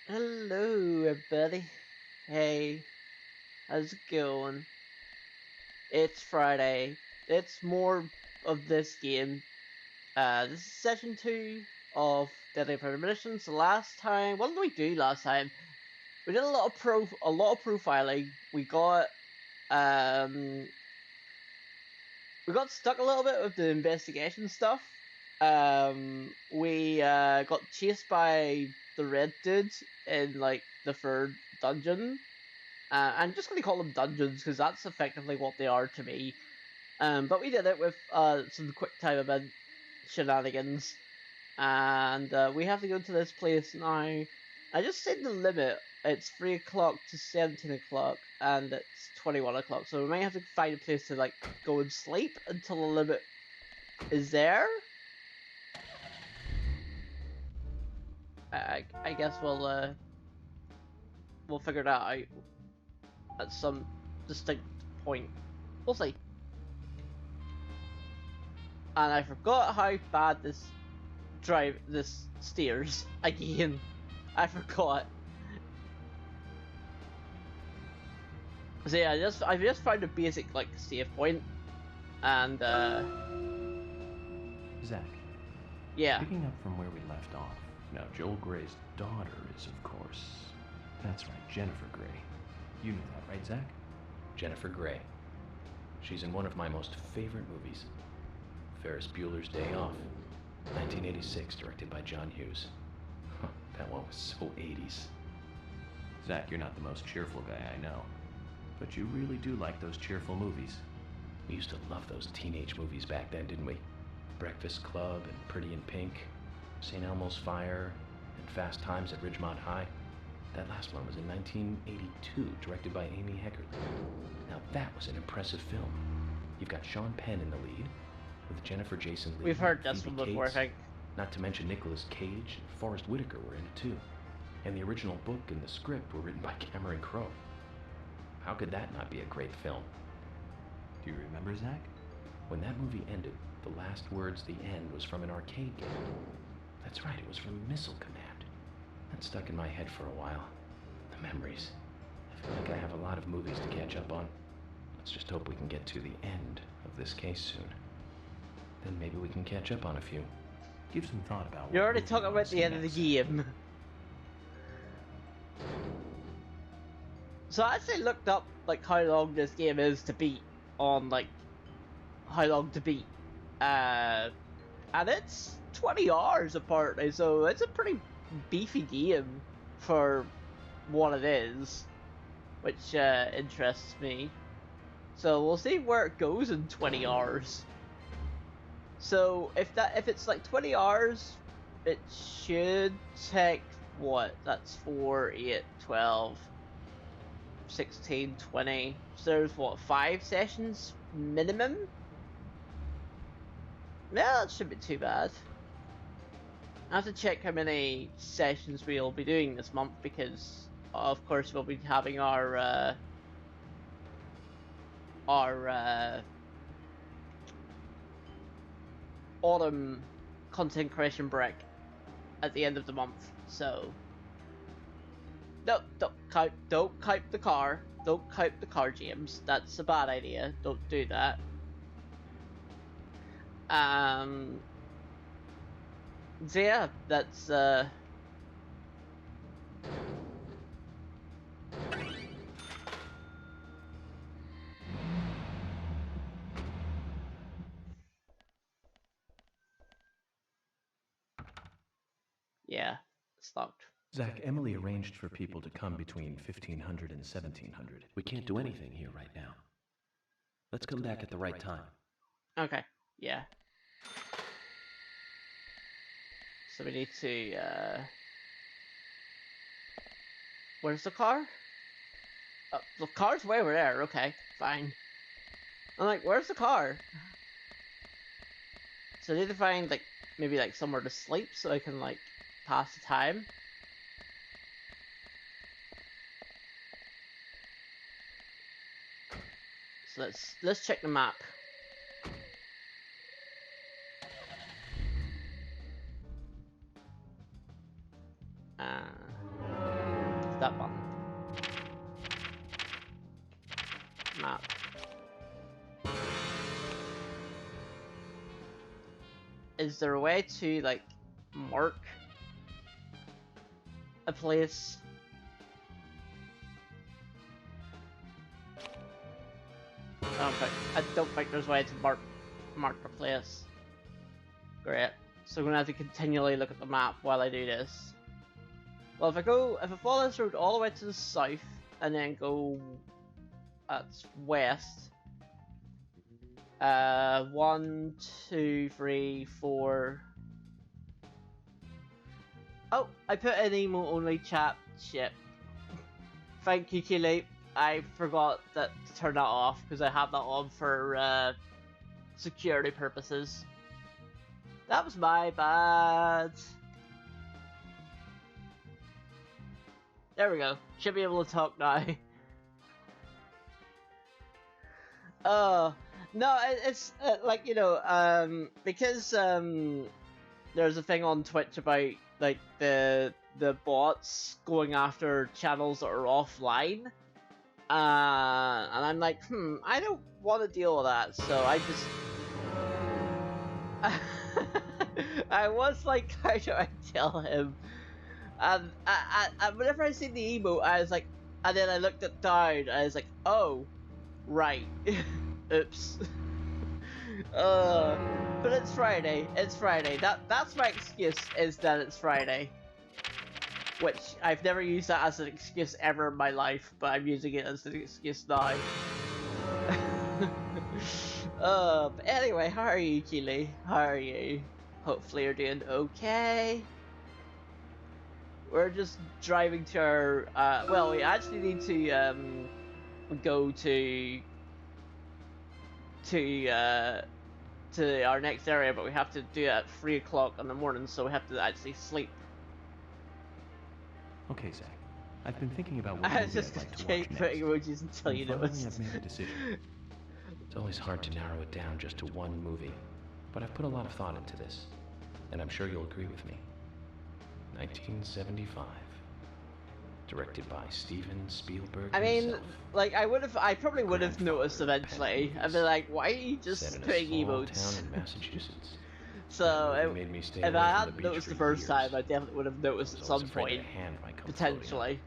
Hello, everybody. Hey, how's it going? It's Friday. It's more of this game. This is session 2 of Deadly Premonition. So last time, what did we do last time? We did a lot of profiling. We got stuck a little bit with the investigation stuff. We got chased by the red dudes in like the third dungeon. I'm just going to call them dungeons because that's effectively what they are to me. But we did it with some quick time event shenanigans. And we have to go to this place now. I just set the limit. It's 3 o'clock to 17 o'clock, and it's 21 o'clock. So we might have to find a place to like go and sleep until the limit is there. I guess we'll figure that out at some distinct point. We'll see. And I forgot how bad this steers again. I forgot. So yeah, I just found a basic like save point, and Zach. yeah. Picking up from where we left off. Now, Joel Gray's daughter is, of course, that's right, Jennifer Gray. You knew that, right, Zach? Jennifer Gray. She's in one of my most favorite movies, Ferris Bueller's Day Off, 1986, directed by John Hughes. That one was so 80s. Zach, you're not the most cheerful guy I know, but you really do like those cheerful movies. We used to love those teenage movies back then, didn't we? Breakfast Club and Pretty in Pink, St. Elmo's Fire, and Fast Times at Ridgemont High. That last one was in 1982, directed by Amy Heckerling. Now that was an impressive film. You've got Sean Penn in the lead, with Jennifer Jason Leigh. We've heard this one before, I think. Not to mention Nicolas Cage and Forrest Whitaker were in it too. And the original book and the script were written by Cameron Crowe. How could that not be a great film? Do you remember, Zach? When that movie ended, the last words, the end, was from an arcade game. That's right, it was from Missile Command. That stuck in my head for a while. The memories. I feel like I have a lot of movies to catch up on. Let's just hope we can get to the end of this case soon. Then maybe we can catch up on a few. Give some thought about You're already talking about the end of the game. So I actually looked up like how long this game is to beat on like how long to beat. And it's 20 hours apparently, so it's a pretty beefy game for what it is, which interests me. So we'll see where it goes in 20 hours. So if it's like 20 hours, it should take what? That's 4, 8, 12, 16, 20. So there's what, 5 sessions minimum? Yeah, that shouldn't be too bad. I have to check how many sessions we'll be doing this month because, of course, we'll be having our autumn content creation break at the end of the month. So, no, don't count the car. Don't count the car, James. That's a bad idea. Don't do that. So yeah, that's yeah, it's locked. Zach, Emily arranged for people to come between 1500 and 1700. We can't do anything here right now. Let's come back at the right time. Okay, yeah. So we need to, where's the car? Oh, the car's way over there, okay, fine. I'm like, where's the car? So I need to find, like, maybe, like, somewhere to sleep so I can, like, pass the time. So let's check the map. that button. Map. Is there a way to, like, mark a place? I don't think there's a way to mark a place. Great. So I'm gonna have to continually look at the map while I do this. Well, if I follow this road all the way to the south and then go west. 1, 2, 3, 4. Oh, I put an emo only chat. Shit. Thank you, Keely. I forgot to turn that off because I have that on for security purposes. That was my bad. There we go. Should be able to talk now. No, it's like, you know, because there's a thing on Twitch about like the bots going after channels that are offline, and I'm like, I don't want to deal with that, so I just I was like, how do I tell him? And whenever I see the emote, I was like, and then I looked it down, I was like, oh, right. Oops. But it's Friday. It's Friday. That's my excuse, is that it's Friday. Which I've never used that as an excuse ever in my life, but I'm using it as an excuse now. But anyway, how are you, Keely? How are you? Hopefully you're doing okay. We're just driving to our, well, we actually need to, go to our next area, but we have to do it at 3 o'clock in the morning, so we have to actually sleep. Okay, Zach. I've been thinking about what I was movie just I'd like to gonna watch keep next. putting emojis until you Finally, noticed. I've made a decision. It's always hard to narrow it down just to one movie, but I've put a lot of thought into this, and I'm sure you'll agree with me. 1975. Directed by Steven Spielberg I mean, himself. like, I probably would have noticed eventually. I'd be like, why are you just Set in a putting small emotes? town in Massachusetts. So, That movie made me stay if away I from the hadn't beach noticed for the first years. time, I definitely would have noticed I at was always some afraid point. that a hand might come floating up. Potentially.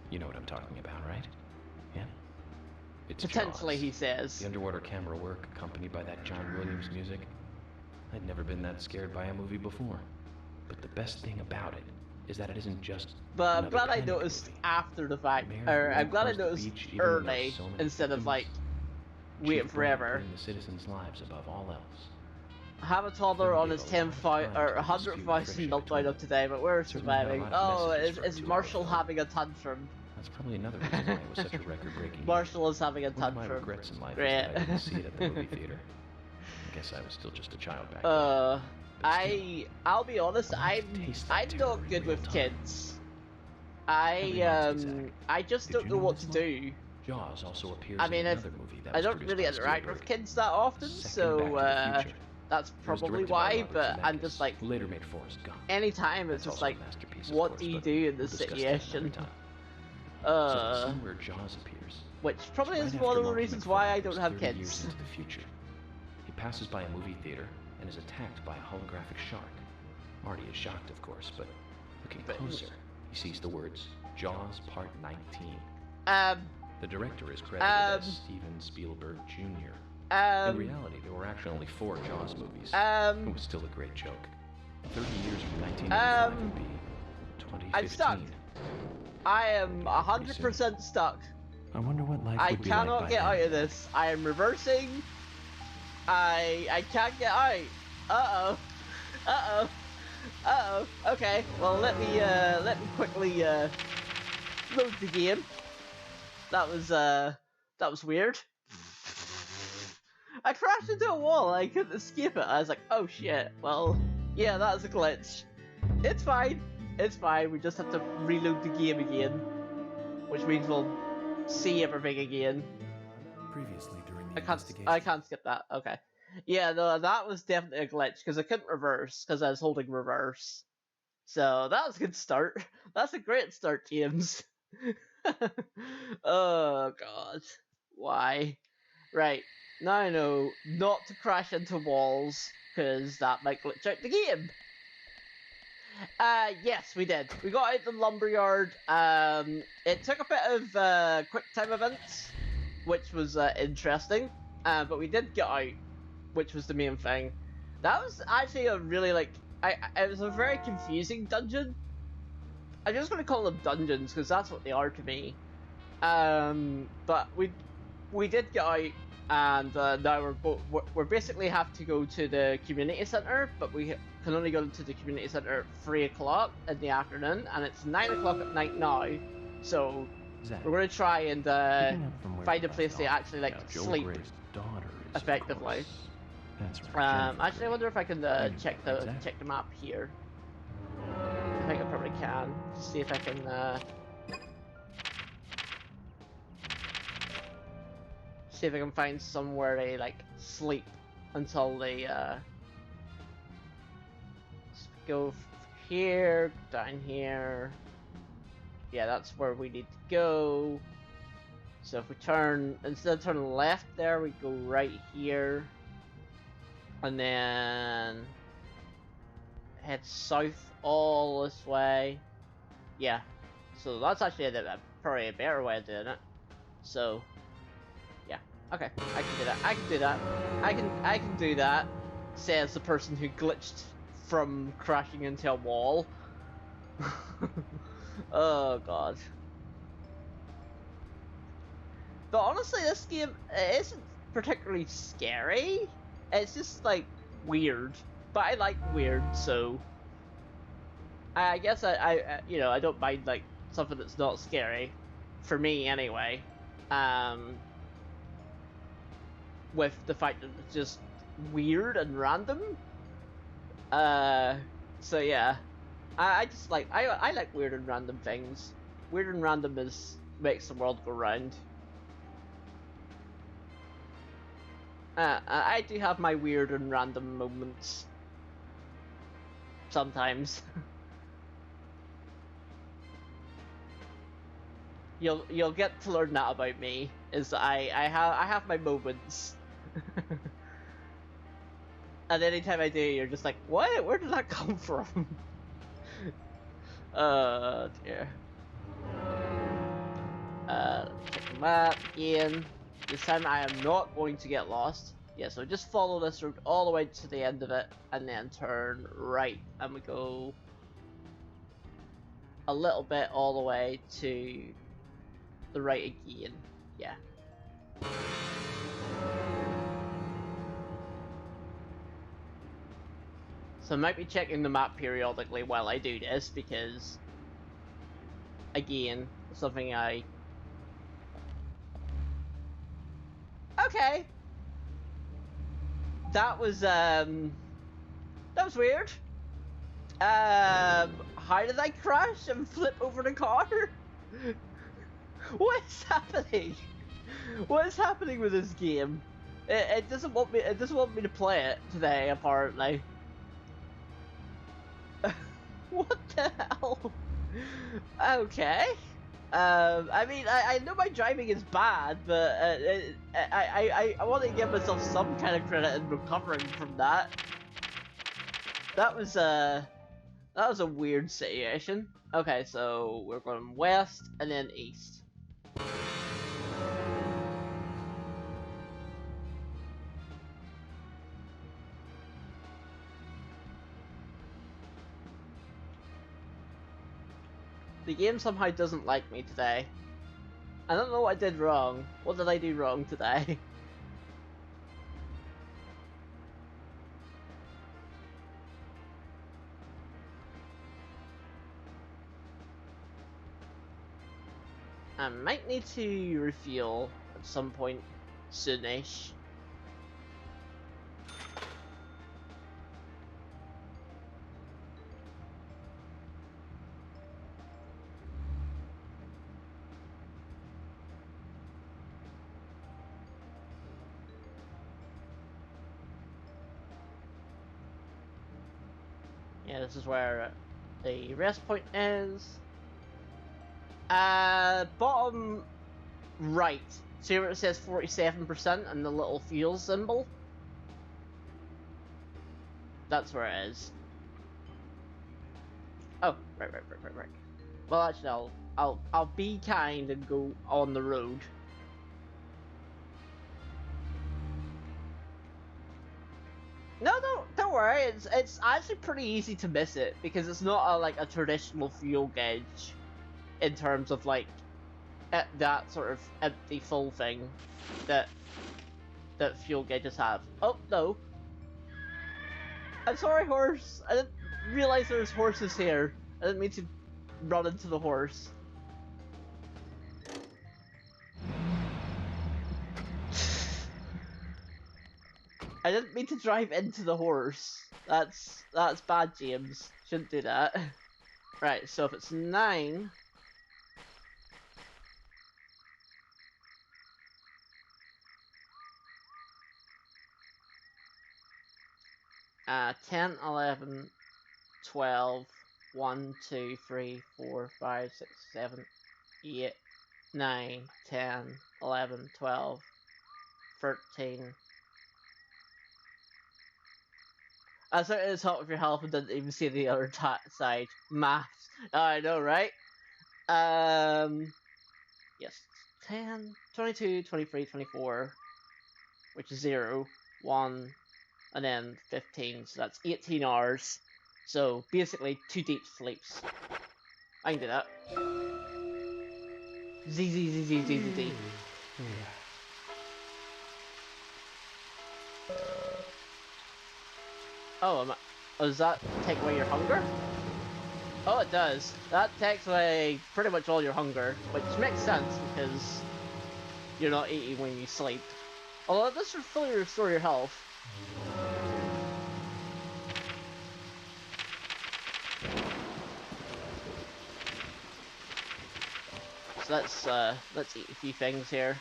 You know what I'm talking about, right? Yeah? It's Potentially, Jaws. he says. The underwater camera work accompanied by that John Williams music. I'd never been that scared by a movie before. But the best thing about it is that it isn't just But I'm another glad I panic noticed movie. after the fact, Mayor or I'm walked glad I across the noticed beach even when early there's so many instead of victims. like Chief waiting Brody forever. putting the citizens' lives above all else. I have a toddler on his 10,000 or 100,000 meltdown of today, but we're Certainly had a surviving. lot of Oh, messages for a is 2-hour Marshall film. having a tantrum? That's probably another reason why it was such a record-breaking. Marshall is having a One of my tantrum. regrets in life Great. is that I didn't see it at the movie theater. I guess I was still just a child back then. But still, I'll be honest, I want to taste that I'm terror not in good real with time. kids. Reminds me, Zach. I just Did don't you know know what this to one? do. Jaws also appears I mean, in another movie that I was don't produced really by interact with Spielberg. kids that often, Second so Back to the Future. that's It was probably directed by why. Robert But I'm Zemeckis, just like, who later made Forrest Gump. anytime it's That's just also a like, masterpiece, of what course, do you but do in we'll this discuss that another situation? time. So the scene where Jaws appears, Which probably right is after one of the Marty reasons why I McFly don't goes have 30 years kids. into the future. He passes by a movie theater and is attacked by a holographic shark. Marty is shocked, of course, but looking closer, he sees the words Jaws Part 19. The director is credited as Steven Spielberg Jr. In reality, there were actually only 4 Jaws movies. It was still a great joke. 30 years from 1985 would be 2015. I'm stuck. I am 100% stuck. I wonder what life I would be cannot like get by out of this. I am reversing. I can't get out. Uh-oh. Uh-oh. Uh-oh. Okay. Well, let me quickly load the game. That was weird. I crashed into a wall. I couldn't escape it. I was like, oh shit. Well, yeah, that's a glitch. It's fine. It's fine. We just have to reload the game again, which means we'll see everything again. Previously during the I investigation. can't skip that. Okay. Yeah, no, that was definitely a glitch because I couldn't reverse because I was holding reverse. So that was a good start. That's a great start, James. Oh god. Why? Right. Now I know not to crash into walls, because that might glitch out the game. Yes, we did. We got out the lumberyard. It took a bit of quick time events, which was interesting. But we did get out, which was the main thing. That was actually a really it was a very confusing dungeon. I'm just gonna call them dungeons because that's what they are to me. But we did get out, and now we're basically have to go to the community center, but we can only go to the community center at 3 o'clock in the afternoon, and it's 9 o'clock at night now. So Zach, we're gonna try and picking up from where find we a place left to off. actually like Now, Joel sleep Gray's daughter is, of effectively. course. That's right. Jennifer Actually, I Grey. wonder if I can You know check that, the Zach? map here. I think I probably can. See if I can. See if I can find somewhere to like sleep until they go here, down here. Yeah, that's where we need to go. So if we turn, instead of turning left there, we go right here. And then head south all this way. Yeah. So that's actually probably a better way of doing it. So yeah. Okay, I can do that. I can do that. I can do that. Says the person who glitched from crashing into a wall. Oh god. But honestly, this game isn't particularly scary. It's just like weird. But I like weird, so I guess I you know, I don't mind like something that's not scary, for me anyway. With the fact that it's just weird and random. So yeah, I just like I like weird and random things. Weird and random makes the world go round. I do have my weird and random moments. Sometimes. You'll get to learn that about me. Is I have my moments. And anytime I do, you're just like, what? Where did that come from? Dear. Check the map again. This time I am not going to get lost. Yeah, so just follow this route all the way to the end of it, and then turn right, and we go a little bit all the way to the right again. Yeah. So I might be checking the map periodically while I do this, because again, something I... Okay! That was weird. How did I crash and flip over the car? What is happening? What is happening with this game? It doesn't want me. It doesn't want me to play it today, apparently. What the hell? Okay. I mean, I know my driving is bad, but I want to give myself some kind of credit in recovering from that. That was a weird situation. Okay, so we're going west and then east. The game somehow doesn't like me today. I don't know what I did wrong. What did I do wrong today? I might need to refuel at some point soonish. Yeah, this is where the rest point is. Bottom right. See where it says 47% and the little fuel symbol? That's where it is. Oh, right. Well, actually, I'll be kind and go on the road. No, don't worry. It's actually pretty easy to miss it because it's not like a traditional fuel gauge in terms of like that sort of empty full thing that fuel gauges have. Oh no! I'm sorry, horse. I didn't realize there's horses here. I didn't mean to run into the horse. I didn't mean to drive into the horse. That's bad, James. Shouldn't do that. Right, so if it's 9... 10, 11, 12, 1, 2, 3, 4, 5, 6, 7, 8, 9, 10, 11, 12, 13. I started at the top of your health and didn't even see the other side. Maths. I know, right? Yes. 10, 22, 23, 24, which is 0, 1, and then 15, so that's 18 hours. So basically 2 deep sleeps. I can do that. Z. Oh, does that take away your hunger? Oh, it does. That takes away pretty much all your hunger, which makes sense because you're not eating when you sleep. Although this should fully restore your health. So let's eat a few things here.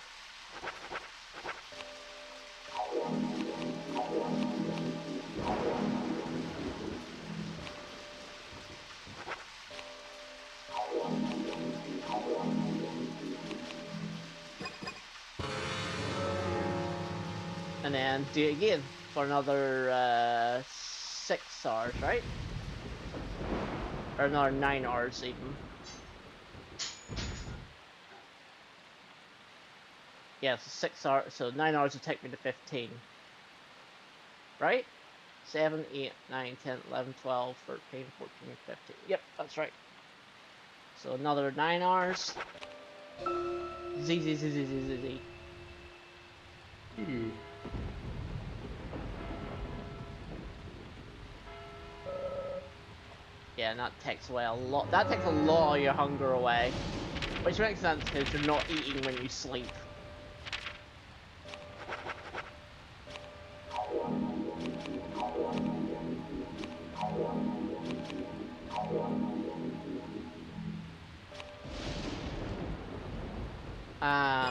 And then do it again for another 6 hours, right? Or another 9 hours even. Yeah, so 6 hours, so 9 hours would take me to 15. Right? 7, 8, 9, 10, 11, 12, 13, 14, 15. Yep, that's right. So another 9 hours. Z. Yeah, and that takes away a lot. That takes a lot of your hunger away. Which makes sense because you're not eating when you sleep.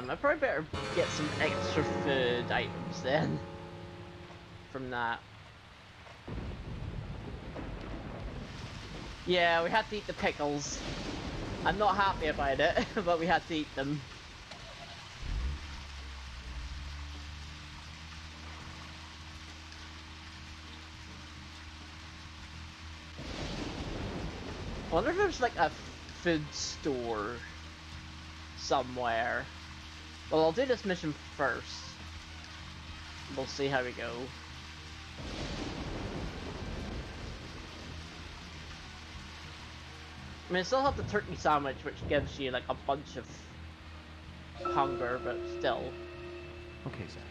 I probably better get some extra food items then. From that. Yeah, we had to eat the pickles. I'm not happy about it, but we had to eat them. I wonder if there's like a food store somewhere. Well, I'll do this mission first. We'll see how we go. I mean, I still have the turkey sandwich, which gives you like a bunch of hunger, but still. Okay, Zach.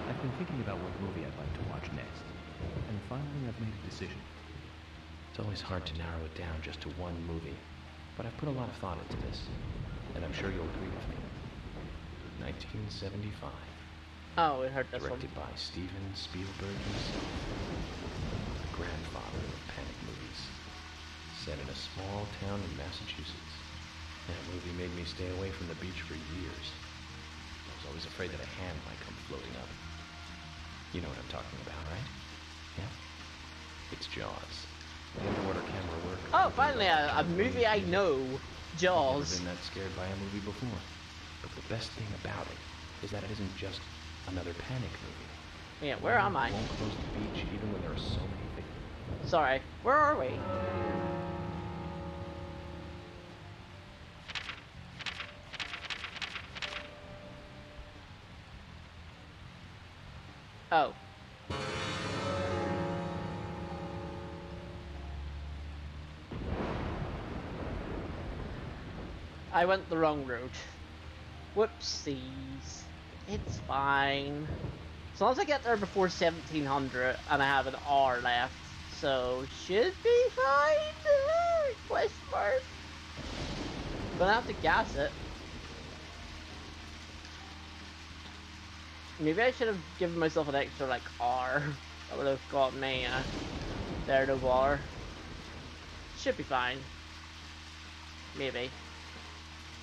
I've been thinking about what movie I'd like to watch next. And finally, I've made a decision. It's always hard to narrow it down just to one movie, but I've put a lot of thought into this, and I'm sure you'll agree with me. 1975. Oh, we heard this Directed by Steven Spielberg himself. The grandfather of panic movies. Set in a small town in Massachusetts. That movie made me stay away from the beach for years. I was always afraid that a hand might come floating up. You know what I'm talking about, right? Yeah? It's Jaws. The underwater camera work. Oh, finally a movie I know. I've Jaws. never been that scared by a movie before. But the best thing about it is that it isn't just another panic movie. Yeah, where am I? It won't close the beach even when there are so many victims. Sorry, where are we? Oh. I went the wrong route. Whoopsies. It's fine. As long as I get there before 1700 and I have an hour left, so should be fine? Question mark. But I have to gas it. Maybe I should have given myself an extra like hour. That would have got me there to water. Should be fine. Maybe.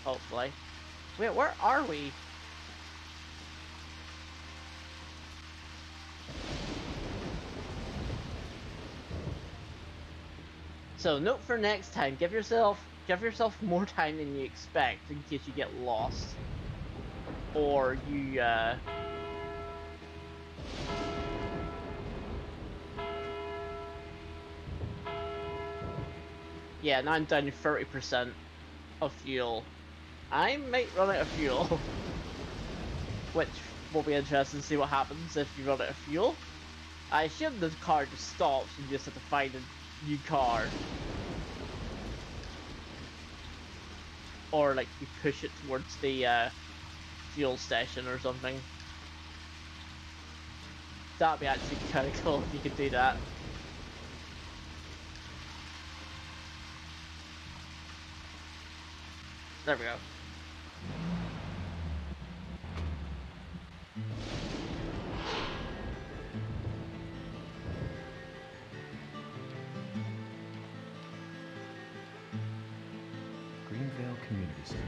Hopefully. Wait, where are we? So, note for next time, give yourself more time than you expect in case you get lost. Or you, yeah, now I'm down to 30% of fuel. I might run out of fuel. Which will be interesting to see what happens if you run out of fuel. I assume the car just stops and you just have to find a new car. Or like you push it towards the fuel station or something. That'd be actually kind of cool if you could do that. There we go. Greenvale Community Center.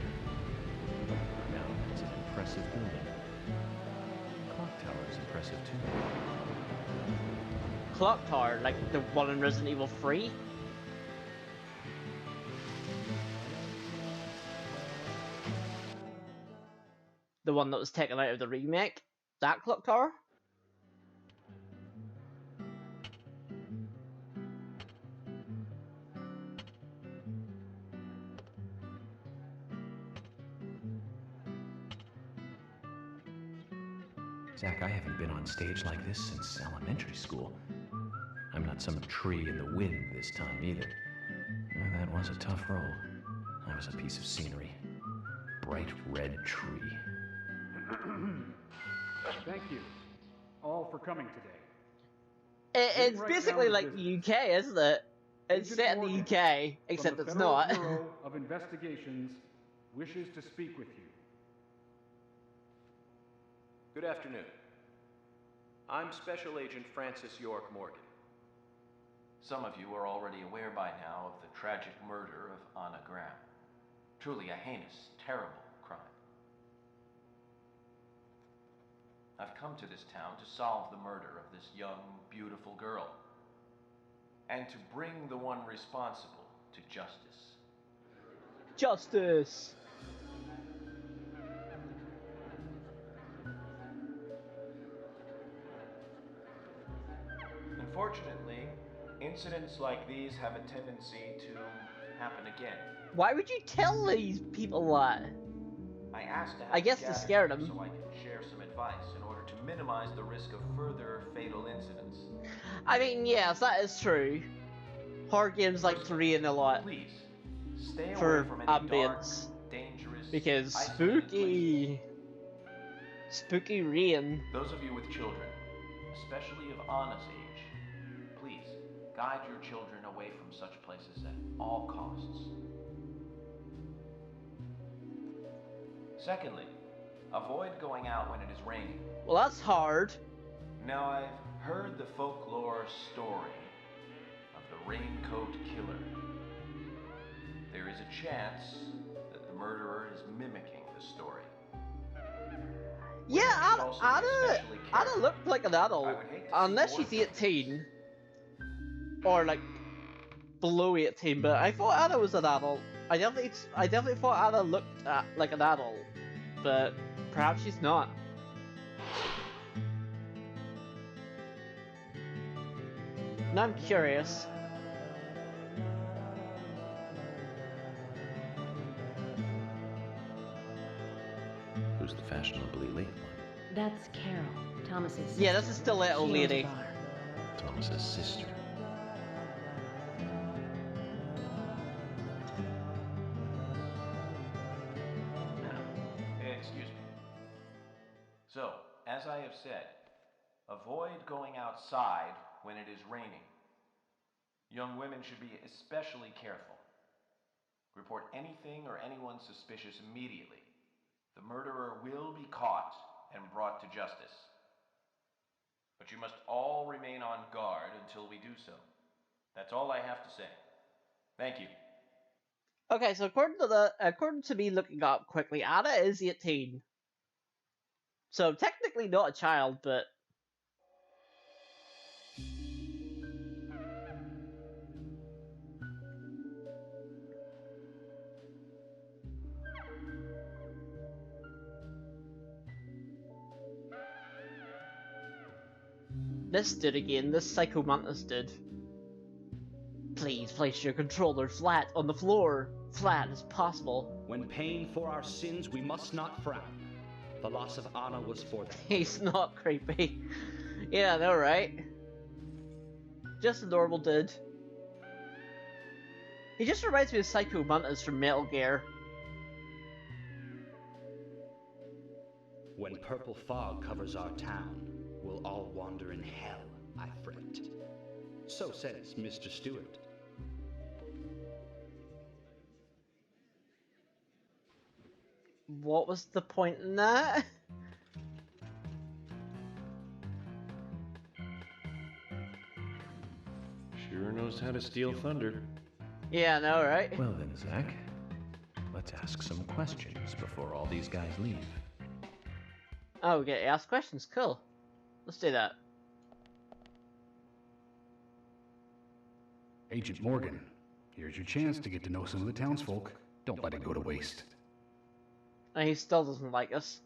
Now, it's an impressive building. Clock Tower is impressive too. Clock Tower, like the one in Resident Evil 3? The one that was taken out of the remake? That clock tower? Zach, I haven't been on stage like this since elementary school. I'm not some tree in the wind this time either. That was a tough role. I was a piece of scenery. Bright red tree. Thank you all for coming today. It's basically like the UK, isn't it? It's set in the UK, except it's not. The Bureau of Investigations wishes to speak with you. Good afternoon. I'm Special Agent Francis York Morgan. Some of you are already aware by now of the tragic murder of Anna Graham. Truly a heinous, terrible crime. I've come to this town to solve the murder of this young, beautiful girl. And to bring the one responsible to justice. Justice! Unfortunately, incidents like these have a tendency to happen again. Why would you tell these people that? I asked to have I guess you to gather scare here them. so I can share some advice in order to minimize the risk of further fatal incidents. I mean, yes, that is true. Horror games like to rain a lot Please, stay for away from any ambience. dark, dangerous, Because isolated spooky. places. Spooky rain. Those of you with children, especially of Anna's age, please guide your children away from such places at all costs. Secondly, avoid going out when it is raining. Well, that's hard. Now, I've heard the folklore story of the Raincoat Killer. There is a chance that the murderer is mimicking the story. Yeah, should also be Anna especially careful. looked like an adult. I would hate to see Unless more she's 18. Or like below 18, but I thought Anna was an adult. I definitely thought Anna looked like an adult, but perhaps she's not. Now I'm curious. Who's the fashionably late one? That's Carol, Thomas's sister. Yeah, this is still little She owns a lady. bar. Thomas's sister. Excuse me. So, as I have said, avoid going outside when it is raining. Young women should be especially careful. Report anything or anyone suspicious immediately. The murderer will be caught and brought to justice. But you must all remain on guard until we do so. That's all I have to say. Thank you. Okay, so according to me looking up quickly, Anna is 18. So technically not a child, but this dude again, this Psycho Mantis dude. Please place your controller flat on the floor. Flat as possible. When paying for our sins, we must not frown. The loss of Anna was for them. He's not creepy. Yeah, I know, right? Just a normal dude. He just reminds me of Psycho Mantis from Metal Gear. When purple fog covers our town, we'll all wander in hell, I fret. So says Mr. Stewart. What was the point in that? Sure knows how to steal thunder. Yeah, I know, right? Well then, Zach, let's ask some questions before all these guys leave. Oh, we get to ask questions. Cool. Let's do that. Agent Morgan, here's your chance to get to know some of the townsfolk. Don't let it go to waste. And he still doesn't like us.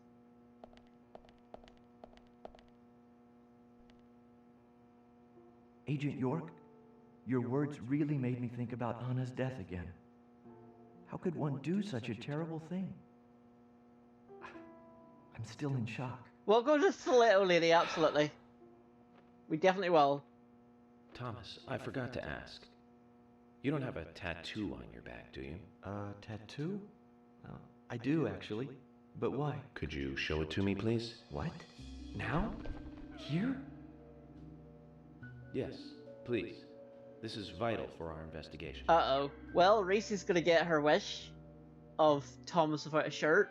Agent York, your words really made me think about Anna's death again. How could one do such a terrible thing? I'm still in shock. We'll go to the little lady, absolutely. We definitely will. Thomas, I forgot to ask. You don't have a tattoo on your back, do you? Tattoo? I do, actually. But why? Could you show it to me, please? What? Now? Here? Yes, please. This is vital for our investigation. Uh-oh. Well, Reese's gonna get her wish of Thomas without a shirt.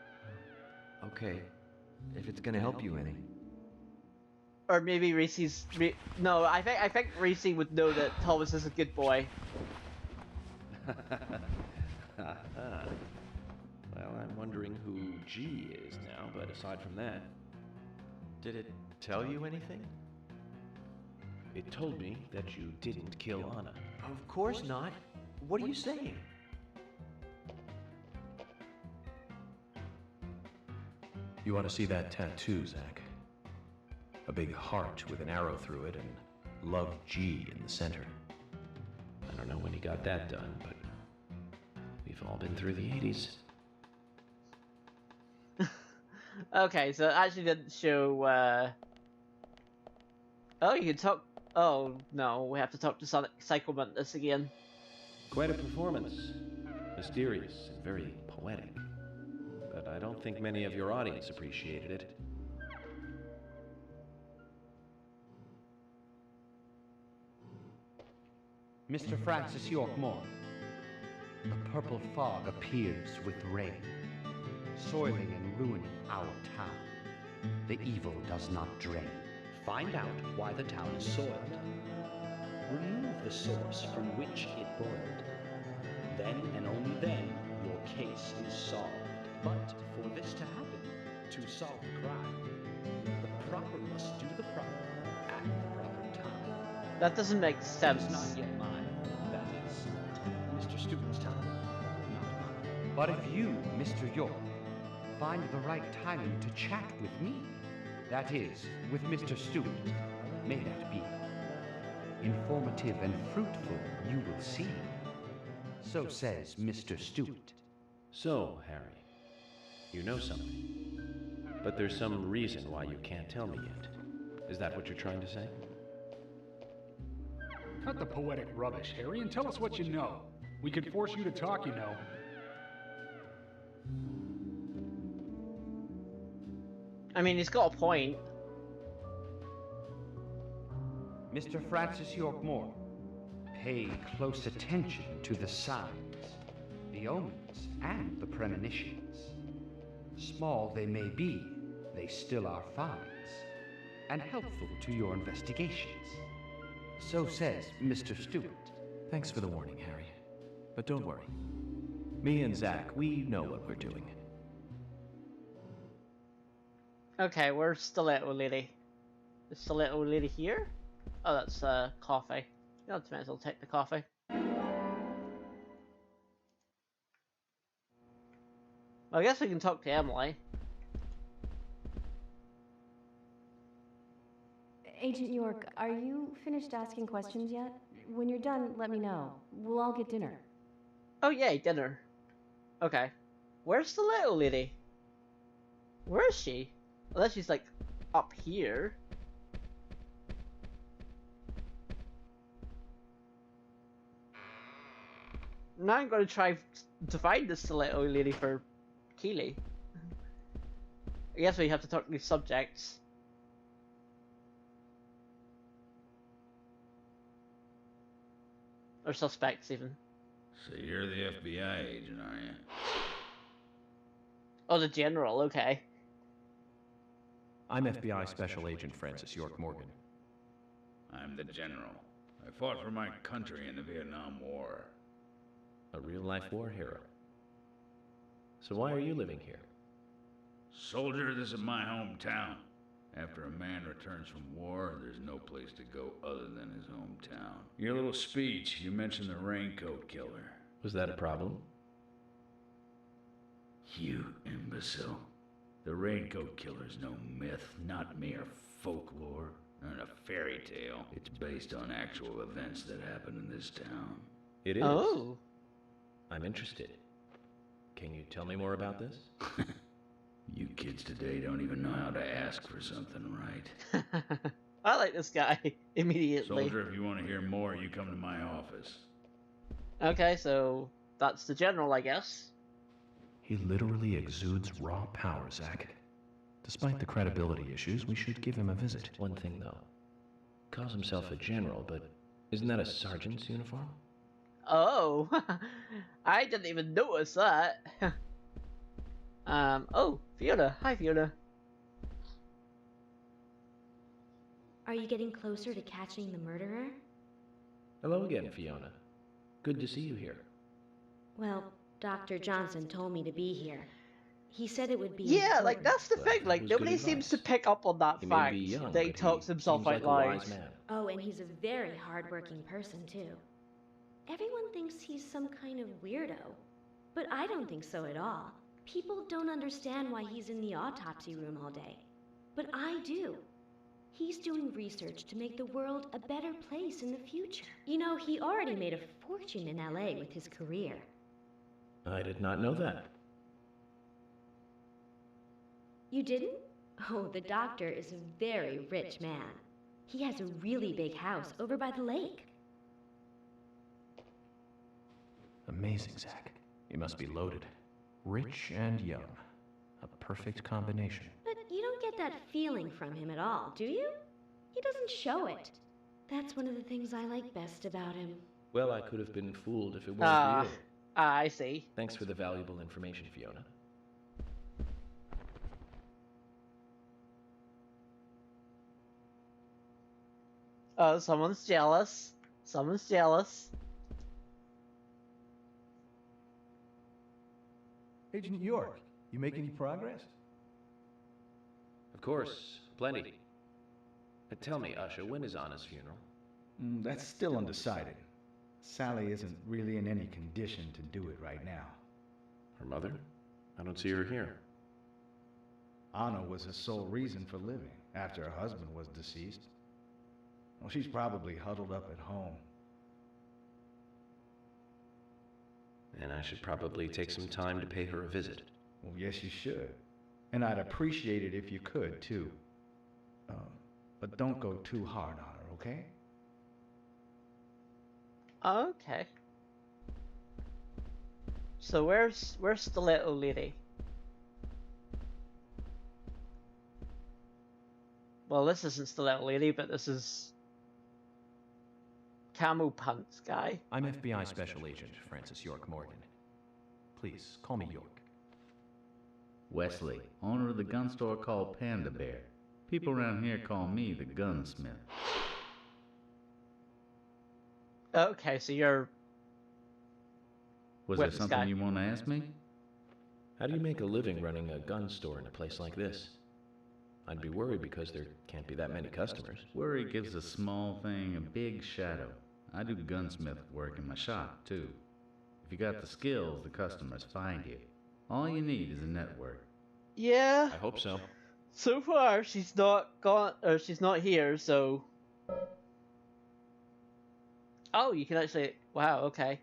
Okay. If it's gonna help you any. Or maybe Reese's... No, I think Reese would know that Thomas is a good boy. Well, I'm wondering who G is now, but aside from that... Did it tell you anything? It told me that you didn't kill Anna. Of course not. What are you saying? You ought to see that tattoo, Zach. A big heart with an arrow through it and Love G in the center. I don't know when he got that done, but we've all been through the 80s. Okay, so it actually didn't show, Oh, you can talk... Oh, no, we have to talk to Psycho Mantis again. Quite a performance. Mysterious and very poetic. But I don't think many of your audience appreciated it. Mr. Francis Yorkmore, the purple fog appears with rain, soiling and ruining our town. The evil does not drain. Find out why the town is soiled. Remove the source from which it boiled. Then and only then your case is solved. But for this to happen, to solve the crime, the proper must do the proper at the proper time. That doesn't make It sense. is not yet mine, that is But if you, Mr. York, find the right timing to chat with me, that is, with Mr. Stewart, may that be informative and fruitful, you will see. So says Mr. Stewart. So, Harry, you know something. But there's some reason why you can't tell me yet. Is that what you're trying to say? Cut the poetic rubbish, Harry, and tell us what you know. We could force you to talk, you know. I mean, he's got a point. Mr. Francis York Moore, pay close attention to the signs, the omens, and the premonitions. Small they may be, they still are finds, and helpful to your investigations. So says Mr. Stewart. Thanks for the warning, Harry. But don't worry. Me and Zach, we know what we're doing. Okay, where's Stiletto Lady? Is Stiletto Lady here? Oh, that's coffee. You know, might as well take the coffee. Well, I guess we can talk to Emily. Agent York, are you finished asking questions yet? When you're done, let me know. We'll all get dinner. Oh yay, dinner. Okay. Where's the little lady? Where is she? Unless she's like up here. Now I'm gonna try to find this stiletto lady for Keeley. I guess we have to talk to these subjects. Or suspects, even. So you're the FBI agent, are you? Oh, the general, okay. I'm FBI Special Agent Francis York Morgan. I'm the general. I fought for my country in the Vietnam War. A real-life war hero. So why are you living here? Soldier, this is my hometown. After a man returns from war, there's no place to go other than his hometown. Your little speech, you mentioned the raincoat killer. Was that a problem? You imbecile. The raincoat killer's no myth, not mere folklore, not a fairy tale. It's based on actual events that happened in this town. It is. Oh. I'm interested. Can you tell me more about this? You kids today don't even know how to ask for something right. I like this guy immediately. Soldier, if you want to hear more, you come to my office. Okay, so that's the general, I guess. He literally exudes raw power, Zach. Despite the credibility issues, we should give him a visit. One thing, though. Calls himself a general, but isn't that a sergeant's uniform? Oh, I didn't even notice that. Oh, Fiona. Hi, Fiona. Are you getting closer to catching the murderer? Hello again, Fiona. Good to see you here. Well, Dr. Johnson told me to be here. He said it would be Yeah, important. like that's the Well, thing. that Like was nobody good seems to advice. pick up on that He may fact be young, that he but talks himself seems out like a loud. wise man. Oh, and he's a very hardworking person, too. Everyone thinks he's some kind of weirdo, but I don't think so at all. People don't understand why he's in the autopsy room all day, but I do. He's doing research to make the world a better place in the future. You know, he already made a fortune in LA with his career. I did not know that. You didn't? Oh, the doctor is a very rich man. He has a really big house over by the lake. Amazing, Zach. He must be loaded. Rich and young. A perfect combination. But you don't get that feeling from him at all, do you? He doesn't show it. That's one of the things I like best about him. Well, I could have been fooled if it weren't for you. I see. Thanks for the valuable information, Fiona. Oh, someone's jealous. Someone's jealous. Agent York, you make any progress? Of course, plenty. Tell me, Usha, when is Anna's funeral? That's still undecided. Sally isn't really in any condition to do it right now. A mother? I don't see her here. Anna was her sole reason for living after her husband was deceased. Well, she's probably huddled up at home. And I should probably take some time to pay her a visit. Well, yes, you should. And I'd appreciate it if you could, too. But don't go too hard on her, okay? Okay. So where's the little lady? Well, this isn't the little lady, but this is Camo Pants guy. I'm FBI Special Agent Francis York Morgan. Please, call me York. Wesley, owner of the gun store called Panda Bear. People around here call me the gunsmith. Okay, so you're... Was there something you want to ask me? How do you make a living running a gun store in a place like this? I'd be worried because there can't be that many customers. Worry gives a small thing a big shadow. I do gunsmith work in my shop, too. If you got the skills, the customers find you. All you need is a network. Yeah. I hope so. So far, she's not gone, or she's not here, so... Oh, you can actually... Wow, okay.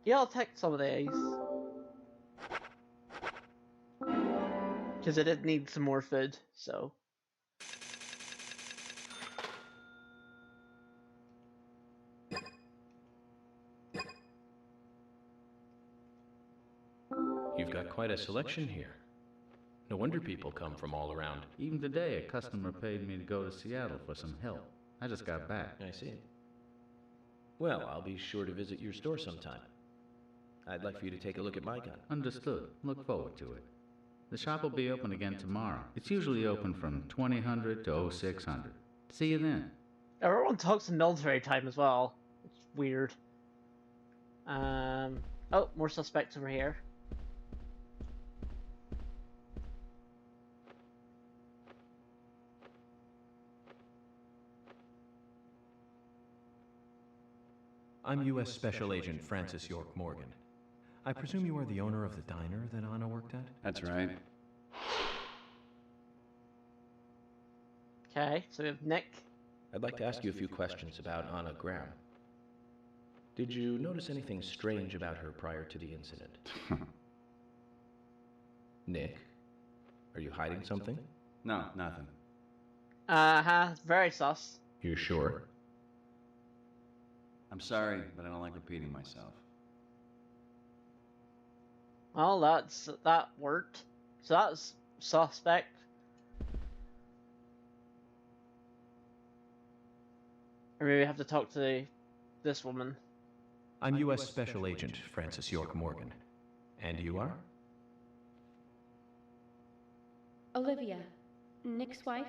Yeah, I'll take some of these. Because I did need some more food, so... You've got quite a selection here. No wonder people come from all around. Even today, a customer paid me to go to Seattle for some help. I just got back. I see. Well, I'll be sure to visit your store sometime. I'd like for you to take a look at my gun. Understood. Look forward to it. The shop will be open again tomorrow. It's usually open from 2000 to 0600. See you then. Everyone talks in military time as well. It's weird. Oh, more suspects over here. I'm U.S. Special Agent Francis York Morgan. I presume you are the owner of the diner that Anna worked at? That's right. Okay, so we have Nick. I'd like to ask you a few questions about Anna Graham. Did you notice anything strange about her prior to the incident? Nick, are you hiding something? No, nothing. Very sus. You sure? I'm sorry, but I don't like repeating myself. Well, that worked. So that's suspect. Or maybe we have to talk to this woman. I'm U.S. Special Agent Francis York Morgan. And you are? Olivia, Nick's wife.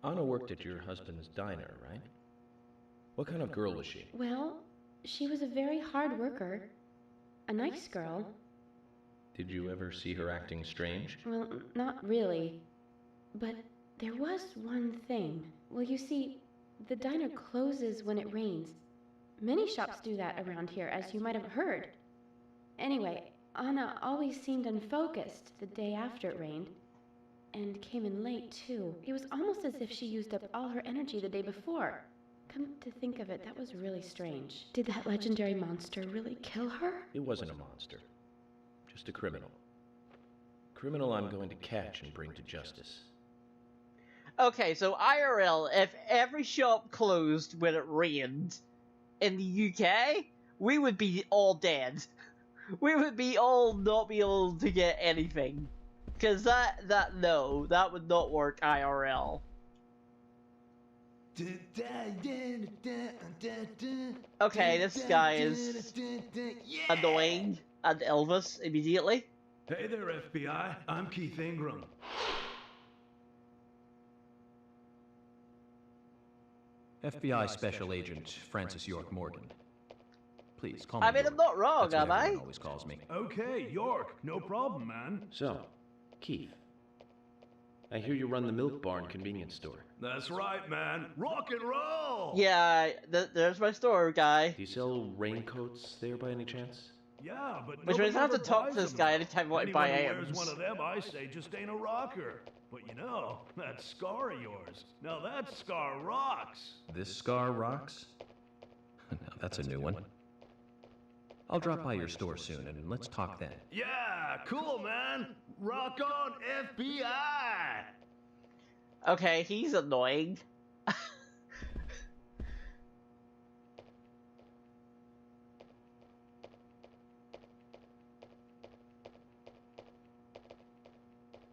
Anna worked at your husband's diner, right? What kind of girl was she? Well, she was a very hard worker. A nice girl. Did you ever see her acting strange? Well, not really. But there was one thing. Well, you see, the diner closes when it rains. Many shops do that around here, as you might have heard. Anyway, Anna always seemed unfocused the day after it rained. And came in late, too. It was almost as if she used up all her energy the day before. Come to think of it, that was really strange. Did that legendary monster really kill her? It wasn't a monster. Just a criminal. Criminal I'm going to catch and bring to justice. Okay, so IRL, if every shop closed when it rained in the UK, we would be all dead. We would be all not be able to get anything. Because no, that would not work IRL. Okay, this guy is annoying and Elvis immediately. Hey there, FBI. I'm Keith Ingram. FBI Special Agent Francis York Morgan. Please call me. I mean, York. I'm not wrong, That's what am I? everyone always calls me. Okay, York. No problem, man. So, Keith, I hear you run the Milk Barn convenience store. That's right, man. Rock and roll! Yeah, there's my store, guy. Do you sell raincoats there by any chance? Yeah, but Which means nobody I have to ever talk buys to this them, guy though. anytime I want to buy Anyone who items. wears one of them, I say, just ain't a rocker. But you know, that scar of yours. Now that scar rocks. This scar rocks? Now that's a new one. I'll drop by your store soon, and let's talk then. Yeah, cool, man. Rock on, FBI! Okay, he's annoying.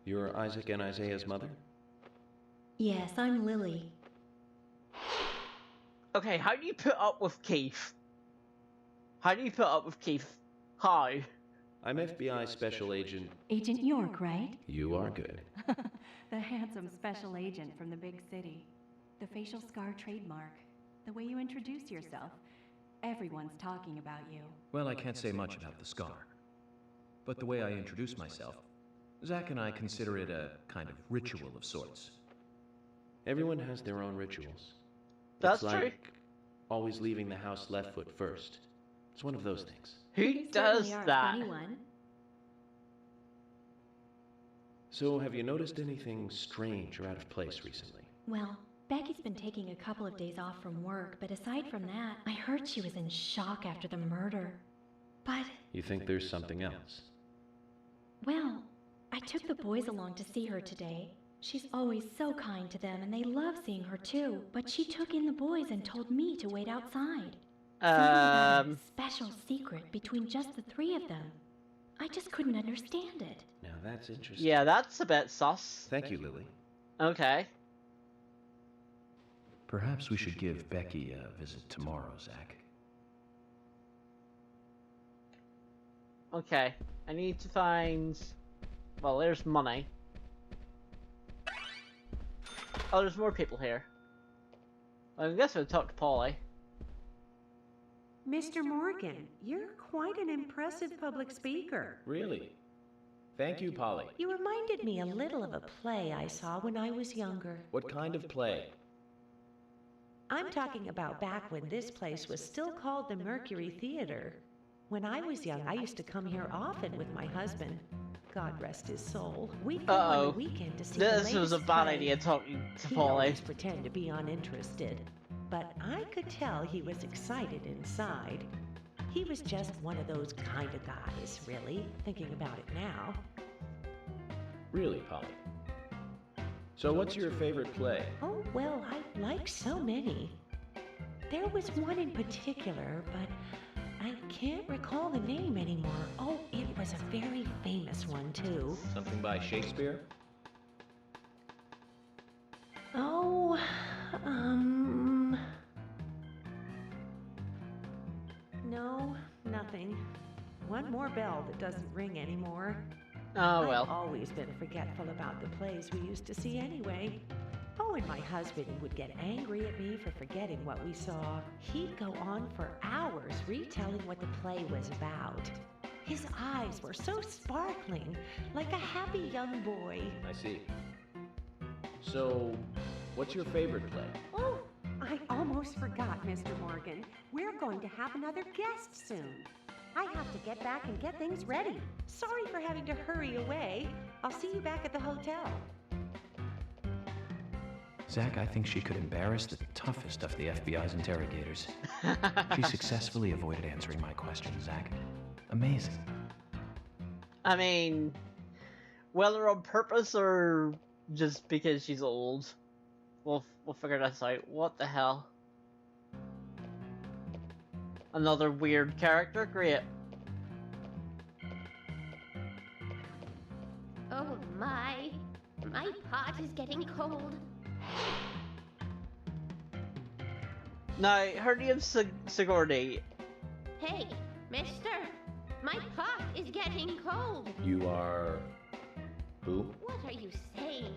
You're Isaac and Isaiah's mother? Yes, I'm Lily. Okay, how do you put up with Keith? How do you put up with Keith? How? I'm FBI Special Agent. Agent York, right? You are good. The handsome special agent from the big city. The facial scar trademark. The way you introduce yourself. Everyone's talking about you. Well, I can't say much about the scar. But the way I introduce myself, Zach and I consider it a kind of ritual of sorts. Everyone has their own rituals. That's it's true. like always leaving the house left foot first. It's one of those things. Who You does certainly are a that? funny one. So, have you noticed anything strange or out of place recently? Well, Becky's been taking a couple of days off from work, but aside from that, I heard she was in shock after the murder. But, You think there's something else? well, I took the boys along to see her today. She's always so kind to them, and they love seeing her too. But she took in the boys and told me to wait outside. Something about a special secret between just the three of them. I just couldn't understand it. Now that's interesting. Yeah, that's a bit sus. Thank you, Lily. Okay. Perhaps we should give Becky a visit tomorrow, Zach. Okay. I need to find... Well, there's money. Oh, there's more people here. I guess I'll talk to Polly. Mr. Morgan, you're quite an impressive public speaker. Really? Thank you, Polly. You reminded me a little of a play I saw when I was younger. What kind of play? I'm talking about back when this place was still called the Mercury Theater. When I was young, I used to come here often with my husband. God rest his soul. We'd go on the weekend to see the This was a latest bad play. idea talking to He'd Polly. always pretend to be uninterested, but I could tell he was excited inside. He was just one of those kind of guys, really, thinking about it now. Really, Polly? So what's your favorite play? Oh, well, I like so many. There was one in particular, but I can't recall the name anymore. Oh, it was a very famous one, too. Something by Shakespeare? Oh, no, nothing. One more bell that doesn't ring anymore. Oh, well. I've always been forgetful about the plays we used to see anyway. Oh, and my husband would get angry at me for forgetting what we saw. He'd go on for hours retelling what the play was about. His eyes were so sparkling, like a happy young boy. I see. So, what's your favorite play? Oh, I almost forgot, Mr. Morgan. We're going to have another guest soon. I have to get back and get things ready. Sorry for having to hurry away. I'll see you back at the hotel. Zach, I think she could embarrass the toughest of the FBI's interrogators. She successfully avoided answering my question, Zach. Amazing. I mean, whether on purpose or just because she's old, we'll figure this out. What the hell? Another weird character? Great. Oh my pot is getting cold. Now, her name's Sigourney. Hey, mister, my pot is getting cold. You are... who? What are you saying?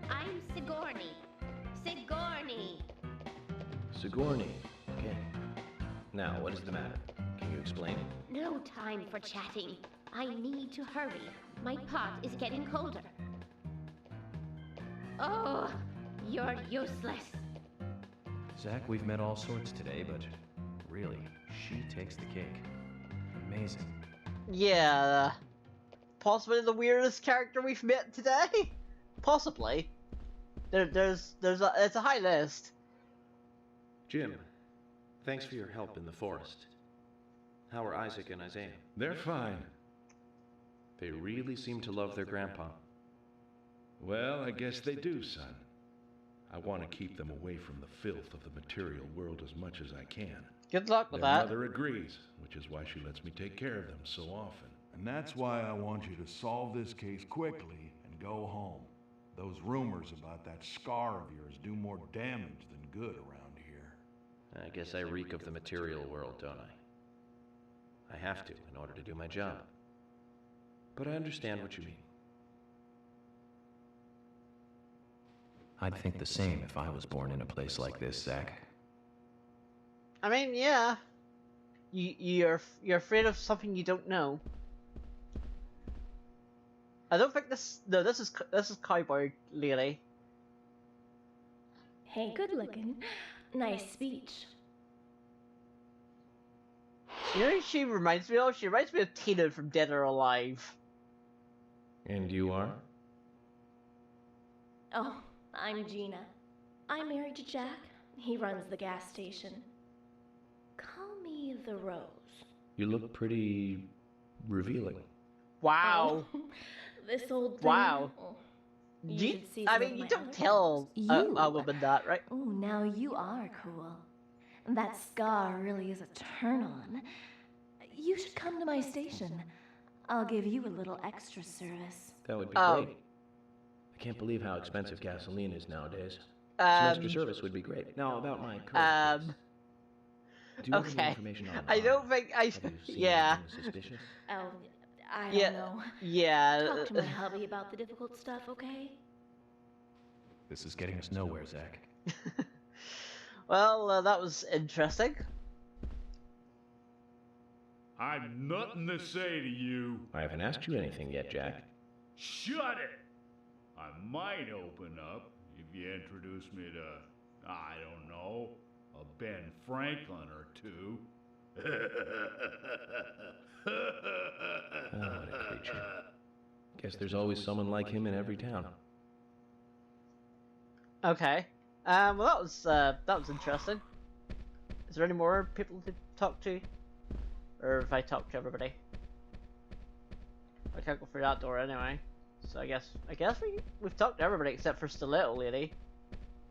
I'm Sigourney. Sigourney. Sigourney. Okay. Now, what is the matter? Can you explain it? No time for chatting. I need to hurry. My pot is getting colder. Oh, You're useless. Zach, we've met all sorts today, but really, she takes the cake. Amazing. Yeah, possibly the weirdest character we've met today. Possibly. It's a high list. Jim, thanks for your help in the forest. How are Isaac and Isaiah? They're fine. They really seem to love their grandpa. Well, I guess they do, son. I want to keep them away from the filth of the material world as much as I can. Good luck with Their that. mother agrees, which is why she lets me take care of them so often. And that's why I want you to solve this case quickly and go home. Those rumors about that scar of yours do more damage than good around here. I guess I reek of the material world, don't I? I have to in order to do my job. But I understand what you mean. I'd think the same if I was born in a place like this, Zach. I mean, yeah. You're afraid of something you don't know. I don't think this. No, this is Cowboy Lady. Hey, good looking. Nice speech. You know who she reminds me of? She reminds me of Tina from Dead or Alive. And you are? Oh, I'm Gina. I'm married to Jack. He runs the gas station. Call me the Rose. You look pretty revealing. Wow. Oh, this old thing. Wow. Oh, You, should see I some mean, of you my don't other tell photos. a woman that, right? Oh, now you are cool. That scar really is a turn on. You should come to my station. I'll give you a little extra service. That would be great. I can't believe how expensive gasoline is nowadays. Some extra service would be great. Now, about my car. Do you have any Okay. information on I don't think I. Have you seen Yeah. anything suspicious? Oh, I Yeah. don't know. Yeah. Talk to my hubby about the difficult stuff, okay? This is getting us nowhere, Zach. Well, that was interesting. I've nothing to say to you. I haven't asked you anything yet, Jack. Shut it! I might open up if you introduce me to, I don't know, a Ben Franklin or two. Oh, what a creature. Guess there's always someone like him in every town. Okay. Well, that was interesting. Is there any more people to talk to, or if I talk to everybody? I can't go through that door anyway. So I guess we've talked to everybody except for Stiletto Lady,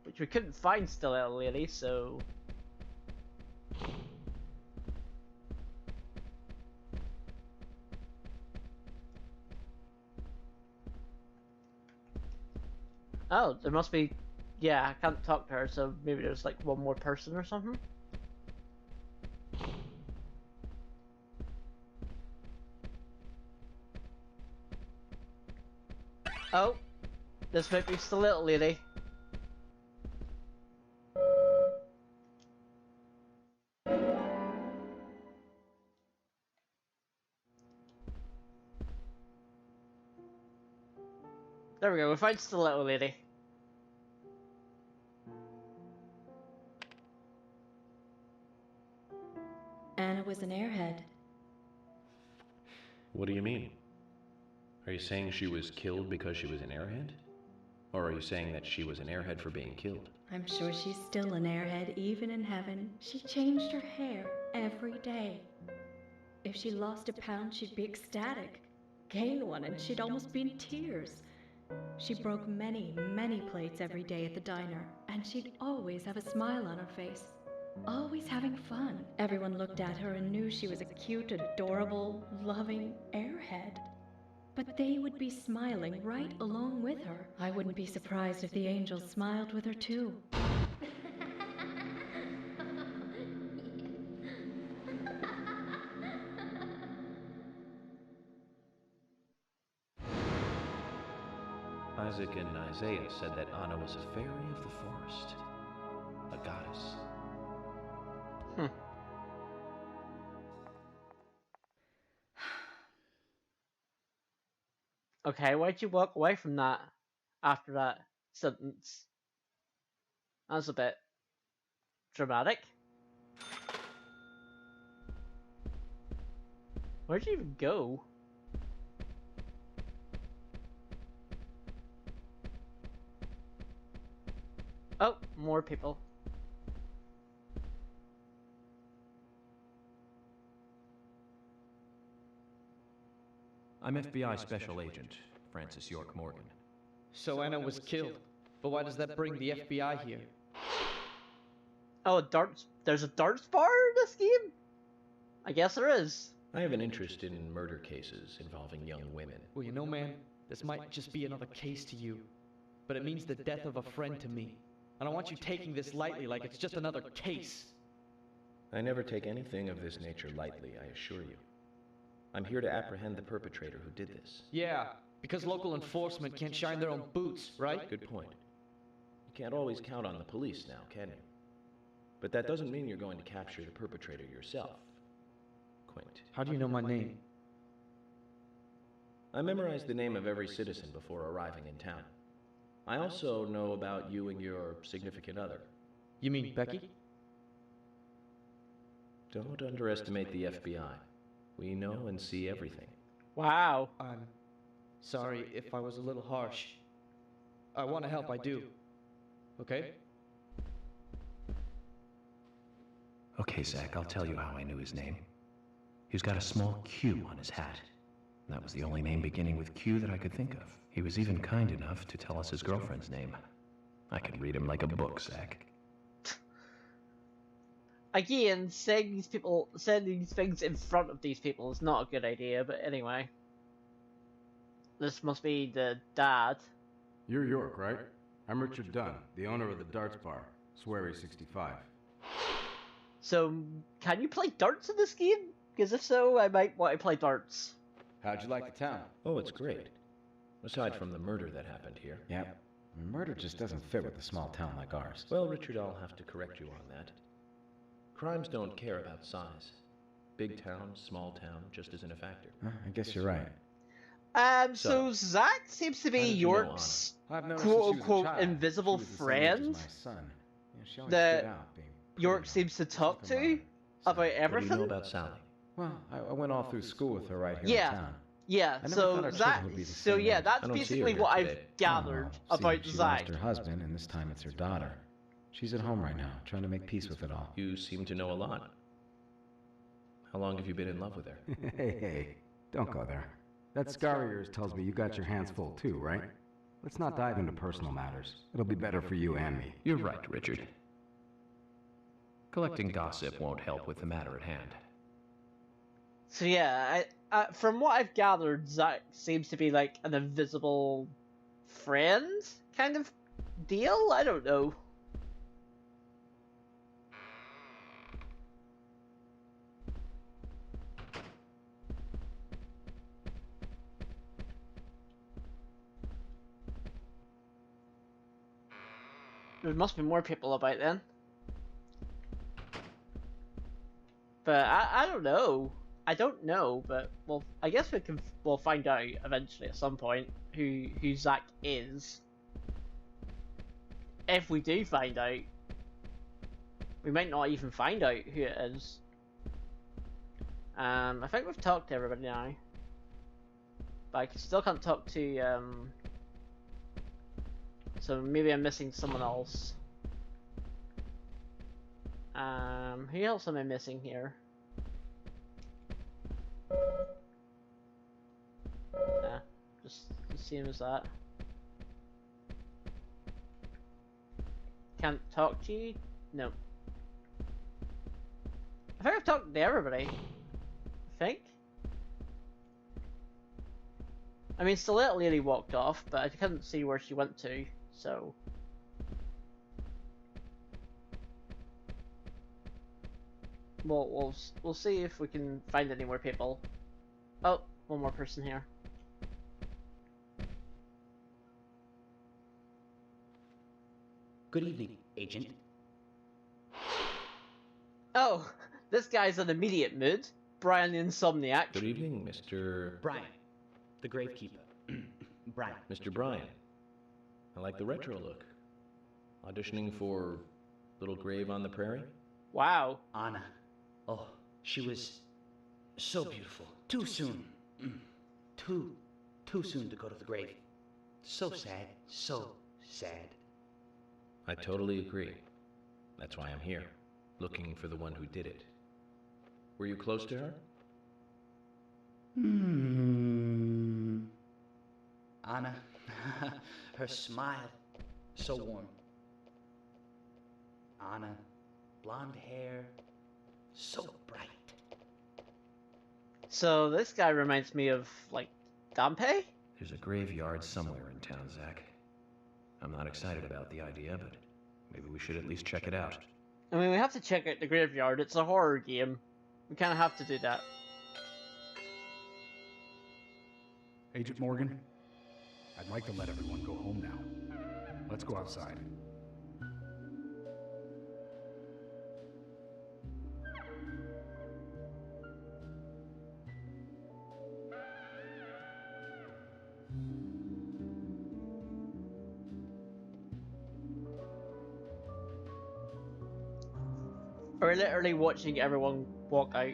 which we couldn't find Stiletto Lady, so. Oh, there must be. Yeah, I can't talk to her, so maybe there's like one more person or something. Oh, this might be Stiletto Lady. There we go, we find Stiletto Lady. Anna was an airhead. What do you mean? Are you saying she was killed because she was an airhead? Or are you saying that she was an airhead for being killed? I'm sure she's still an airhead, even in heaven. She changed her hair every day. If she lost a pound, she'd be ecstatic. Gain one, and she'd almost be in tears. She broke many, many plates every day at the diner, and she'd always have a smile on her face. Always having fun. Everyone looked at her and knew she was a cute, adorable, loving airhead. But they would be smiling right along with her. I wouldn't be surprised if the angels smiled with her too. Isaac and Isaiah said that Anna was a fairy of the forest. A goddess. Okay, why'd you walk away from that after that sentence? That's a bit dramatic. Where'd you even go? Oh, more people. I'm FBI Special Agent Francis York Morgan. So Anna was killed, but why does that bring the FBI here? Oh, there's a darts bar in this game? I guess there is. I have an interest in murder cases involving young women. Well, you know, man, this might just be another case to you, but it means the death of a friend to me. I don't want you taking this lightly like it's just another case. I never take anything of this nature lightly, I assure you. I'm here to apprehend the perpetrator who did this. Yeah, because local enforcement can't shine their own boots, right? Good point. You can't always count on the police now, can you? But that doesn't mean you're going to capture the perpetrator yourself. Quaint. How do you know my name? I memorized the name of every citizen before arriving in town. I also know about you and your significant other. You mean Becky? Don't underestimate the FBI. We know and see everything. Wow. I'm sorry if I was a little harsh. I want to help, I do. Okay? Okay, Zach, I'll tell you how I knew his name. He's got a small Q on his hat. That was the only name beginning with Q that I could think of. He was even kind enough to tell us his girlfriend's name. I could read him like a book, Zach. Again, saying these things in front of these people is not a good idea, but anyway. This must be the dad. You're York, right? I'm Richard Dunn, the owner of the darts bar, Swery 65. So, can you play darts in this game? Because if so, I might want to play darts. How'd you like the town? Oh, it's great. Aside from the murder that happened here. Yep. Murder just doesn't fit with a small town like ours. Well, Richard, I'll have to correct you on that. Crimes don't care about size. Big town, small town, just isn't a factor. I guess you're right. So Zach seems to be York's quote-unquote invisible friend that York seems to talk to about everything. What do you know about Sally? Well, I went all through school with her right here in town. Yeah, so that's basically what I've gathered about She Zach. lost her husband, and this time it's her daughter. She's at home right now, trying to make peace with it all. You seem to know a lot. How long have you been in love with her? Hey, don't go there. That scar of yours tells me you got your hands full too, right? Let's not dive into personal matters. It'll be better for you and me. You're right, Richard. Collecting gossip won't help with the matter at hand. So yeah, from what I've gathered, Zach seems to be like an invisible friend kind of deal? I don't know. There must be more people about then. But I don't know. I don't know, but well, I guess we'll find out eventually at some point who Zach is. If we do find out, we might not even find out who it is. I think we've talked to everybody now, but I still can't talk to so maybe I'm missing someone else. Who else am I missing here? Just the same as that. Can't talk to you? No. I think I've talked to everybody. I think. I mean, Stilette Lady walked off, but I couldn't see where she went to, so... We'll see if we can find any more people. Oh, one more person here. Good evening, Agent. Oh, this guy's in immediate mood. Brian the Insomniac. Good evening, Mr. Brian, the Gravekeeper. Brian. Mr. Brian. I like the retro look. Auditioning for Little Grave on the Prairie? Wow. Anna. Oh, she was so beautiful. Too soon. Too soon to go to the grave. So sad. So sad. I totally agree. That's why I'm here, looking for the one who did it. Were you close to her? Anna. Her smile. So warm. Anna. Blonde hair. So bright. So this guy reminds me of, like, Dampe? There's a graveyard somewhere in town, Zach. I'm not excited about the idea, but maybe we should at least check it out. I mean, we have to check out the graveyard. It's a horror game. We kind of have to do that. Agent Morgan, I'd like to let everyone go home now. Let's go outside. We're literally watching everyone walk out.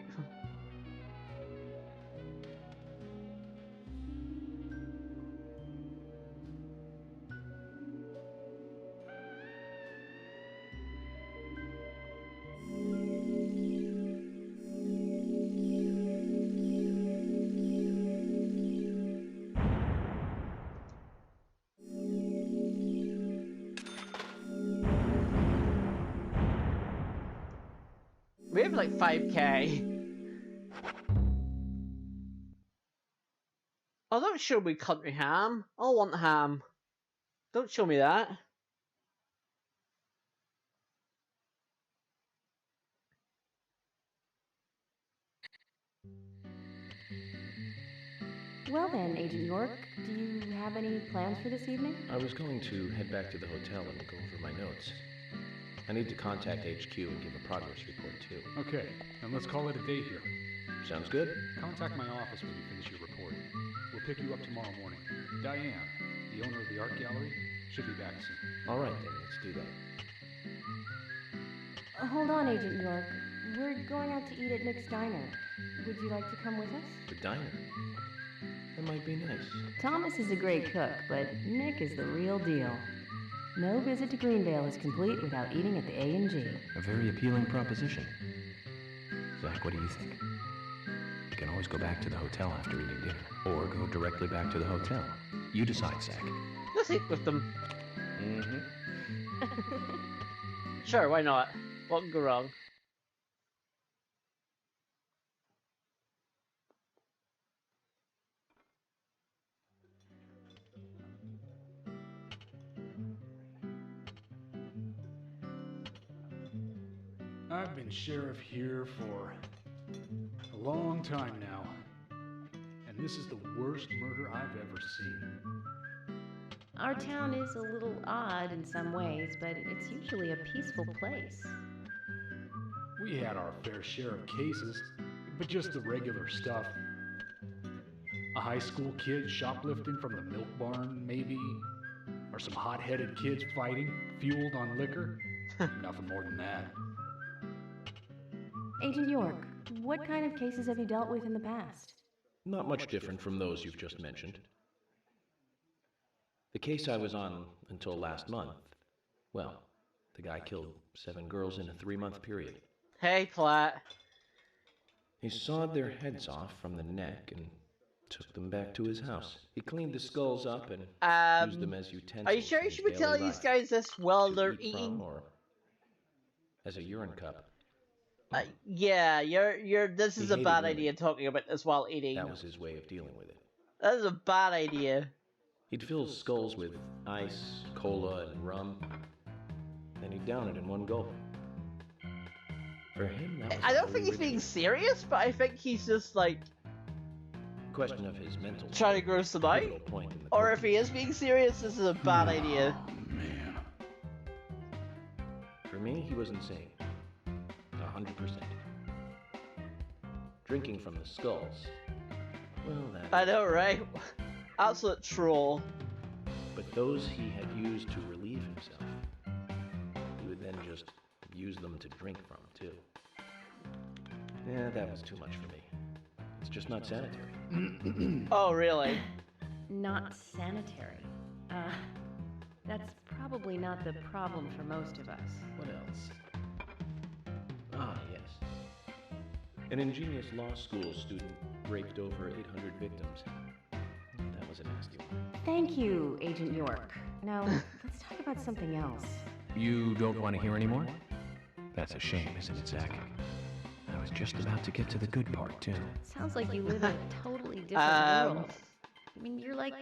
We have like 5k. Oh, don't show me country ham. I want ham. Don't show me that. Well then, Agent York, do you have any plans for this evening? I was going to head back to the hotel and go over my notes. I need to contact HQ and give a progress report, too. Okay, and let's call it a day here. Sounds good. Contact my office when you finish your report. We'll pick you up tomorrow morning. Diane, the owner of the art gallery, should be back soon. All right, then. Let's do that. Hold on, Agent York. We're going out to eat at Nick's Diner. Would you like to come with us? The diner? That might be nice. Thomas is a great cook, but Nick is the real deal. No visit to Greenvale is complete without eating at the A&G. A very appealing proposition. Zach, what do you think? We can always go back to the hotel after eating dinner, or go directly back to the hotel. You decide, Zach. Let's eat with them. Mm-hmm. Sure, why not? What can go wrong? I've been sheriff here for a long time now, and this is the worst murder I've ever seen. Our town is a little odd in some ways, but it's usually a peaceful place. We had our fair share of cases, but just the regular stuff. A high school kid shoplifting from the milk barn, maybe? Or some hot-headed kids fighting, fueled on liquor? Nothing more than that. Agent York, what kind of cases have you dealt with in the past? Not much different from those you've just mentioned. The case I was on until last month, well, the guy killed 7 girls in a 3-month period. Hey, Platt. He sawed their heads off from the neck and took them back to his house. He cleaned the skulls up and used them as utensils. Are you sure you should be telling these guys this while they're eating? Or as a urine cup. Yeah, you're. This is a bad idea talking about this while eating. That was his way of dealing with it. That is a bad idea. He'd fill skulls with ice, cola, and rum. Then he'd down it in one gulp. For him, that was I don't think he's being serious, but I think he's just like question of his mental trying to gross them out. Or if he is being serious, this is a bad idea. Man. For me, he was insane. 100%. Drinking from the skulls. Well, that. I know, right? Absolute troll. But those he had used to relieve himself. to drink from, too. Yeah, that was too much for me. It's just not sanitary. Oh, really? Not sanitary. That's probably not the problem for most of us. What else? Ah, yes. An ingenious law school student raped over 800 victims. That was a nasty one. Thank you, Agent York. Now, let's talk about something else. You don't want to hear anymore? That's a shame, isn't it, Zach? I was just about to get to the good part, too. Sounds like you live in a totally different world. I mean, you're like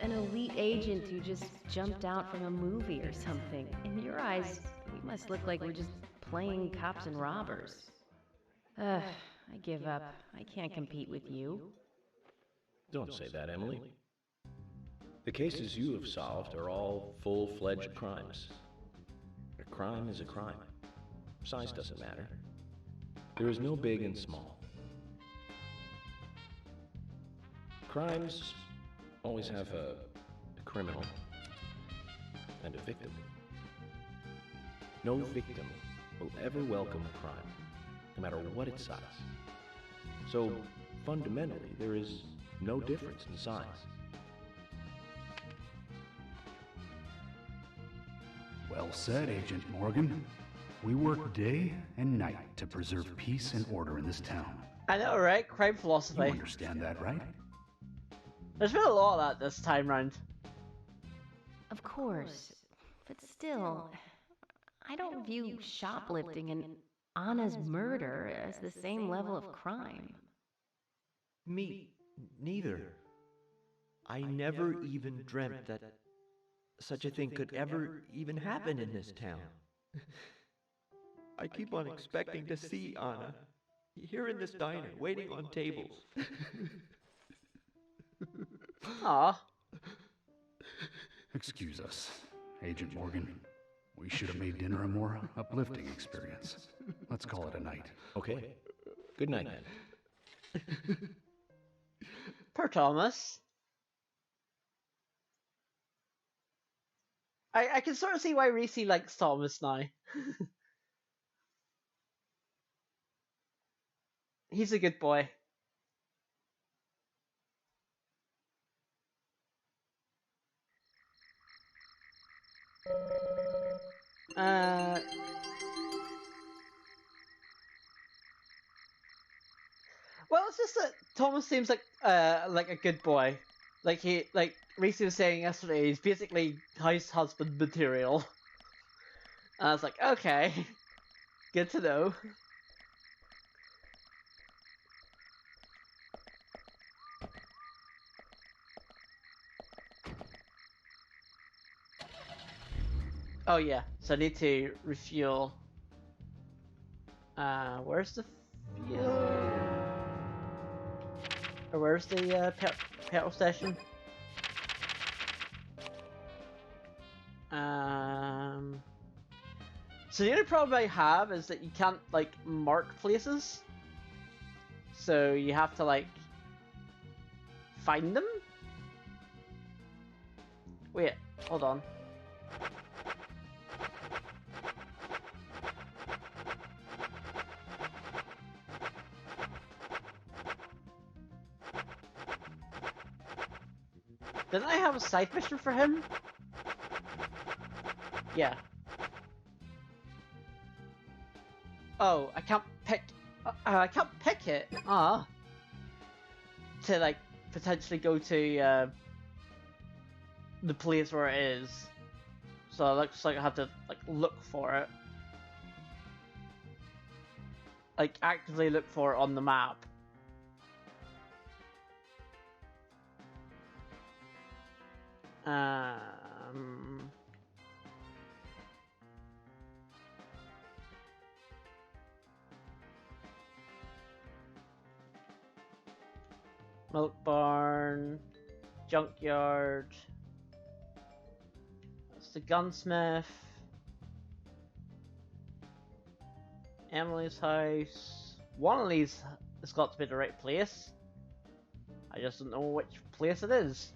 an elite agent who just jumped out from a movie or something. In your eyes, we must look like we're just playing cops and robbers. I give up. I can't compete with you. Don't say that, Emily. The cases you have solved are all full-fledged crimes. A crime is a crime. Size doesn't matter. There is no big and small. Crimes always have a criminal and a victim. No victim will ever welcome a crime, no matter what its size. So, fundamentally, there is no difference in size. Well said, Agent Morgan. We work day and night to preserve peace and order in this town. I know, right? Crime philosophy. You understand that, right? There's been a lot of that this time round. Of course. But still, I don't view shoplifting and Anna's murder as the same level of crime. Me neither. I never even dreamt that such a thing could ever even happen in this town. I keep on expecting to see Anna here in this diner, waiting on tables. Aw. Excuse us, Agent Morgan. We should have made dinner a more uplifting experience. Let's call it a night. Okay. Good night, then. Poor Thomas. I can sort of see why Reese likes Thomas now. He's a good boy. Well, it's just that Thomas seems like a good boy. Like Reese was saying yesterday, he's basically house husband material. And I was like, okay, good to know. Oh yeah, so I need to refuel. Where's the fuel? Or where's the petrol station? So the only problem I have is that you can't like mark places. So you have to like find them. Wait, hold on. Didn't I have a side mission for him? Yeah. Oh, I can't pick. I can't pick it. To like potentially go to the place where it is. So it looks like I have to like look for it. Like actively look for it on the map. Milk barn, junkyard. That's the gunsmith. Emily's house. One of these has got to be the right place. I just don't know which place it is.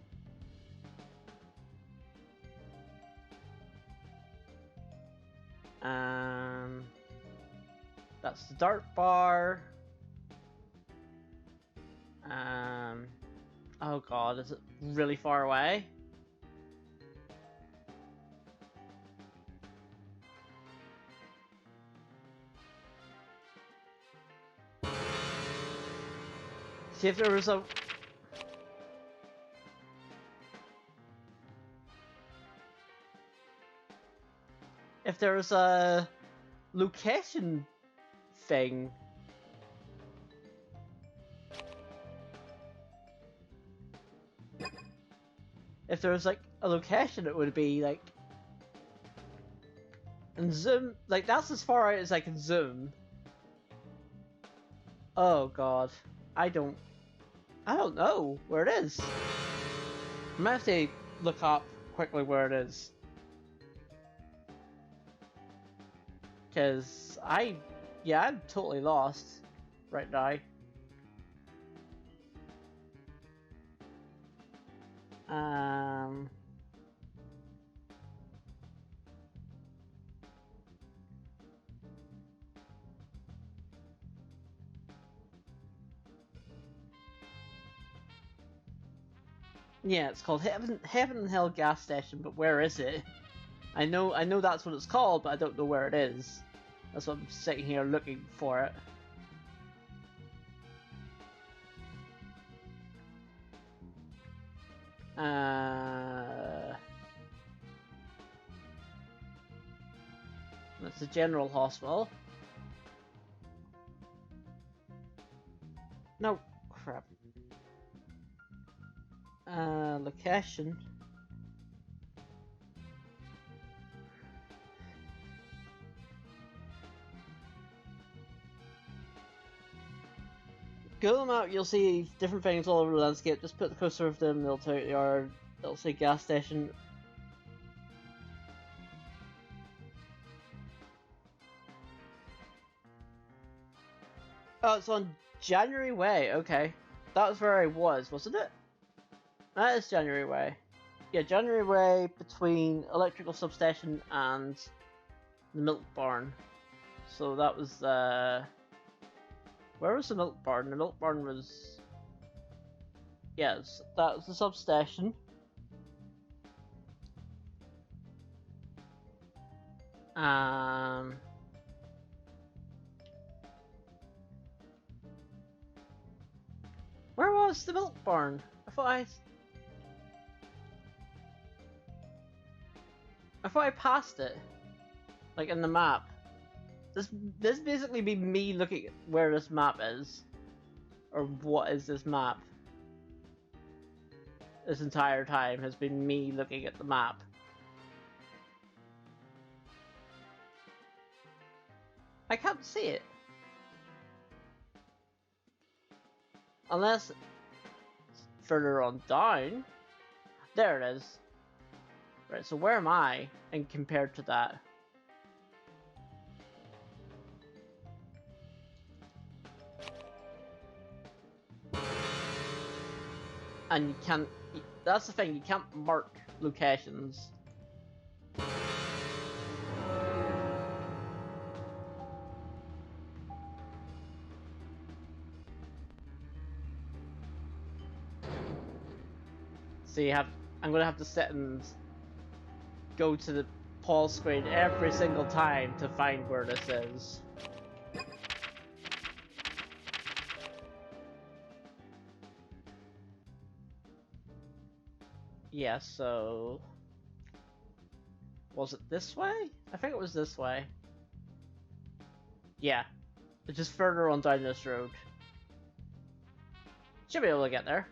That's the dart bar. Oh god, is it really far away? See if there was a... If there was a location thing. If there was like a location, it would be like... And zoom, like that's as far out as I can zoom. Oh god, I don't know where it is. I'm gonna have to look up quickly where it is. Cause I'm totally lost right now. Yeah, it's called Heaven and Hell gas station, but where is it? I know that's what it's called, but I don't know where it is. That's what I'm sitting here looking for it. That's the general hospital. No, crap. Location. Google map, you'll see different things all over the landscape. Just put the cursor of them, they'll tell you, or they'll say gas station. Oh, it's on January Way, okay. That was where I was, wasn't it? That is January Way. Yeah, January Way between electrical substation and the milk barn. So that was where was the milk barn? The milk barn was... Yes, that was the substation. Where was the milk barn? I thought I passed it. Like in the map. This basically be me looking at where this map is. Or what is this map? This entire time has been me looking at the map. I can't see it. Unless it's further on down. There it is. Right, so where am I in compared to that? And you can't... That's the thing, you can't mark locations. So you have... I'm gonna have to sit and go to the pause screen every single time to find where this is. Yeah, so... Was it this way? I think it was this way. Yeah. It's just further on down this road. Should be able to get there.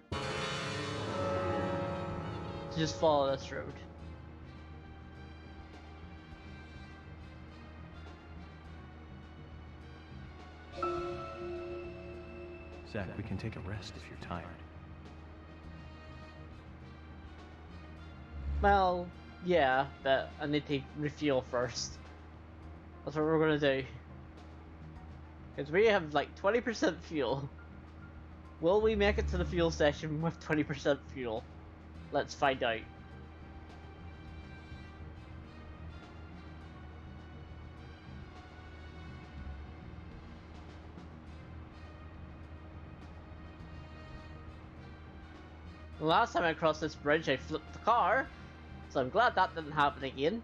So just follow this road. Zach, we can take a rest if you're tired. Well, yeah, but I need to refuel first. That's what we're gonna do. Because we have like 20% fuel. Will we make it to the fuel station with 20% fuel? Let's find out. The last time I crossed this bridge, I flipped the car, so I'm glad that didn't happen again.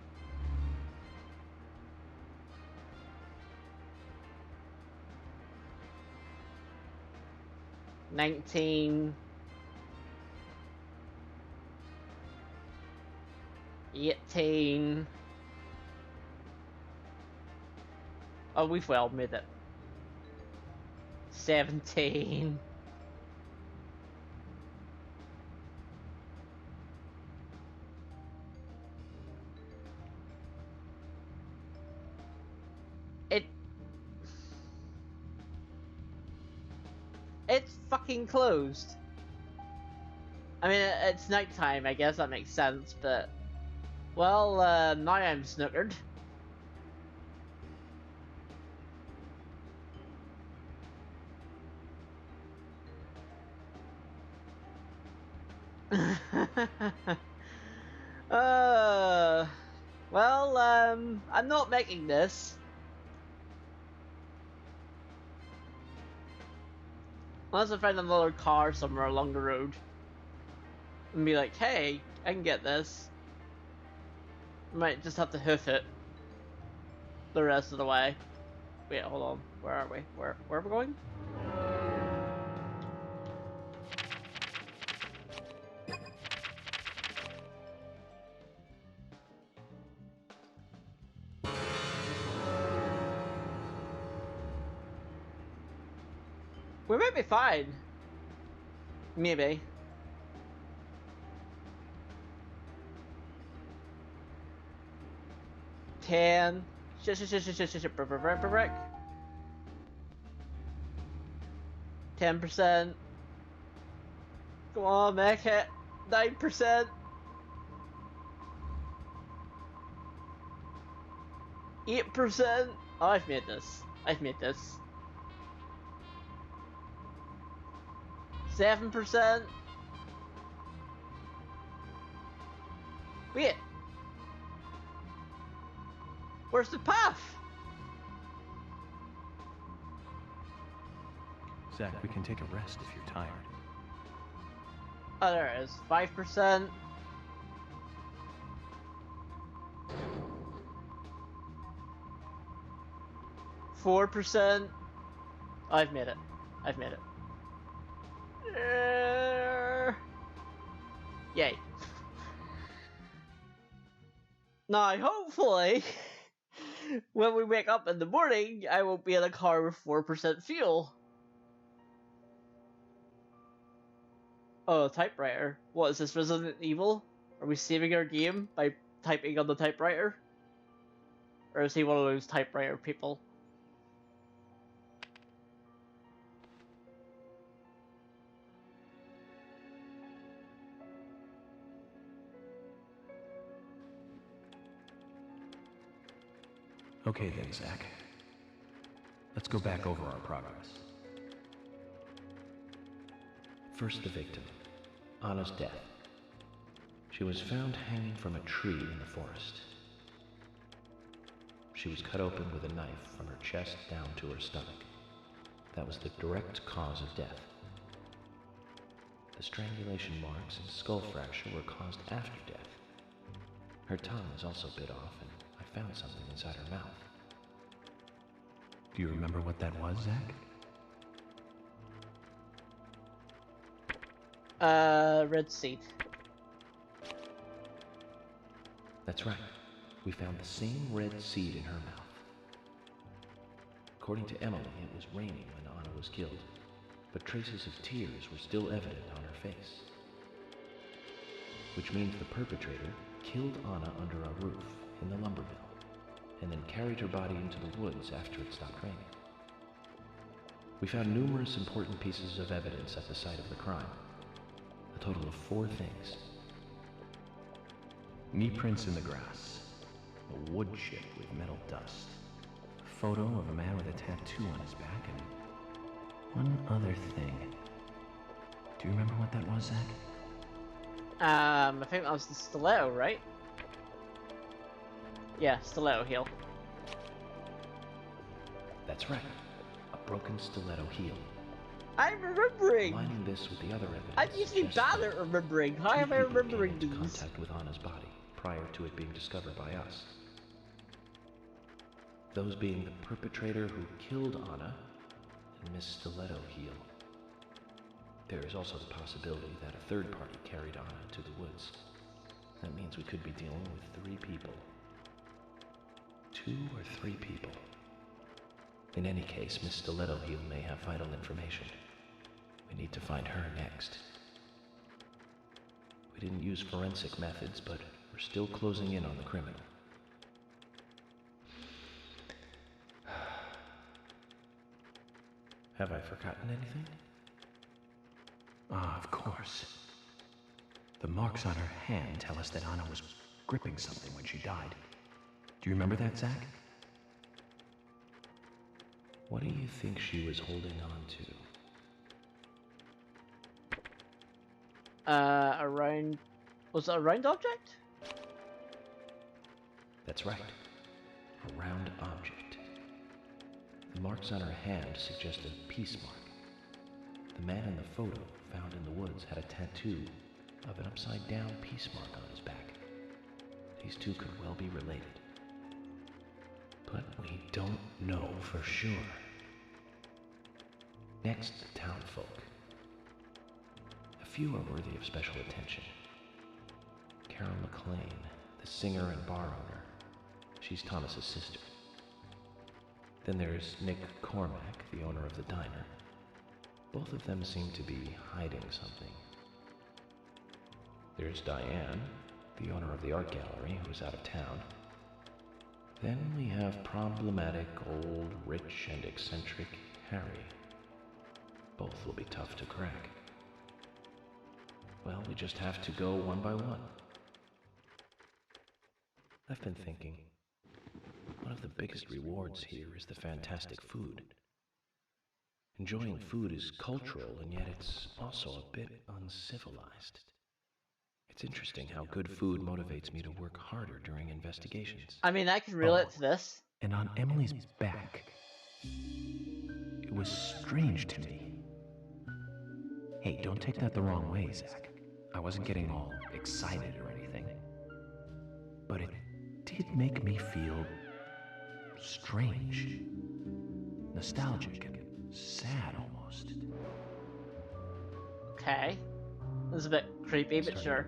$19. 18. Oh, we've well made it. 17. It's fucking closed. I mean, it's nighttime, I guess that makes sense, but... Well, now I'm snookered. Well, I'm not making this. Unless I find another car somewhere along the road. And be like, hey, I can get this. Might just have to hoof it the rest of the way. Wait, hold on. Where are we? Where are we going? We might be fine. Maybe. Brick. 10%. Come on, make it. 9%. 8%. Oh, I've made this. I've made this. 7%. Wait. Where's the path? Zach, we can take a rest if you're tired. Oh, there it is. 5%. 4%. Oh, I've made it. I've made it. Yay. Now, hopefully, when we wake up in the morning, I won't be in a car with 4% fuel. Oh, typewriter. What is this, Resident Evil? Are we saving our game by typing on the typewriter? Or is he one of those typewriter people? Okay then, Zach. Let's go back over our progress. First, the victim, Anna's death. She was found hanging from a tree in the forest. She was cut open with a knife from her chest down to her stomach. That was the direct cause of death. The strangulation marks and skull fracture were caused after death. Her tongue was also bit off, and I found something inside her mouth. Do you remember what that was, Zach? Red seed. That's right. We found the same red seed in her mouth. According to Emily, it was raining when Anna was killed, but traces of tears were still evident on her face. Which means the perpetrator killed Anna under a roof in the lumber mill, and then carried her body into the woods after it stopped raining. We found numerous important pieces of evidence at the site of the crime. A total of 4 things. Knee prints in the grass. A wood chip with metal dust. A photo of a man with a tattoo on his back, and one other thing. Do you remember what that was, Zach? I think that was the stiletto, right? Yeah, stiletto heel. That's right. A broken stiletto heel. I'm remembering! Aligning this with the other evidence. I'm usually bad at remembering. How am I remembering these? Contact with Anna's body prior to it being discovered by us. Those being the perpetrator who killed Anna and Miss Stiletto Heel. There is also the possibility that a third party carried Anna to the woods. That means we could be dealing with 3 people. 2 or 3 people. In any case, Miss Stiletto Heel may have vital information. We need to find her next. We didn't use forensic methods, but we're still closing in on the criminal. Have I forgotten anything? Ah, of course. The marks on her hand tell us that Anna was gripping something when she died. Do you remember that, Zach? What do you think she was holding on to? A round... Was it a round object? That's right. A round object. The marks on her hand suggest a peace mark. The man in the photo found in the woods had a tattoo of an upside-down peace mark on his back. These 2 could well be related. But we don't know for sure. Next, the townfolk. A few are worthy of special attention. Carol McLean, the singer and bar owner. She's Thomas's sister. Then there's Nick Cormack, the owner of the diner. Both of them seem to be hiding something. There's Diane, the owner of the art gallery, who's out of town. Then we have problematic, old, rich, and eccentric Harry. Both will be tough to crack. Well, we just have to go one by one. I've been thinking, one of the biggest rewards here is the fantastic food. Enjoying food is cultural, and yet it's also a bit uncivilized. It's interesting how good food motivates me to work harder during investigations. I mean, I can relate to this. And on Emily's back, it was strange to me. Hey, don't take that the wrong way, Zach. I wasn't getting all excited or anything. But it did make me feel strange. Nostalgic and sad almost. Okay. This is a bit creepy, but sure.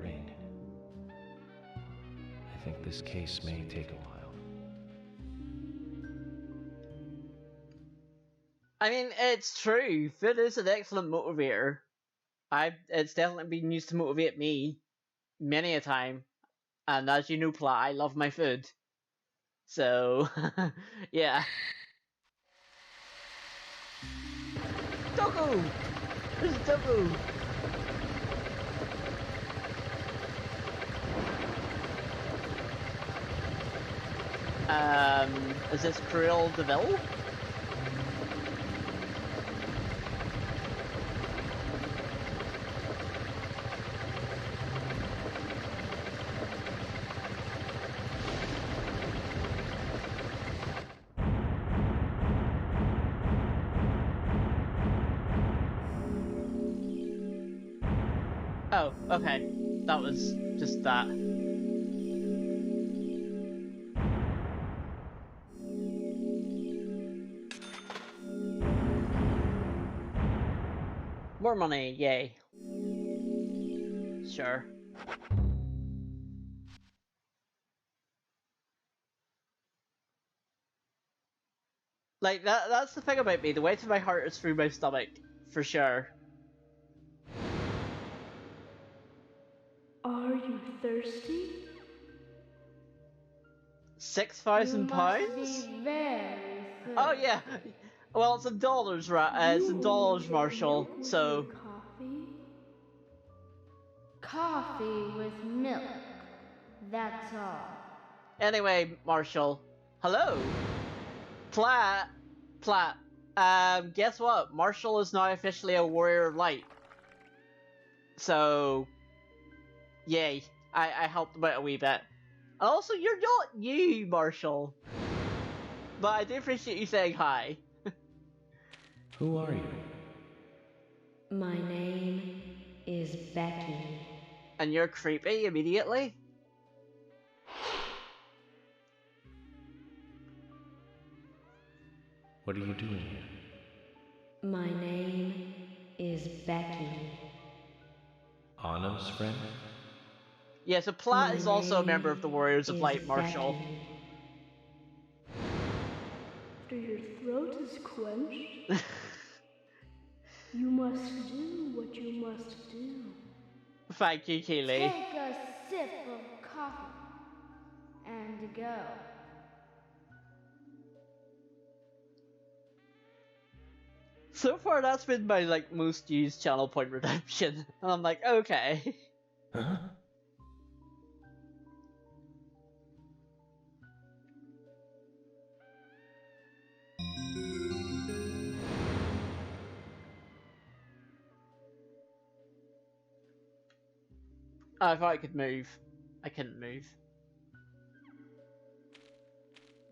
I think this case may take a while. I mean, it's true. Food is an excellent motivator. It's definitely been used to motivate me many a time. And as you know, Plat, I love my food. So, yeah. Doggo! There's a doggo! Is this Cruel DeVille? Oh, okay. That was just that. More money, yay. Sure. Like, that's the thing about me. The weight of my heart is through my stomach. For sure. Are you thirsty? £6,000? Very Oh yeah. Well, it's in dollars, right? It's in dollars, Marshall. So. Coffee with milk. That's all. Anyway, Marshall. Hello. Plat. Guess what? Marshall is now officially a warrior of light. So. Yay. I helped him out a wee bit. Also, you're not new, Marshall. But I do appreciate you saying hi. Who are you? My name is Becky. And you're creepy immediately? What are you doing here? My name is Becky. Anna's friend? Yeah, so Platt My is also a name member of the Warriors of is Light Marshall. Becky. After your throat is quenched, you must do what you must do. Thank you, Keely. Take a sip of coffee and go. So far, that's been my most used channel point redemption, and I'm like, okay. Huh? Oh, I thought I could move. I couldn't move.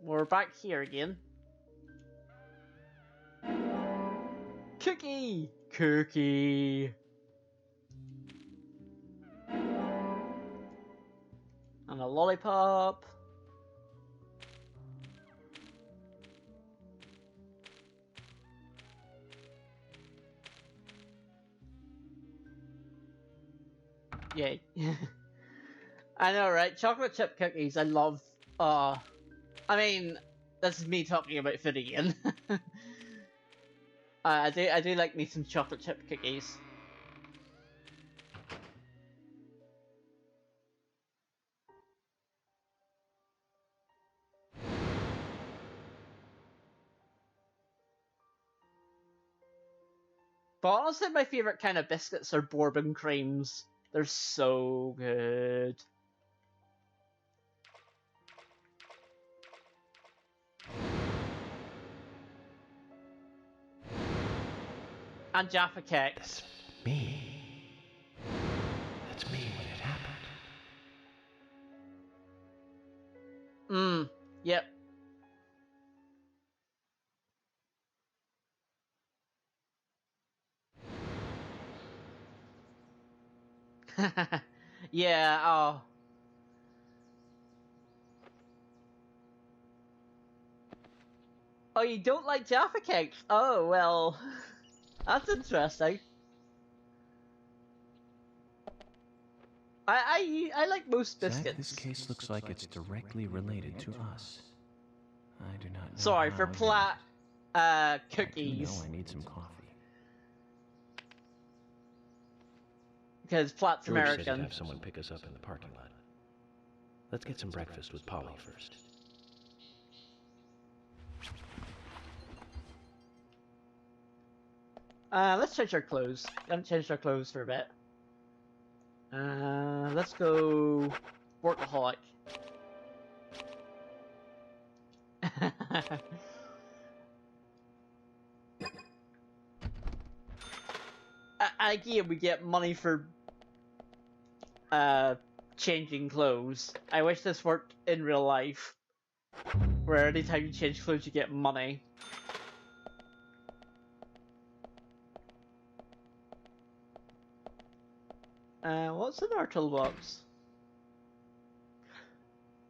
We're back here again. Cookie! Cookie! And a lollipop. Yay. I know, right? Chocolate chip cookies, I love. I mean, this is me talking about food again. I do like me some chocolate chip cookies. But honestly, my favorite kind of biscuits are bourbon creams. They're so good. And Jaffa cakes. Me? That's me when it happened. Yep. Yeah, oh. Oh, you don't like Jaffa cakes? Oh, well. That's interesting. I like most biscuits. Zach, this case looks like it's directly related to us. I do not know. Sorry, how for yet. Platt, I cookies. do know I need some coffee. Because Platt's George said American. he'd have someone pick us up in the parking lot. Let's get some breakfast with Polly first. Let's change our clothes. We haven't changed our clothes for a bit. Let's go workaholic. Again, we get money for changing clothes. I wish this worked in real life, where anytime you change clothes, you get money. What's in our toolbox?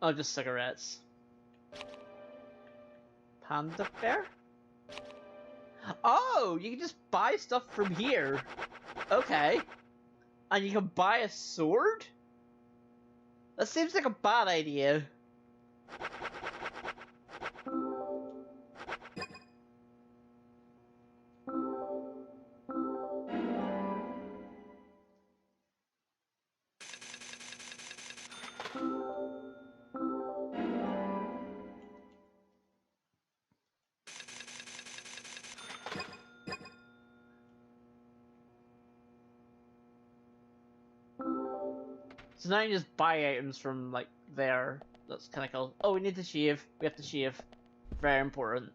Oh, just cigarettes. Panda bear? Oh, you can just buy stuff from here. Okay. And you can buy a sword? That seems like a bad idea. So now you just buy items from, like, there. That's kind of cool. Oh, we need to shave. We have to shave. Very important.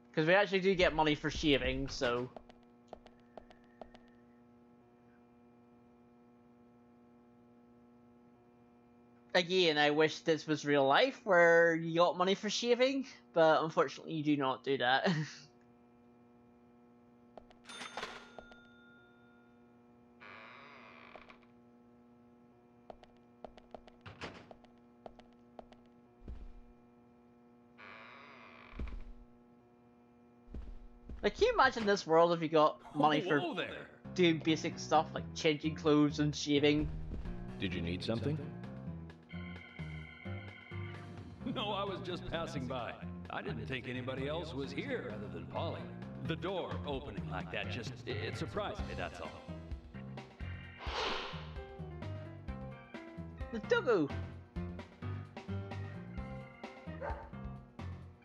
Because we actually do get money for shaving, so... Again, I wish this was real life, where you got money for shaving, but unfortunately you do not do that. Like, can you imagine this world if you got money for Whoa there! doing basic stuff like changing clothes and shaving? Did you need something? No, I was just passing by. I didn't think anybody else was here other than Polly. The door opening like that it surprised me, that's all. The doggo!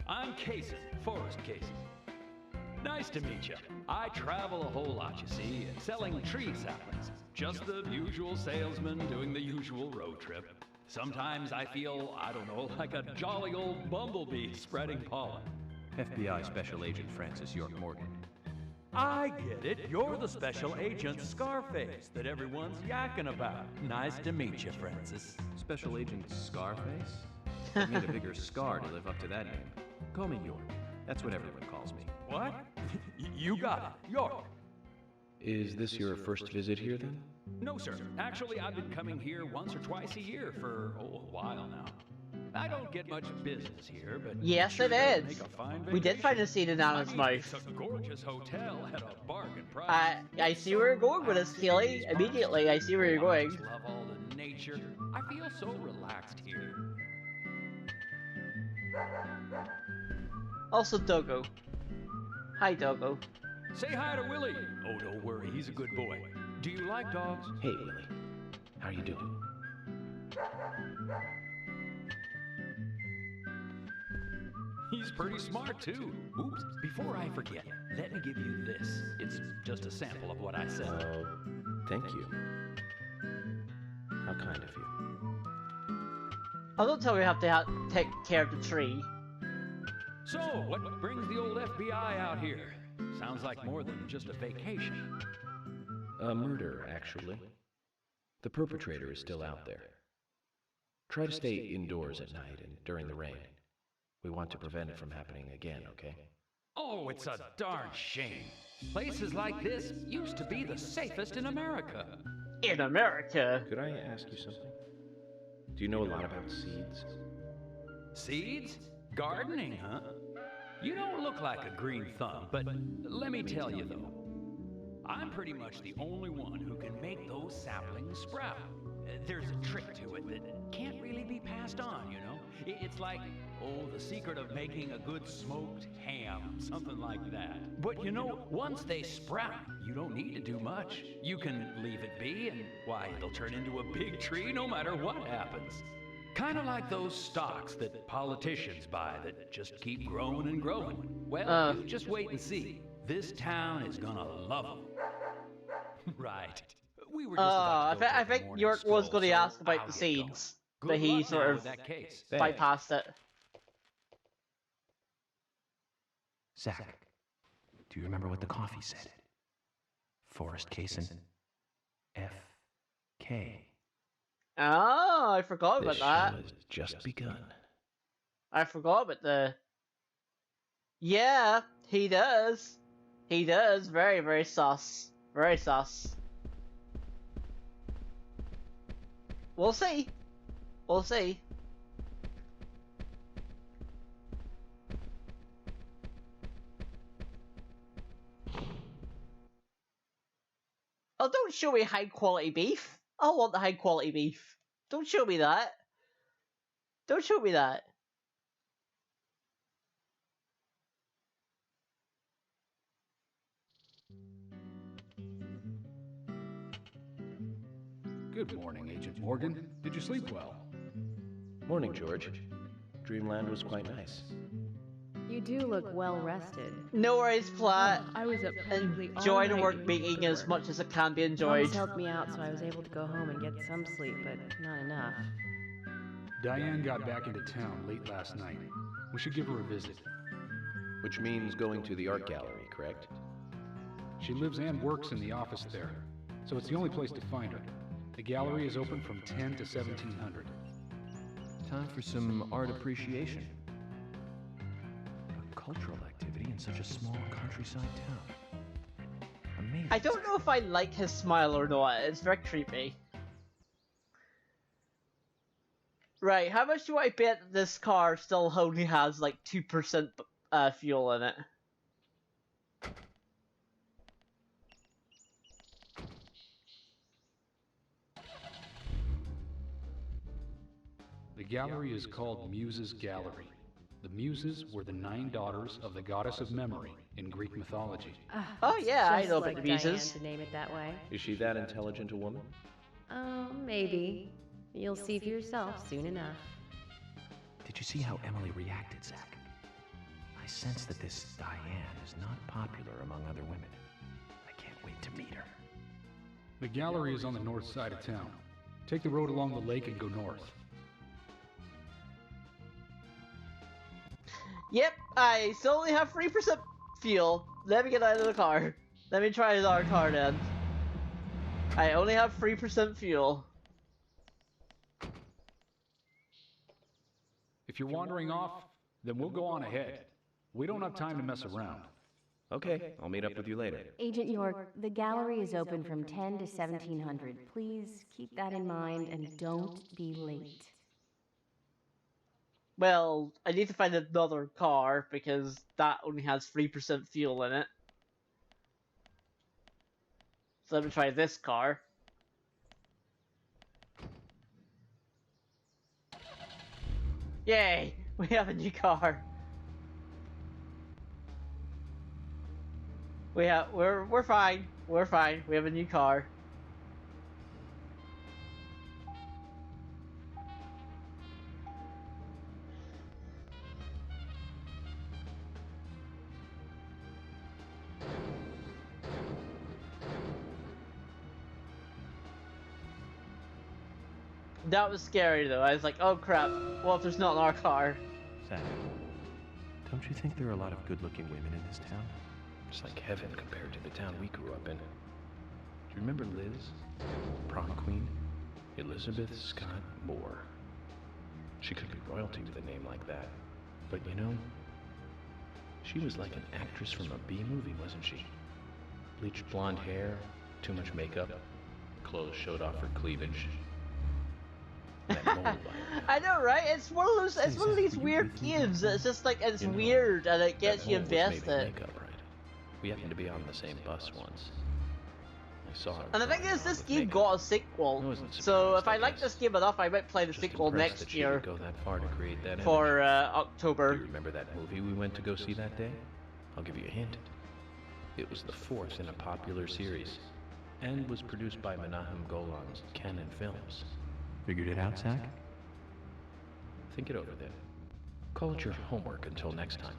I'm Kaysen, Forrest Kaysen. Nice to meet you. I travel a whole lot, you see, selling tree saplings. Just the usual salesman doing the usual road trip. Sometimes I feel, I don't know, like a jolly old bumblebee spreading pollen. FBI Special Agent Francis York Morgan. I get it. You're the Special Agent Scarface that everyone's yakking about. Nice to meet you, Francis. Special Agent Scarface? I need a bigger scar to live up to that name. Call me York. That's what everyone calls me. What? You got it. York. Is this your first visit here, then? No, sir. Actually, I've been coming here once or twice a year for, a while now. I don't get much business here, but yes, sure it does is. make a fine We did vacation. find a scene in Anna's mouth. It's a gorgeous hotel at a bargain price. I see where you're going with this, Keely. Immediately, I see where you're I going. just love all the nature. I feel so relaxed here. Also, Doggo. Hi, Doggo. Say hi to Willie. Oh, don't worry, he's a good boy. Do you like dogs? Hey, Willie. How you doing? He's pretty smart, too. Oops, before I forget, let me give you this. It's just a sample of what I said. Thank you. How kind of you. Oh, don't tell me we have to take care of the tree. So, what brings the old FBI out here? Sounds like more than just a vacation. A murder, actually. The perpetrator is still out there. Try to stay indoors at night and during the rain. We want to prevent it from happening again, okay? Oh, it's a darn shame. Places like this used to be the safest in America. In America? Could I ask you something? Do you know a lot about seeds? Seeds? Gardening, huh? You don't look like a green thumb, but let me tell you though, I'm pretty much the only one who can make those saplings sprout. There's a trick to it that can't really be passed on, you know? It's like, the secret of making a good smoked ham, something like that. But you know, once they sprout, you don't need to do much. You can leave it be and, why, it'll turn into a big tree no matter what happens. Kind of like those stocks that politicians buy that just keep growing and growing. Well, you just wait and see. This town is gonna love them. Right. We were just about to go I think York was going to ask about the seeds, but he sort of bypassed it. Zach, do you remember what the coffee said? Forrest Kaysen. F.K. Oh, I forgot about that. This show has just begun. I forgot about the... Yeah, he does. He does. Very, very sus. Very sus. We'll see. We'll see. Oh, don't show me high quality beef. I want the high quality beef. Don't show me that. Don't show me that. Good morning, Agent Morgan. Did you sleep well? Morning, George. Dreamland was quite nice. You do look well rested. No worries, Platt. I was up practically all Enjoy the night work doing meeting paperwork. as much as it can be enjoyed. Mom's helped me out, so I was able to go home and get some sleep, but not enough. Diane got back into town late last night. We should give her a visit. Which means going to the art gallery, correct? She lives and works in the office there, so it's the only place to find her. The gallery is open from 10 to 1700. Time for some art appreciation. A cultural activity in such a small countryside town. Amazing. I don't know if I like his smile or not. It's very creepy. Right, how much do I bet this car still only has like 2% fuel in it? The gallery is called Muses Gallery. The Muses were the 9 daughters of the goddess of memory in Greek mythology. Oh yeah, I Just know like about the Muses. Diane to name it that way. Is she that intelligent a woman? Oh, maybe. You'll see for yourself soon enough. Did you see how Emily reacted, Zach? I sense that this Diane is not popular among other women. I can't wait to meet her. The gallery is on the north side of town. Take the road along the lake and go north. Yep, I still only have 3% fuel. Let me get out of the car. Let me try our car then. I only have 3% fuel. If you're wandering off, then we'll go on ahead. We don't have time to mess around. Okay, I'll meet up with you later. Agent York, the gallery is open from 10 to 1700. Please keep that in mind and don't be late. Well, I need to find another car because that only has 3% fuel in it. So let me try this car. Yay! We have a new car. We're fine. We're fine. We have a new car. That was scary though. I was like, oh crap, what if there's not in our car? Zach, don't you think there are a lot of good-looking women in this town? It's like heaven compared to the town we grew up in. Do you remember Liz? Prom queen? Elizabeth Scott Moore. She could be royalty with a name like that. But you know, she was like an actress from a B-movie, wasn't she? Bleached blonde hair, too much makeup, clothes showed off her cleavage. I know, right? It's one of those. It's one of these weird games. It's just like it's weird and it gets you invested. We happened to be on the same bus once. I saw her. And the thing is, this game got a sequel. So if I like this game enough, I might play the sequel next year. Go that far to create that for October. Do you remember that movie we went to go see that day? I'll give you a hint. It was the 4th in a popular series, and was produced by Menahem Golan's Canon Films. Figured it out, Zach? Think it over then. Call it your homework until next time.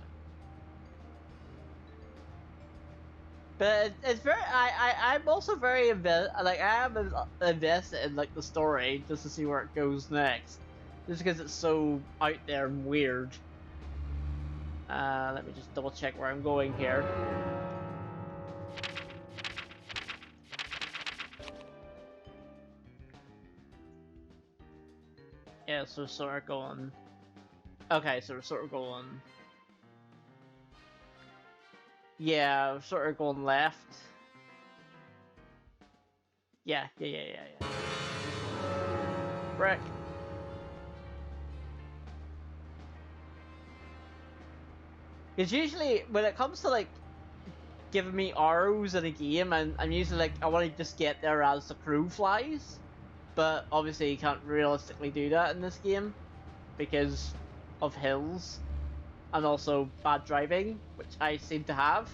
But it's very. I'm also very I am invested in like the story just to see where it goes next, just because it's so out there and weird. Let me just double check where I'm going here. Yeah, so sort of going. Okay, so we're sort of going. Yeah, we're sort of going left. Yeah. Brick. Because usually, when it comes to like giving me arrows in a game, I'm usually like, I want to just get there as the crow flies. But obviously you can't realistically do that in this game because of hills and also bad driving, which I seem to have.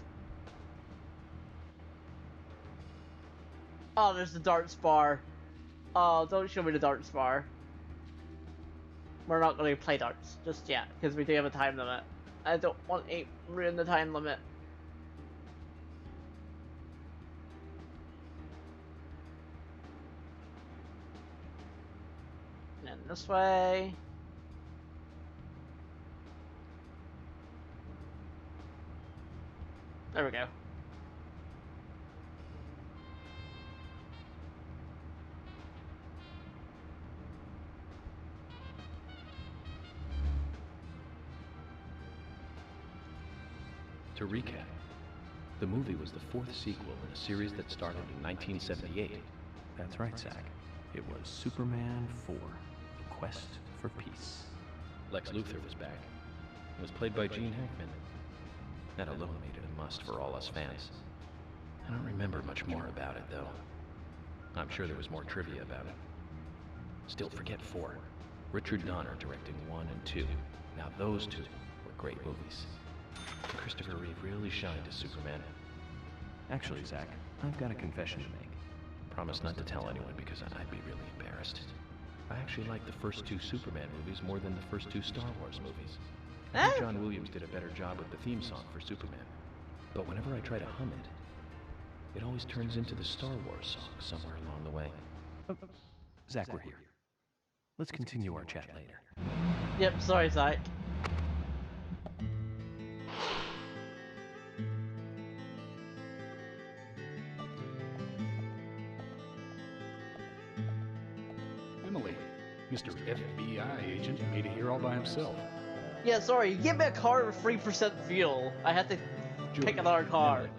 Oh, there's the darts bar. Oh, don't show me the darts bar. We're not going to play darts just yet because we do have a time limit. I don't want to ruin the time limit. And this way. There we go. To recap, the movie was the 4th sequel in a series that started in 1978. That's right, Zach. It was Superman 4, The Quest for Peace. Lex Luthor was back. It was played by Gene Hackman. That alone made it a must for all us fans. I don't remember much more about it, though. I'm sure there was more trivia about it. Still, forget 4. Richard Donner directed 1 and 2. Now those two were great movies. Christopher Reeve really shined as Superman. Actually, Zach, I've got a confession to make. Promise not to tell anyone because I'd be really embarrassed. I actually like the first 2 Superman movies more than the first 2 Star Wars movies. I think John Williams did a better job with the theme song for Superman. But whenever I try to hum it, it always turns into the Star Wars song somewhere along the way. Zach, we're here. Let's continue our chat later. Yep, sorry, Zach. Emily, Mr. FBI agent made it here all by himself. Yeah, sorry, you gave me a car with 3% fuel. I had to pick another car. Emily,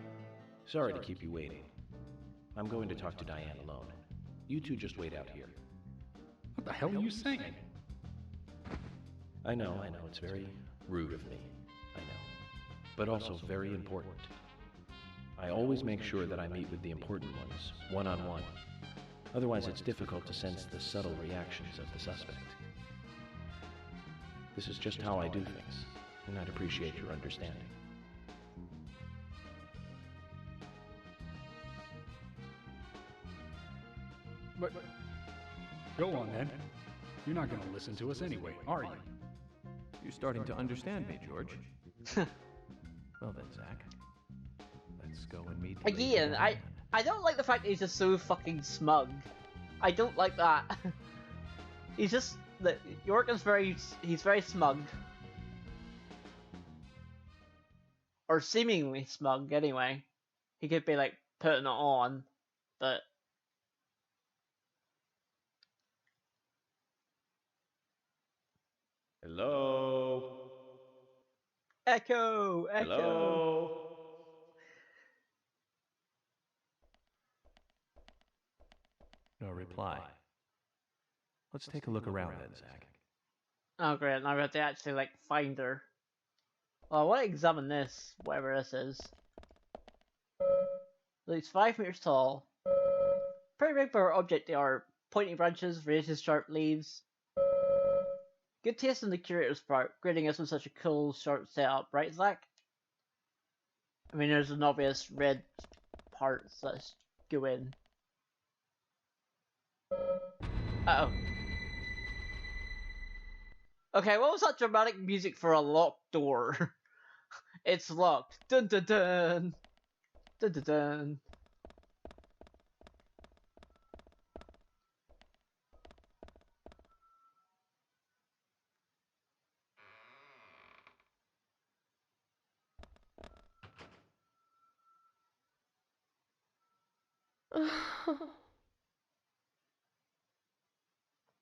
sorry to keep you waiting. I'm going to talk to Diane alone. You two just wait out here. What the hell are you saying? I know, it's very rude of me. I know. But also very important. I always make sure that I meet with the important ones, one-on-one. Otherwise, it's difficult to sense the subtle reactions of the suspect. This is just how I do things, and I'd appreciate your understanding. But go on then. You're not going to listen to us anyway, are you? You're starting to understand me, George. Well then, Zach. Let's go and meet. Again, I don't like the fact that he's just so fucking smug. I don't like that. He's just Yorkin's he's very smug. Or seemingly smug anyway. He could be like putting it on, but Hello? Echo! Hello? No reply. Let's take a look around then, Zach. Oh great, now we have to actually like find her. Well, I want to examine this, whatever this is. It's 5 meters tall. Pretty big for an object they are. Pointy branches, razor sharp leaves. Good taste on the curator's part, grading us with such a cool, sharp setup, right, Zach? I mean, there's an obvious red part, so let's go in. Uh-oh. Okay, what was that dramatic music for a locked door? It's locked. Dun dun dun! Dun dun dun!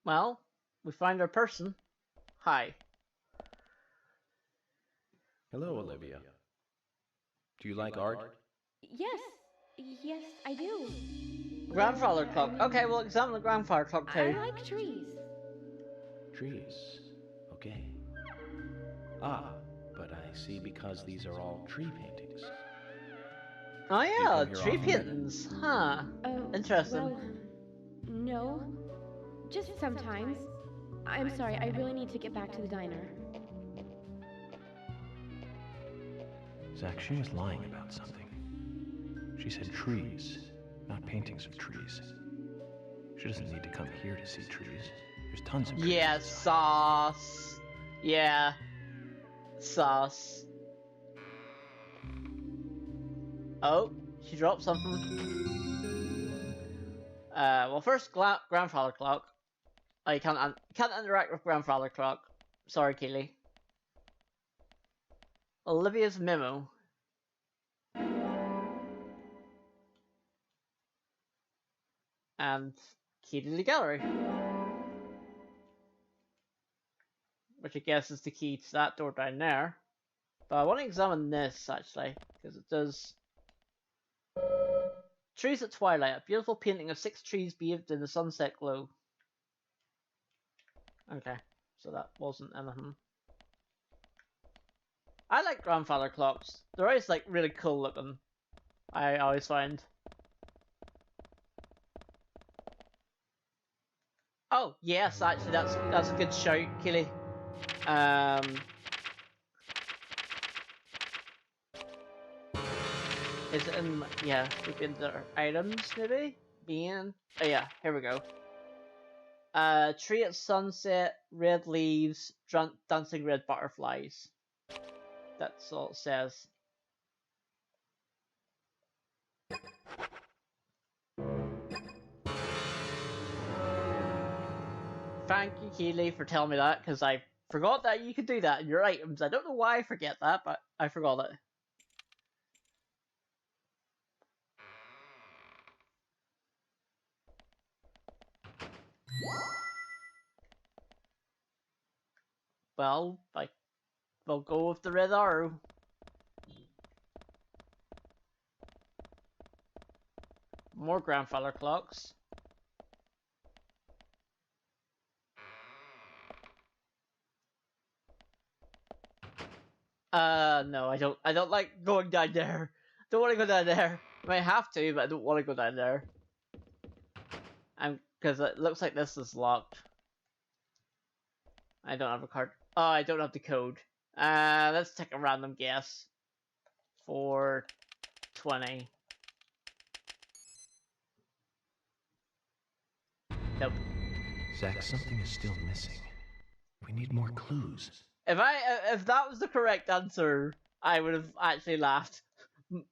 Well, we find our person. Hi. Hello, Olivia. Do you like art? Yes, I do. Grandfather clock. Okay, we'll examine the grandfather clock too. I like trees. Trees. Okay. Ah, but I see because these are all tree paintings. Oh yeah, come here tree often? paintings. Huh. Interesting. Well, no. Just sometimes. I'm sorry, I really need to get back to the diner. Zach, she was lying about something. She said trees, not paintings of trees. She doesn't need to come here to see trees. There's tons of trees. Yeah, sauce. Yeah. Sauce. Oh, she dropped something. Well, first, grandfather clock. I can't interact with grandfather clock. Sorry, Keely. Olivia's memo. And key to the gallery. Which I guess is the key to that door down there. But I want to examine this, actually, because it does... Trees at twilight. A beautiful painting of 6 trees bathed in the sunset glow. Okay, so that wasn't anything. I like grandfather clocks. They're always like really cool looking. I always find. Oh, yes, actually, that's a good shout, Keely. Is it in, yeah, maybe in the items, maybe? Being, oh yeah, here we go. Tree at sunset, red leaves, dancing red butterflies. That's all it says. Thank you, Keely, for telling me that, because I forgot that you could do that in your items. I don't know why I forget that, but I forgot it. Well, we'll go with the red arrow. More grandfather clocks. No, I don't like going down there. Don't want to go down there. I might have to, but I don't want to go down there. Because it looks like this is locked. I don't have a card. Oh, I don't have the code. Let's take a random guess. 420. Nope. Zach, something is still missing. We need more clues. If that was the correct answer, I would have actually laughed.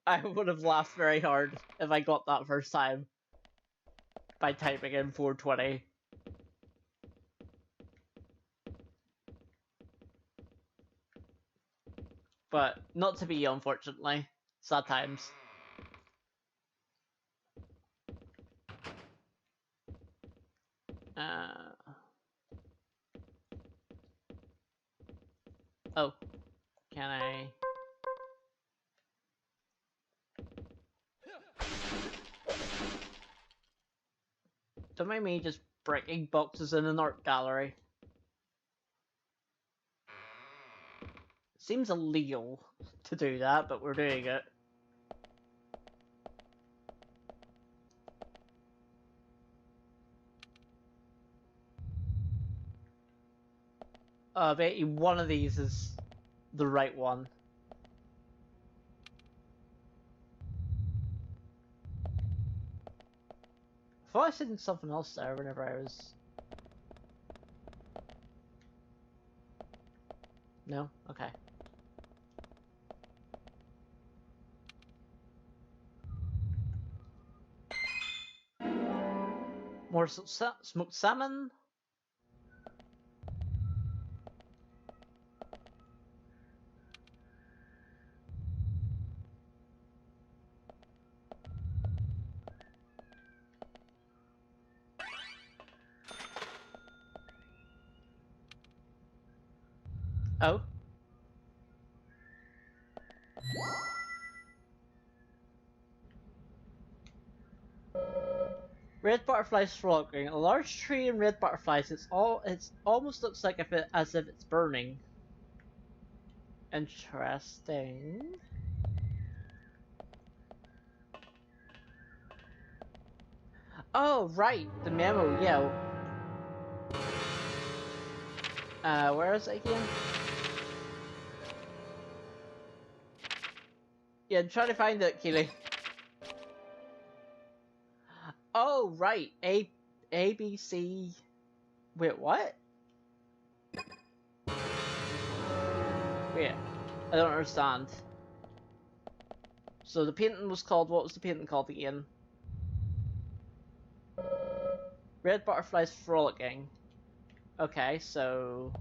I would have laughed very hard if I got that first time by typing in 420. But not to be, unfortunately. Sad times. Oh, can I? Don't mind me just breaking boxes in an art gallery. Seems illegal to do that, but we're doing it. I bet you one of these is the right one. I thought I seen something else there whenever I was... No? Okay. More smoked salmon? Oh. Red butterflies frolicking. A large tree and red butterflies. It's almost looks like as if it's burning. Interesting. Oh right, the memo. Yeah. Where is it again? Yeah, I'm trying to find it, Keely. Oh, right. A, B, C... Wait, what? Wait, I don't understand. So the painting was called... What was the painting called again? Red butterflies frolicking. Okay, so...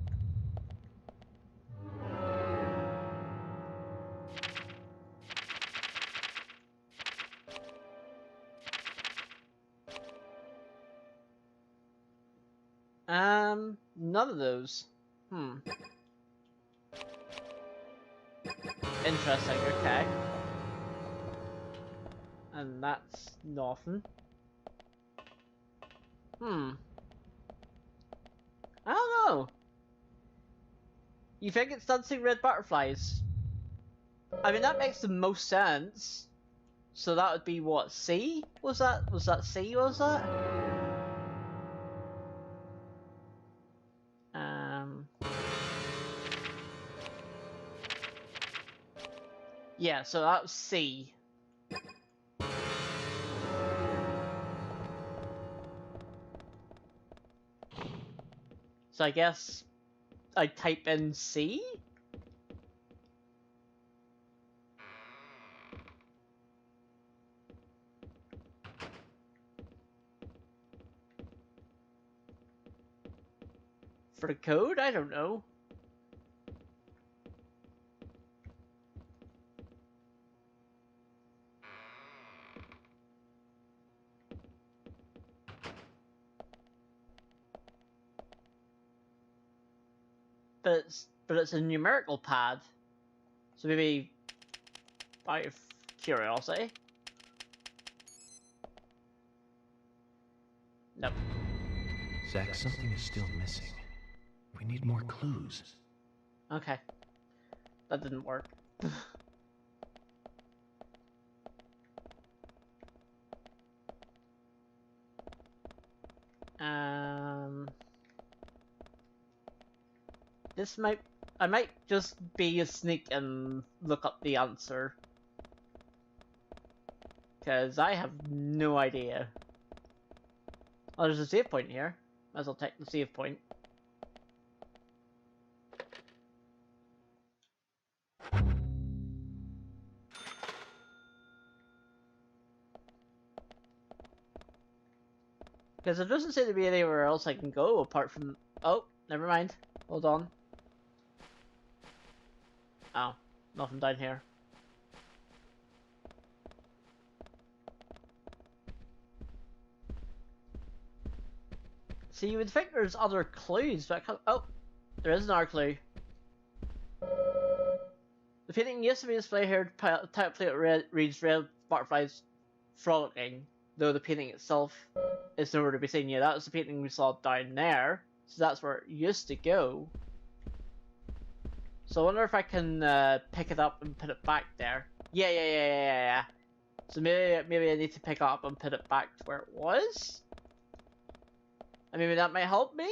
None of those. Interesting, okay. And that's nothing. I don't know. You think it's dancing red butterflies? I mean, that makes the most sense. So that would be what, C? Was that C, was that? Yeah, so that was C. So I guess I type in C? For the code? I don't know. But it's a numerical pad. So maybe out of curiosity. Nope. Zach, something is still missing. We need more clues. Okay. That didn't work. This I might just be a sneak and look up the answer. Because I have no idea. Oh, there's a save point here. Might as well take the save point. Because there doesn't seem to be anywhere else I can go apart from... Oh, never mind. Hold on. Oh, nothing down here. See, you would think there's other clues, but I can't... Oh, there is another clue. The painting used to be displayed here. Type plate reads red butterflies frolicking, though the painting itself is nowhere to be seen. Yeah, that was the painting we saw down there, so that's where it used to go. So I wonder if I can pick it up and put it back there. Yeah. So maybe I need to pick it up and put it back to where it was? And maybe that might help me?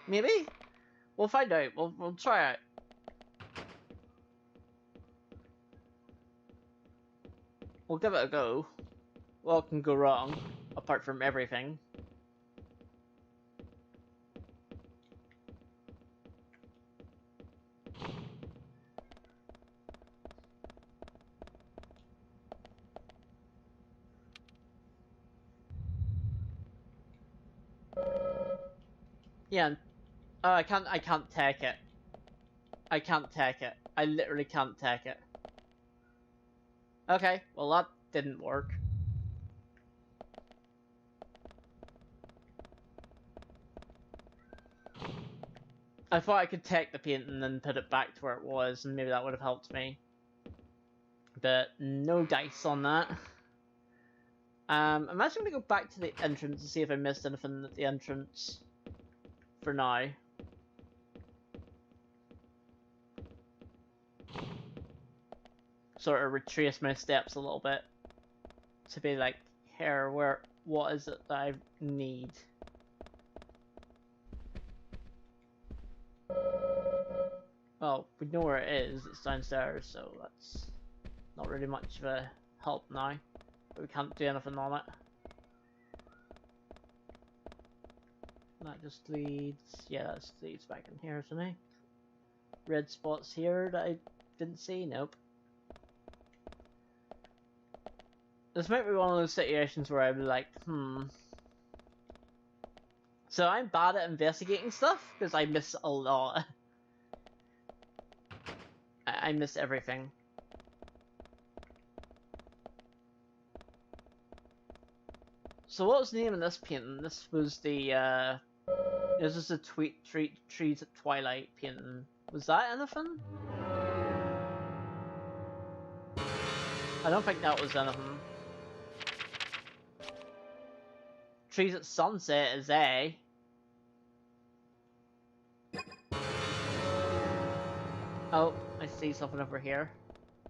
Maybe? We'll find out. We'll try it. We'll give it a go. What can go wrong, apart from everything? Yeah. Oh, I can't take it. I can't take it. I literally can't take it. Okay, well that didn't work. I thought I could take the paint and then put it back to where it was, and maybe that would have helped me. But no dice on that. I'm actually gonna go back to the entrance to see if I missed anything at the entrance for now. Sort of retrace my steps a little bit to be like, here, what is it that I need? Well, we know where it is, it's downstairs, so that's not really much of a help now. But we can't do anything on it. That just leads, yeah, that just leads back in here, isn't it? Red spots here that I didn't see, nope. This might be one of those situations where I'm like, So I'm bad at investigating stuff, because I miss a lot. I miss everything. So what was the name of this painting? This was the, this was the Trees at Twilight painting. Was that anything? I don't think that was anything. Trees at Sunset is A. Oh, I see something over here.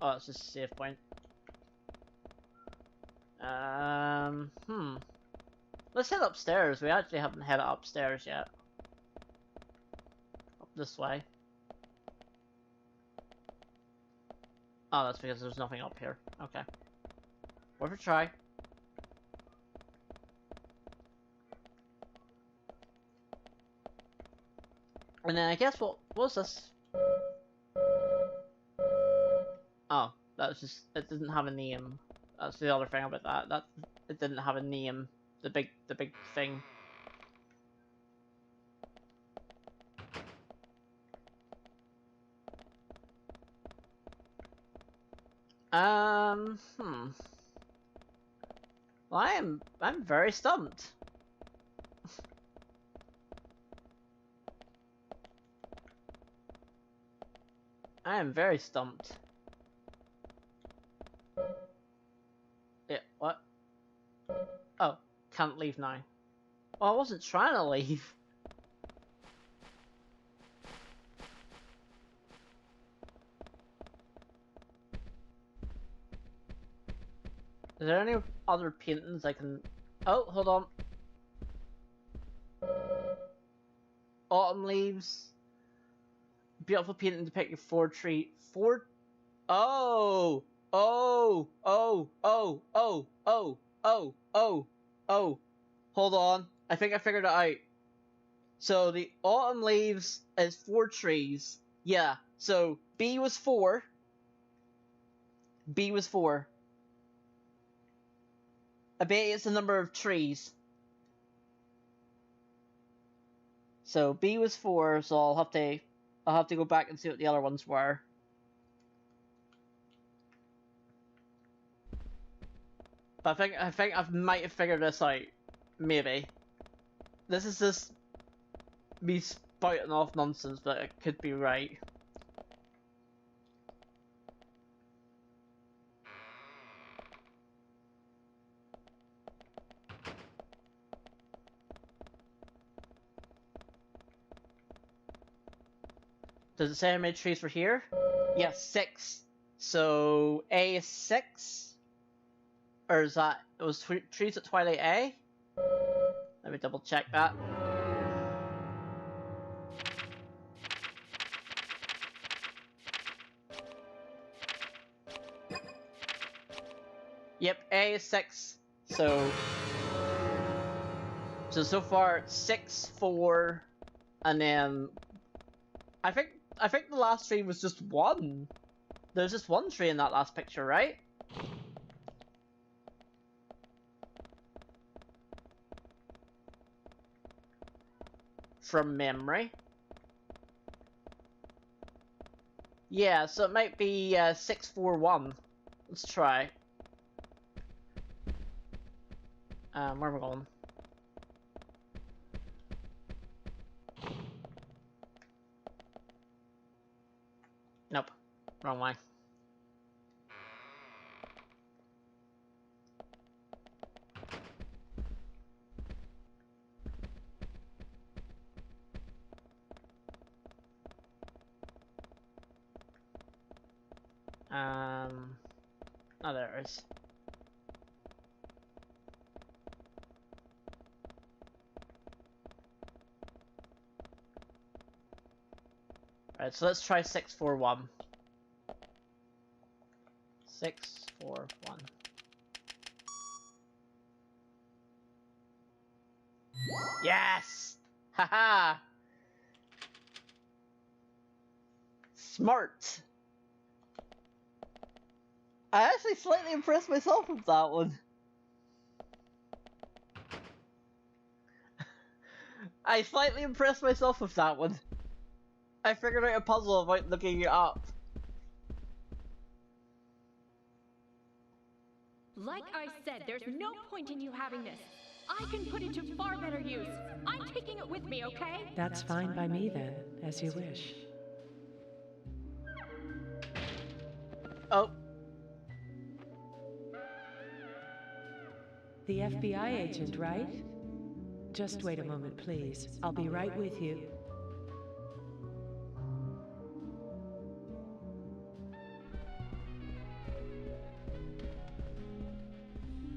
Oh, it's just a save point. Let's head upstairs. We actually haven't headed upstairs yet. Up this way. Oh, that's because there's nothing up here. Okay. Worth a try. And then I guess what was this? Oh, that was just, it didn't have a name. That's the other thing about that. It didn't have a name. The big thing. Well, I'm very stumped. I am very stumped. Yeah, what? Oh, can't leave now. Well, I wasn't trying to leave. Is there any other paintings I can... Oh, hold on. Autumn leaves. Beautiful painting depicting four... Oh! Oh! Oh! Oh! Oh! Oh! Oh! Oh! Oh! Hold on. I think I figured it out. So the autumn leaves is 4 trees. Yeah. So B was 4. B was 4. I bet it's the number of trees. So B was 4, so I'll have to go back and see what the other ones were. But I think I might have figured this out. Maybe. This is just me spouting off nonsense, but it could be right. Does it say how many trees were here? Yes, 6. So A is 6? Or is that... It was trees at Twilight A? Let me double check that. Yep, A is 6. So far it's 6, 4, and then I think the last tree was just 1. There's just 1 tree in that last picture, right? From memory. Yeah, so it might be 6, 4, 1. Let's try. Where am I going? Nope. Wrong way. Oh, there it is. Alright, so let's try 6, 4, 1. 6, 4, 1. Yes! Haha! Smart! I actually slightly impressed myself with that one. I slightly impressed myself with that one. I figured out a puzzle without looking it up. Like I said, there's no point in you having this. I can put it to far better use. I'm taking it with me, okay? That's fine by me then, as you wish. Oh. The FBI agent, right? Just wait a moment, please. I'll be right with you.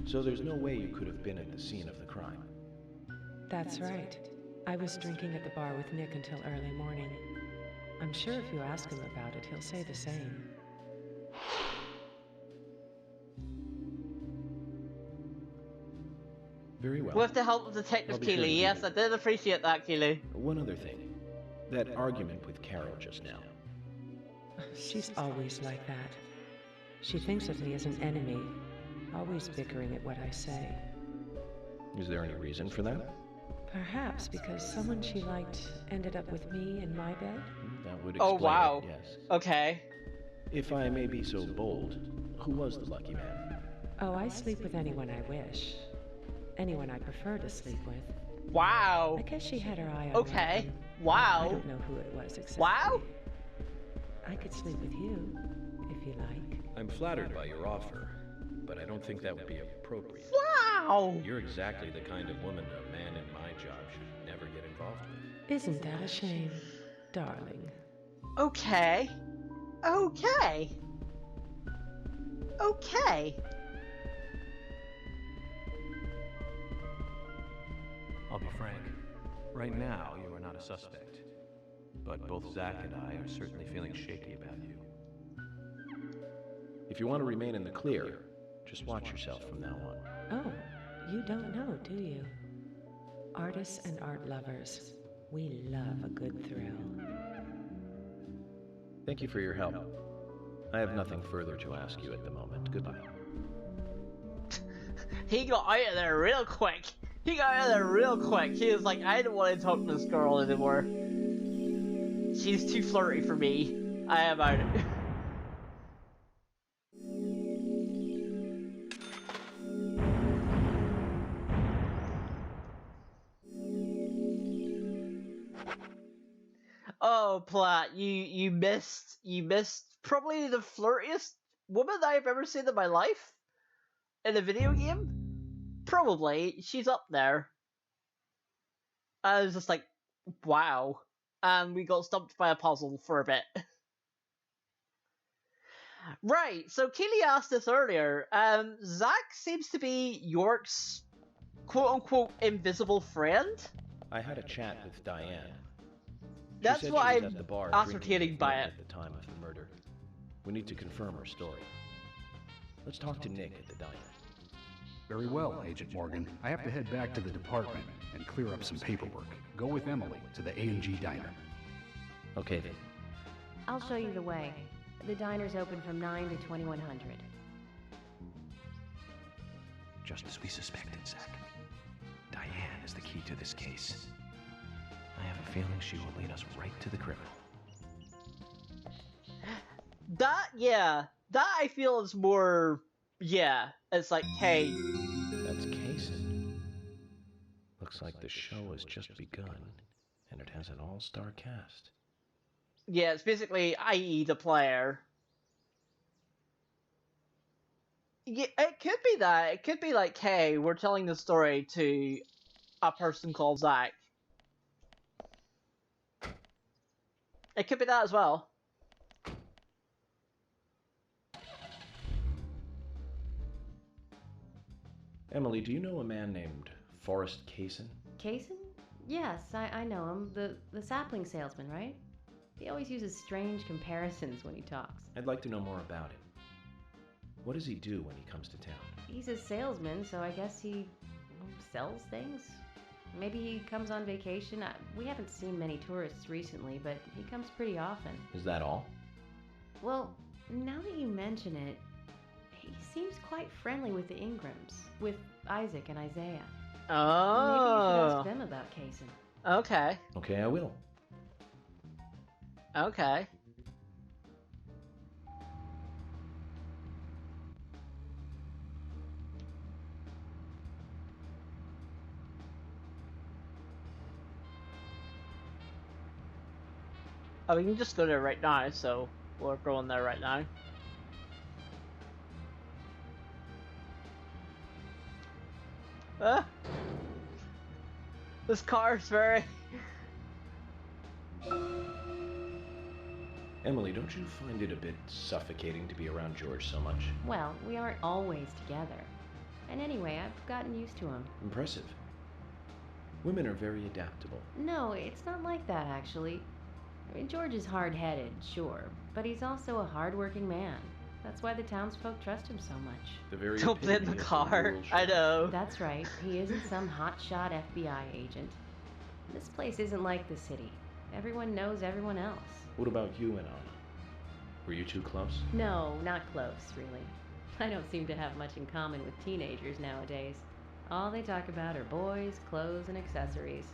So there's no way you could have been at the scene of the crime. That's right. I was drinking at the bar with Nick until early morning. I'm sure if you ask him about it, he'll say the same. Very well. With the help of Detective I'll be sure to Keeley. do Yes, that. I did appreciate that, Keeley. One other thing. That argument with Carol just now. She's always like that. She thinks of me as an enemy, always bickering at what I say. Is there any reason for that? Perhaps because someone she liked ended up with me in my bed? That would explain wow. it, yes. Okay. If I may be so bold, who was the lucky man? Oh, I sleep with anyone I wish. Anyone I prefer to sleep with. Wow. I guess she had her eye on Okay. one. Wow. I don't know who it was exactly. Wow. I could sleep with you, if you like. I'm flattered by your offer, but I don't think that would be appropriate. Wow. You're exactly the kind of woman a man in my job should never get involved with. Isn't that a shame, darling? Okay. Okay. Okay. I'll be frank. Right now, you are not a suspect. But both Zach and I are certainly feeling shaky about you. If you want to remain in the clear, just watch yourself from now on. Oh, you don't know, do you? Artists and art lovers, we love a good thrill. Thank you for your help. I have nothing further to ask you at the moment. Goodbye. He got out of there real quick. He got out of there real quick. He was like, I don't want to talk to this girl anymore. She's too flirty for me. I am out. Oh, Platt, you missed probably the flirtiest woman I've ever seen in my life in a video game. Probably, she's up there. I was just like, wow. And we got stumped by a puzzle for a bit. Right, so Keely asked this earlier. Zach seems to be York's quote-unquote invisible friend. I had a chat with Diane. That's what I'm I'm ascertaining by it. At the time of the murder. We need to confirm her story. Let's talk to Nick at the diner. Very well, Agent Morgan. I have to head back to the department and clear up some paperwork. Go with Emily to the A&G diner. Okay, then. I'll show you the way. The diner's open from 9 to 2100. Just as we suspected, Zach. Diane is the key to this case. I have a feeling she will lead us right to the criminal. That I feel is more, it's like, hey. That's Kaysen. Looks like the show has just begun, and it has an all-star cast. Yeah, it's basically IE the player. Yeah, it could be that. It could be like, hey, we're telling the story to a person called Zach. It could be that as well. Emily, do you know a man named Forrest Kaysen? Kaysen? Yes, I know him. The sapling salesman, right? He always uses strange comparisons when he talks. I'd like to know more about him. What does he do when he comes to town? He's a salesman, so I guess he sells things? Maybe he comes on vacation. We haven't seen many tourists recently, but he comes pretty often. Is that all? Well, now that you mention it, he seems quite friendly with the Ingrams, with Isaac and Isaiah. Oh. Maybe you should ask them about Kaysen. Okay. Okay, I will. Okay. Oh, we can just go there right now, so we're going there right now. This car's very... Emily, don't you find it a bit suffocating to be around George so much? Well, we aren't always together. And anyway, I've gotten used to him. Impressive. Women are very adaptable. No, it's not like that, actually. I mean, George is hard-headed, sure, but he's also a hard-working man. That's why the townsfolk trust him so much. The very Don't play in the epitome of the car. rural I sheriff. know. That's right. He isn't some hotshot FBI agent. This place isn't like the city. Everyone knows everyone else. What about you and Anna? Were you too close? No, not close, really. I don't seem to have much in common with teenagers nowadays. All they talk about are boys, clothes, and accessories.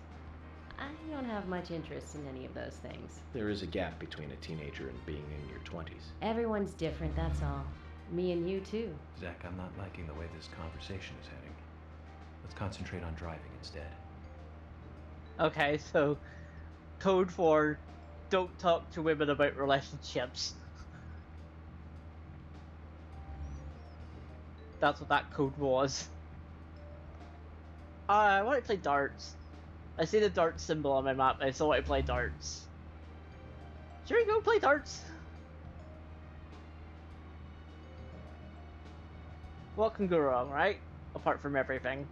I don't have much interest in any of those things. There is a gap between a teenager and being in your 20s. Everyone's different, that's all. Me and you, too. Zach, I'm not liking the way this conversation is heading. Let's concentrate on driving instead. Okay, so code for don't talk to women about relationships. That's what that code was. I want to play darts. I see the darts symbol on my map, and I still want to play darts. Should we go play darts? What can go wrong, right? Apart from everything.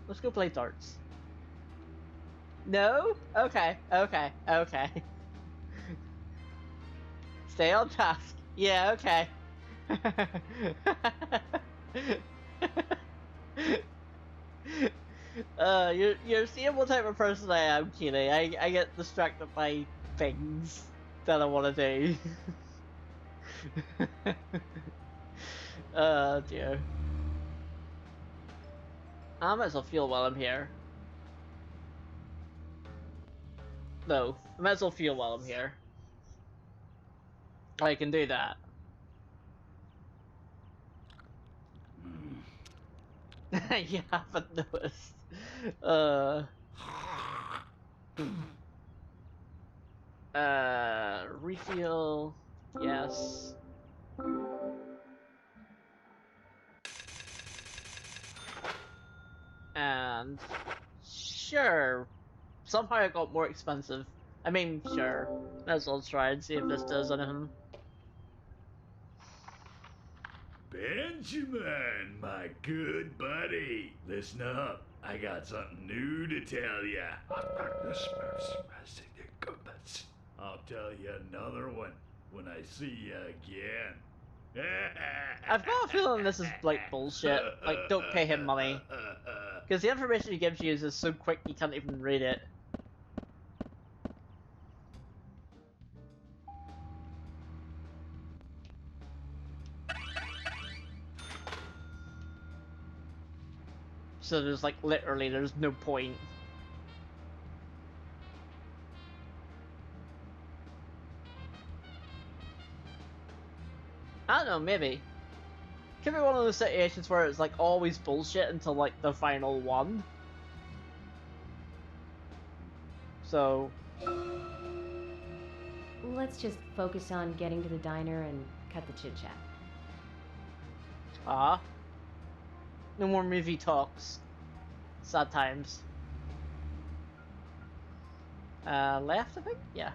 Let's go play darts. No? Okay, okay, okay. Stay on task. Yeah, okay. You're seeing what type of person I am, Keely. I get distracted by things that I want to do. Oh dear. I might as well fuel while I'm here. No, I might as well fuel while I'm here. I can do that. You haven't noticed. Refuel. Yes. And sure. Somehow it got more expensive. I mean, sure. Might as well try and see if this does anything. Benjamin, my good buddy. Listen up. I got something new to tell ya. I'll tell you another one when I see you again. I've got a feeling this is like bullshit. Like, don't pay him money. Because the information he gives you is just so quick you can't even read it. So there's like literally there's no point. I don't know, maybe. Could be one of those situations where it's like always bullshit until like the final one. So Let's just focus on getting to the diner and cut the chit-chat. no more movie talks. Sad times. Left, I think? Yeah.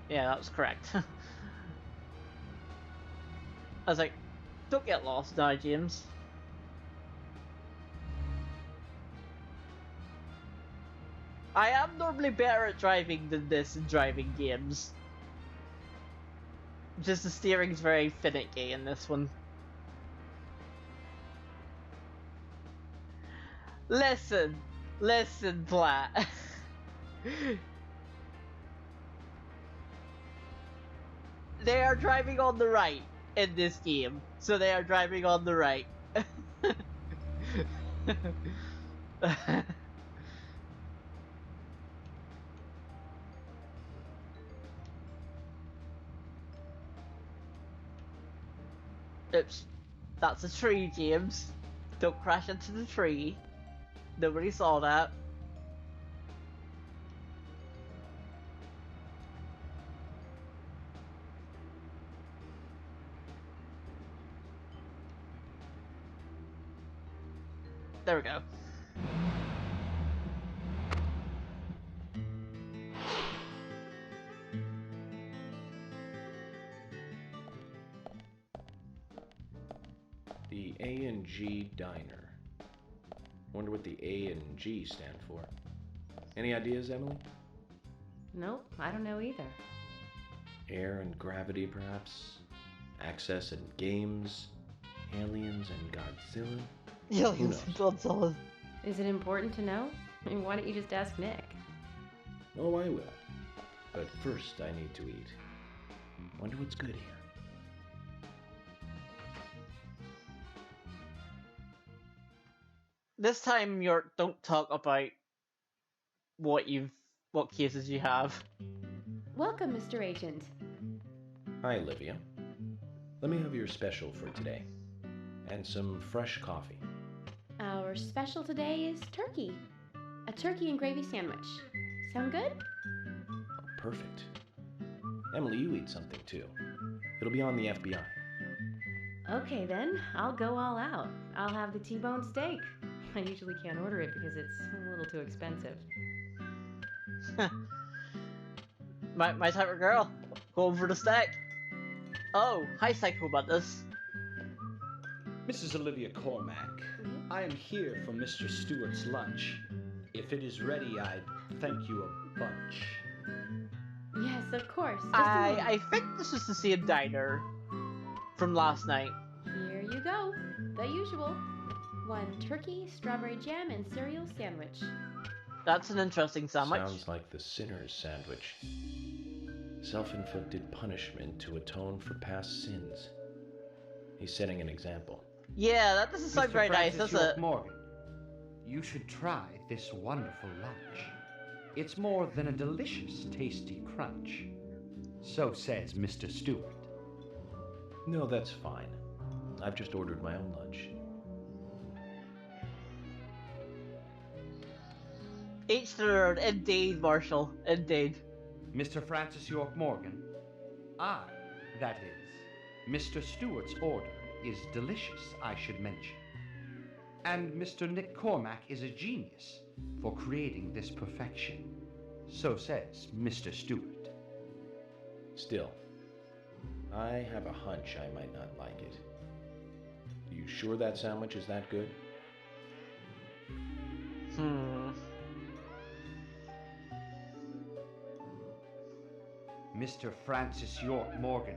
Yeah, that was correct. I was like, don't get lost now, James. I am normally better at driving than this in driving games. Just the steering's very finicky in this one. Listen, Platt. They are driving on the right in this game, so they are driving on the right. Oops, that's a tree, James. Don't crash into the tree. Nobody saw that. There we go. The A&G Diner. Wonder what the A and G stand for. Any ideas, Emily? Nope, I don't know either. Air and gravity, perhaps? Access and games? Aliens and Godzilla? Aliens and Godzilla. Is it important to know? I mean, why don't you just ask Nick? Oh, I will. But first, I need to eat. Wonder what's good here. This time, York, don't talk about what cases you have. Welcome, Mr. Agent. Hi, Olivia. Let me have your special for today. And some fresh coffee. Our special today is turkey. A turkey and gravy sandwich. Sound good? Oh, perfect. Emily, you eat something too. It'll be on the FBI. Okay then, I'll go all out. I'll have the T-bone steak. I usually can't order it because it's a little too expensive. my type of girl. Going for the steak. Oh, hi Psychomantis. Mrs. Olivia Cormack, I am here for Mr. Stewart's lunch. If it is ready, I'd thank you a bunch. Yes, of course. I think this is the same diner from last night. Here you go. The usual. 1 turkey, strawberry jam, and cereal sandwich. That's an interesting sandwich. Sounds like the sinner's sandwich. Self-inflicted punishment to atone for past sins. He's setting an example. Yeah, that doesn't sound very nice, does it? Morgan, you should try this wonderful lunch. It's more than a delicious, tasty crunch. So says Mr. Stewart. No, that's fine. I've just ordered my own lunch. Each their own, indeed, Marshall, indeed. Mr. Francis York Morgan, that is, Mr. Stewart's order is delicious, I should mention. And Mr. Nick Cormack is a genius for creating this perfection. So says Mr. Stewart. Still, I have a hunch I might not like it. You sure that sandwich is that good? Mr. Francis York Morgan,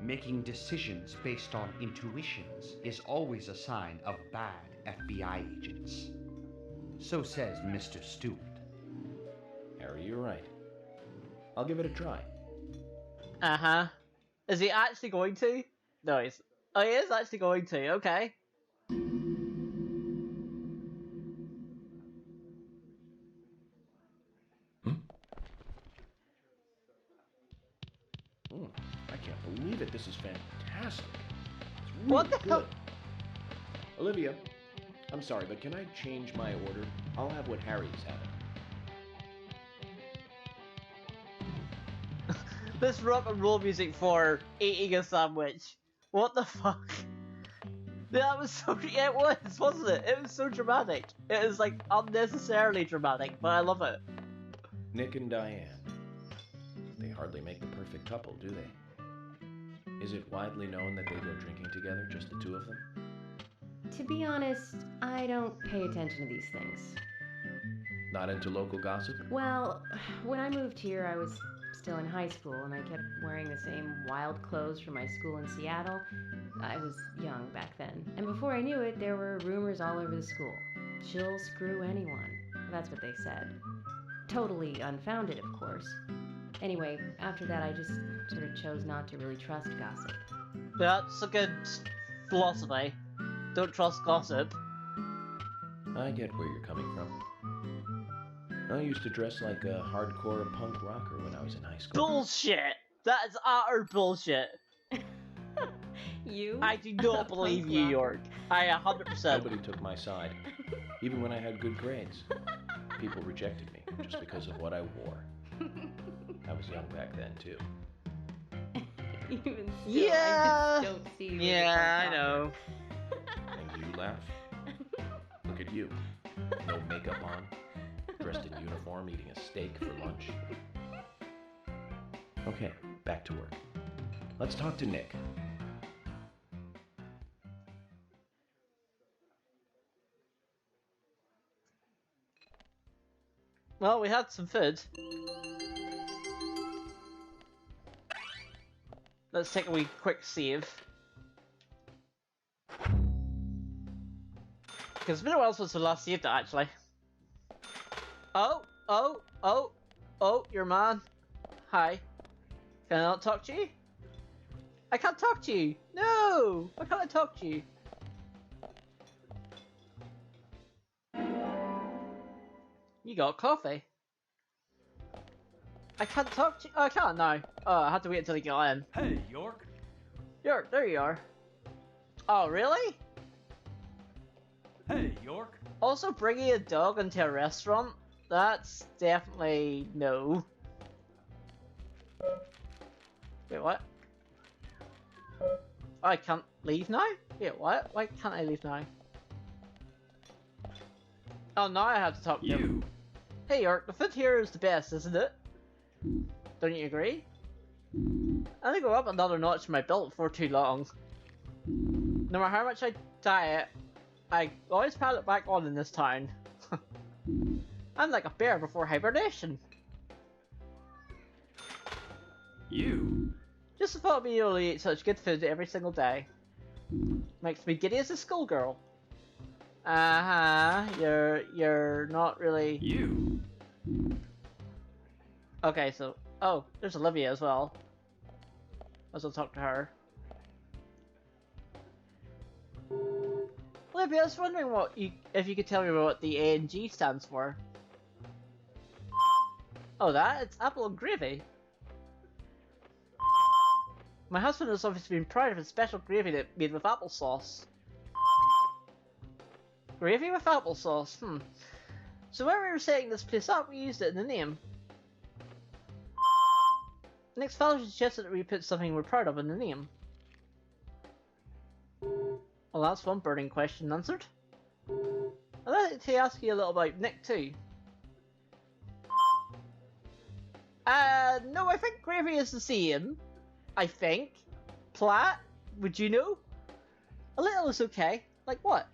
making decisions based on intuitions is always a sign of bad FBI agents. So says Mr. Stewart. Harry, you're right. I'll give it a try. Uh-huh. Is he actually going to? No, he is actually going to, okay. I can't believe it. This is fantastic. It's really What the good. hell? Olivia, I'm sorry, but can I change my order? I'll have what Harry's having. This rock and roll music for eating a sandwich. What the fuck? That was so... Yeah, it was, wasn't it? It was so dramatic. It is, like, unnecessarily dramatic, but I love it. Nick and Diane. They hardly make the perfect couple, do they? Is it widely known that they go drinking together, just the two of them? To be honest, I don't pay attention to these things. Not into local gossip? Well, when I moved here, I was still in high school, and I kept wearing the same wild clothes from my school in Seattle. I was young back then. And before I knew it, there were rumors all over the school. She'll screw anyone. That's what they said. Totally unfounded, of course. Anyway, after that, I just sort of chose not to really trust gossip. That's a good philosophy. Don't trust gossip. I get where you're coming from. I used to dress like a hardcore punk rocker when I was in high school. Bullshit! That is utter bullshit. You? I do not believe you, York. I 100%. Nobody took my side. Even when I had good grades. People rejected me just because of what I wore. I was young back then, too. Even still, Yeah. I just don't see you. Yeah, I know. And you laugh? Look at you. No makeup on. Dressed in uniform, eating a steak for lunch. Okay, back to work. Let's talk to Nick. Well, we had some food. Let's take a wee quick save. Because it's been a while since we last saved it, actually. Oh, your man. Hi. Can I not talk to you? I can't talk to you! No! Why can't I talk to you? You got coffee. I can't talk to you. Oh, I can't now. Oh, I had to wait until he got in. Hey, York. York, there you are. Oh, really? Hey, York. Also, bringing a dog into a restaurant? That's definitely no. Wait, what? Oh, I can't leave now? Wait, what? Why can't I leave now? Oh, now I have to talk to you. Hey, York, the food here is the best, isn't it? Don't you agree? I think go up another notch in my belt before too long. No matter how much I diet, I always pile it back on in this town. I'm like a bear before hibernation. Just the thought of being able to eat such good food every single day makes me giddy as a schoolgirl. You're not really... Okay, so... Oh, there's Olivia as well. Let's go talk to her. Olivia, I was wondering if you could tell me what the A and G stands for. Oh, it's apple and gravy. My husband has obviously been proud of his special gravy that made with applesauce. Gravy with applesauce, So when we were setting this place up, we used it in the name. Next fellow suggested that we put something we're proud of in the name. Well, that's one burning question answered. I'd like to ask you a little about Nick too. No, I think gravy is the same. I think. Platt? Would you know? A little is okay. Like what?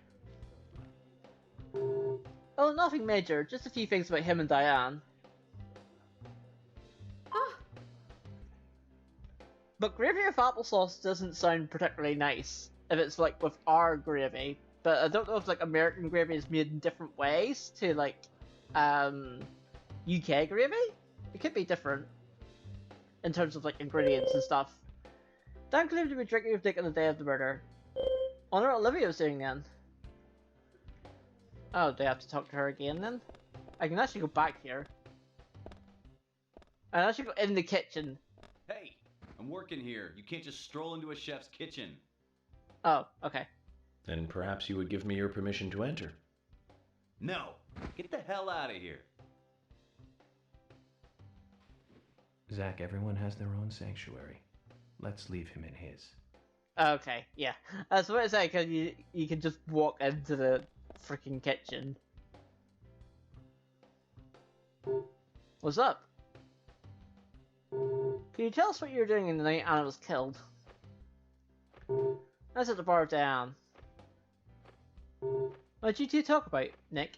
Oh, nothing major. Just a few things about him and Diane. But gravy with applesauce doesn't sound particularly nice if it's like with our gravy. But I don't know if like American gravy is made in different ways to like UK gravy. It could be different in terms of like ingredients and stuff. Dan claimed to be drinking with Dick on the day of the murder. I wonder what Olivia was doing then. Oh, do I have to talk to her again then? I can actually go back here. I can actually go in the kitchen. Hey, I'm working here. You can't just stroll into a chef's kitchen. Oh, okay. Then perhaps you would give me your permission to enter. No! Get the hell out of here! Zach, everyone has their own sanctuary. Let's leave him in his. Okay, yeah. That's what I say, because you can just walk into the freaking kitchen. What's up? Can you tell us what you were doing in the night Anna was killed? Let's at the bar down. What did you two talk about, Nick?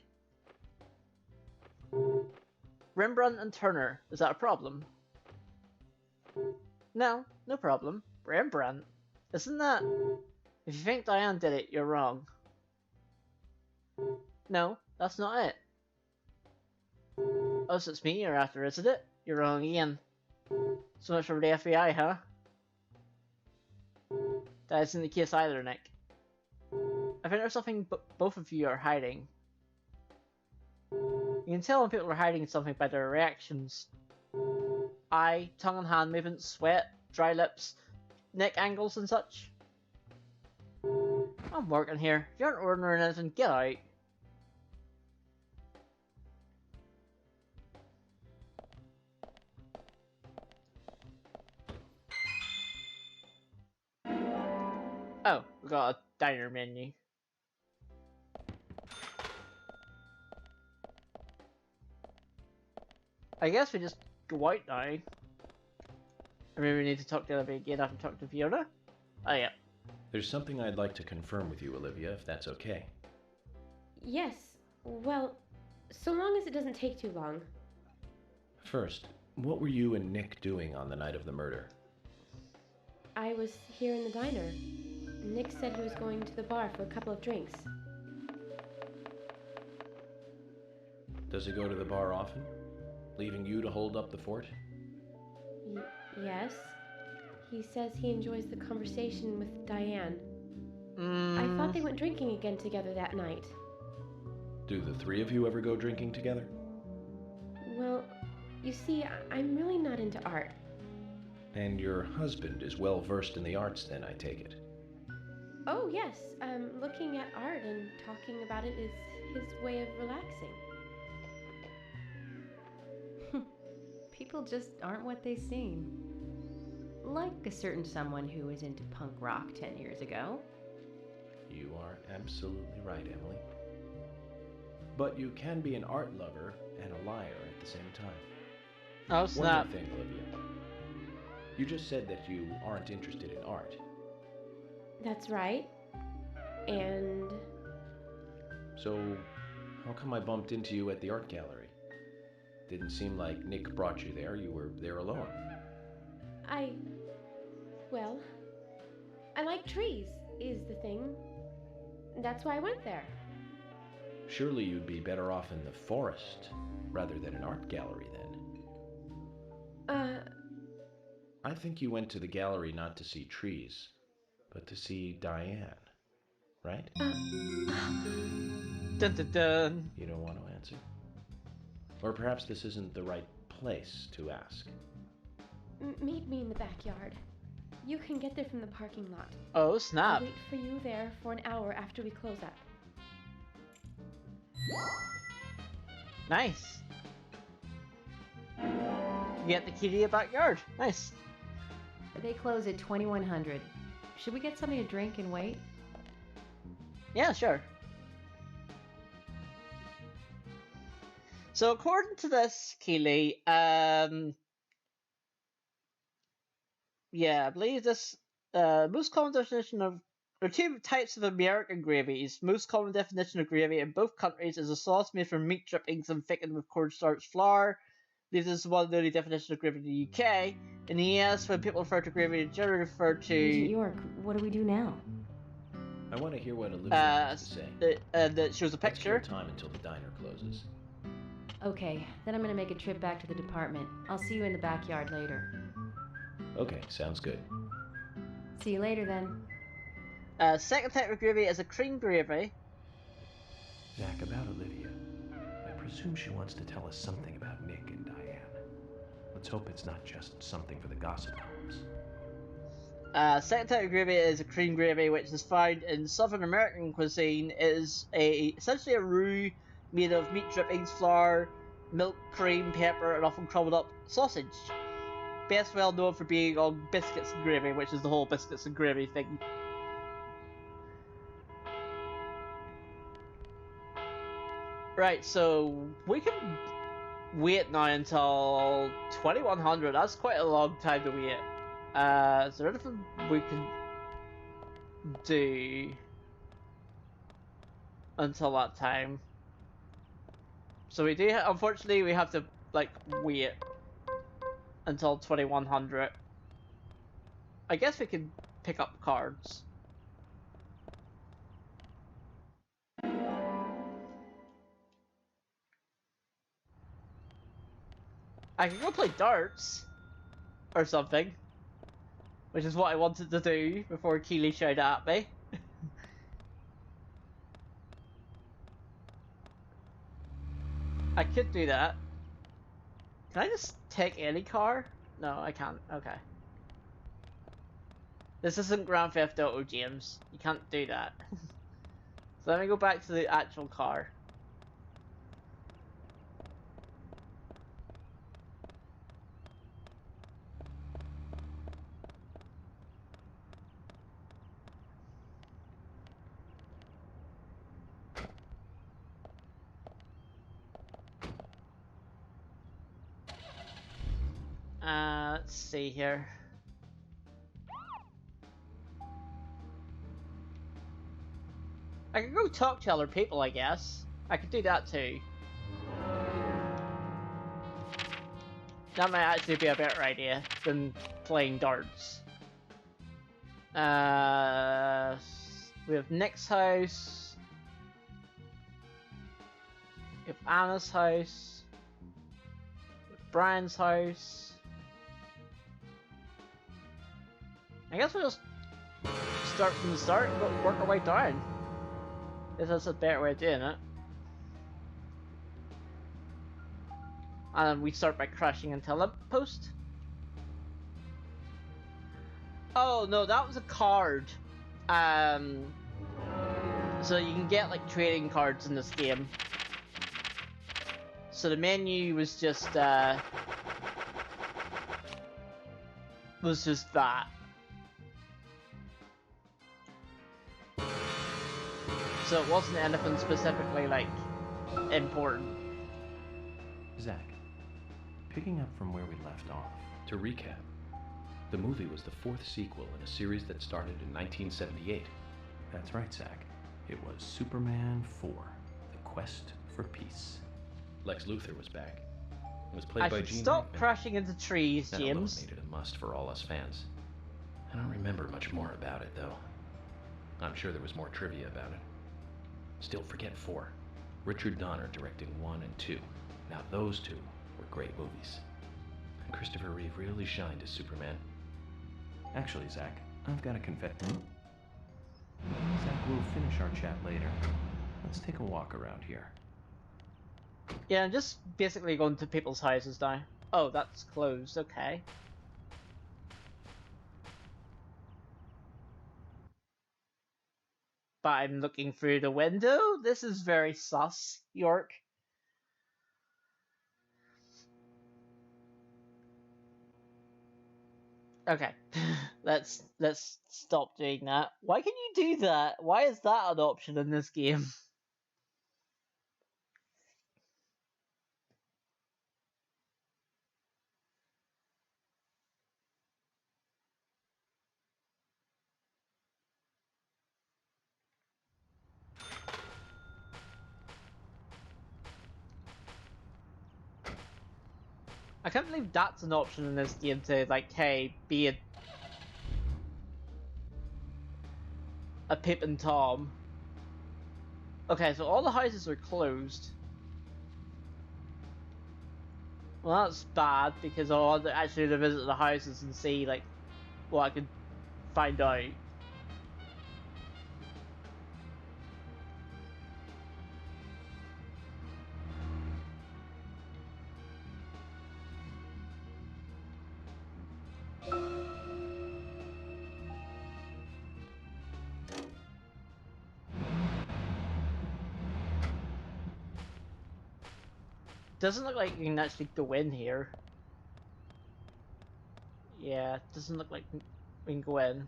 Rembrandt and Turner. Is that a problem? No, no problem. Rembrandt. Isn't that... If you think Diane did it, you're wrong. No, that's not it. Oh, so it's me you're after, isn't it? You're wrong again. So much for the FBI, huh? That isn't the case either, Nick. I think there's something both of you are hiding. You can tell when people are hiding something by their reactions. Eye, tongue and hand movements, sweat, dry lips, neck angles and such. I'm working here. If you aren't ordering anything, get out. Oh, we got a diner menu. I guess we just go out now. Or maybe we need to talk to Olivia again after talking to Fiona? Oh yeah. There's something I'd like to confirm with you, Olivia, if that's okay. Yes, well, so long as it doesn't take too long. First, what were you and Nick doing on the night of the murder? I was here in the diner. Nick said he was going to the bar for a couple of drinks. Does he go to the bar often? Leaving you to hold up the fort? Yes. He says he enjoys the conversation with Diane. I thought they went drinking again together that night. Do the three of you ever go drinking together? Well, you see, I'm really not into art. And your husband is well versed in the arts then, I take it? Oh, yes. Looking at art and talking about it is his way of relaxing. People just aren't what they seem. Like a certain someone who was into punk rock 10 years ago. You are absolutely right, Emily. But you can be an art lover and a liar at the same time. Oh, snap. One more thing, Olivia. You just said that you aren't interested in art. That's right. And... So, how come I bumped into you at the art gallery? Didn't seem like Nick brought you there. You were there alone. Well, I like trees, is the thing. That's why I went there. Surely you'd be better off in the forest rather than an art gallery then. I think you went to the gallery not to see trees, but to see Diane, right? Dun dun dun. You don't want to answer? Or perhaps this isn't the right place to ask. Meet me in the backyard. You can get there from the parking lot. Oh, snap. I'll wait for you there for an hour after we close up. Nice. You get the key to your backyard. Nice. They close at 2100. Should we get something to drink and wait? Yeah, sure. So according to this, Keely, yeah, I believe this, most common definition of, there are two types of American gravies. Most common definition of gravy in both countries is a sauce made from meat drippings and thickened with cornstarch flour. This is one of the only definitions of gravy in the UK. In the US, when people refer to gravy, they generally refer to... Agent York, what do we do now? I want to hear what Olivia has to say. That shows a picture. Let's kill time until the diner closes. Okay, then I'm gonna make a trip back to the department. I'll see you in the backyard later. Okay, sounds good. See you later then. Second type of gravy is a cream gravy. Zach, about Olivia. I presume she wants to tell us something about Nick and Diane. Let's hope it's not just something for the gossip columns. Second type of gravy is a cream gravy, which is found in Southern American cuisine. It is essentially a roux made of meat drippings, flour, milk, cream, pepper, and often crumbled up sausage. Best well known for being on biscuits and gravy, which is the whole biscuits and gravy thing. Right, so we can wait now until 2100. That's quite a long time to wait. Is there anything we can do until that time? So we do, unfortunately, we have to, like, wait until 2100. I guess we can pick up cards. I can go play darts or something, which is what I wanted to do before Keely shouted at me. I could do that. Can I just take any car? No, I can't. Okay. This isn't Grand Theft Auto, James. You can't do that. So let me go back to the actual car. Let's see here. I could go talk to other people, I guess. I could do that too. That might actually be a better idea than playing darts. We have Nick's house. We have Anna's house. We have Brian's house. I guess we'll just start from the start and work our way down. If that's a better way of doing it. And we start by crashing into a lamppost. Oh no, that was a card. So you can get like trading cards in this game. So the menu was just that. So it wasn't anything specifically like important. Zach, picking up from where we left off. To recap, the movie was the fourth sequel in a series that started in 1978. That's right, Zach. It was Superman 4, The Quest for Peace. Lex Luthor was back. It was played by Gene Stop Hackman. crashing into trees, That alone James. made it a must for all us fans. I don't remember much more about it, though. I'm sure there was more trivia about it. Still, forget 4. Richard Donner directing 1 and 2. Now those two were great movies. And Christopher Reeve really shined as Superman. Actually, Zach, I've got a confession. Zach, we'll finish our chat later. Let's take a walk around here. Yeah, I'm just basically going to people's houses now. Oh, that's closed, okay. But I'm looking through the window? This is very sus, York. Okay, let's stop doing that. Why can you do that? Why is that an option in this game? I can't believe that's an option in this game to, like, hey, be a Pip and Tom. Okay, so all the houses are closed. Well, that's bad, because I want to actually visit the houses and see, like, what I can find out. Doesn't look like you can actually go in here. Yeah, it doesn't look like we can go in.